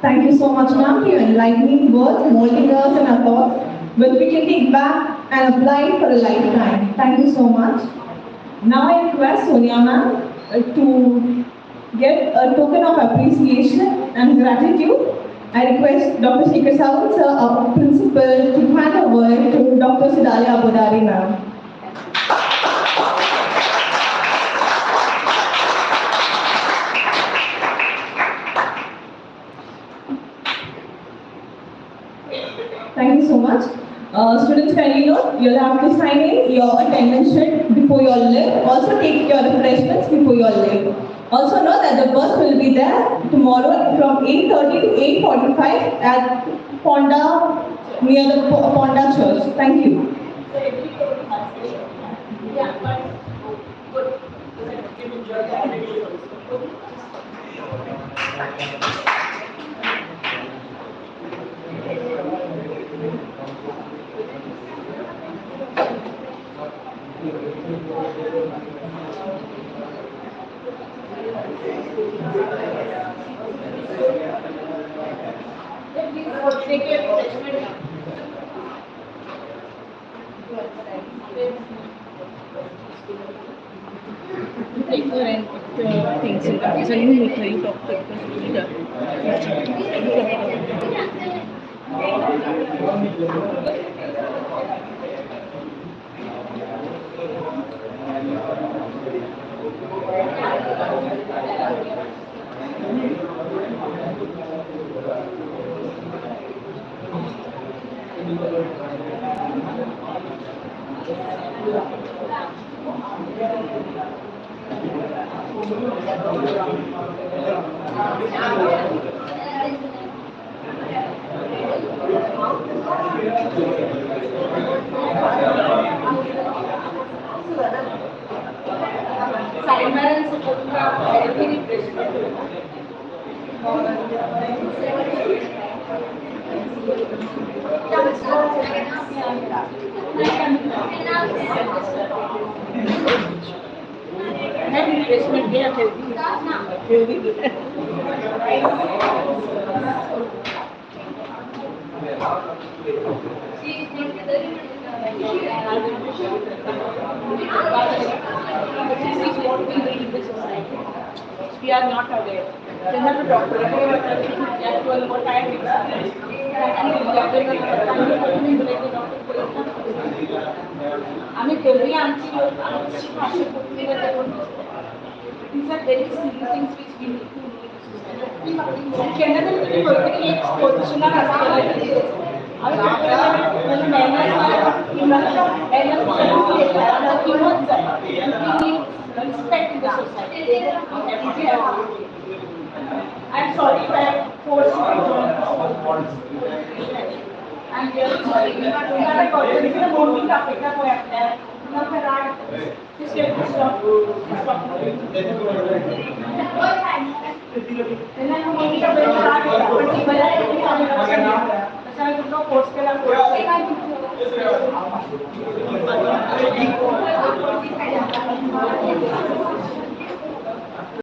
Thank you so much, ma'am, for your enlightening words, molding us and our thoughts, which we can take back and apply for a lifetime. Thank you so much. Now I request Sonia ma'am to give a token of appreciation and gratitude. I request Dr. Shekhar Sawant, sir, our principal, to hand over to Dr. Cidalia Bodade ma'am. Thank you so much. Students, kindly note, you'll have to sign in your attendance sheet before your leave. Also take your refreshments before your leave. Also know that the bus will be there tomorrow from 8:30 to 8:45 at Ponda, near the Ponda church. Thank you. Take your refreshment. Paper and things in that. So you make you talk to Refreshment दिया we are not aware. Then the doctor what I have experienced. आम्ही दोघी आमची भाषा these are very silly things which we need to know. Generally, एक position respect in the society. I'm sorry if I forced you to join. I'm really sorry. This is a moving topic. Just get to stop.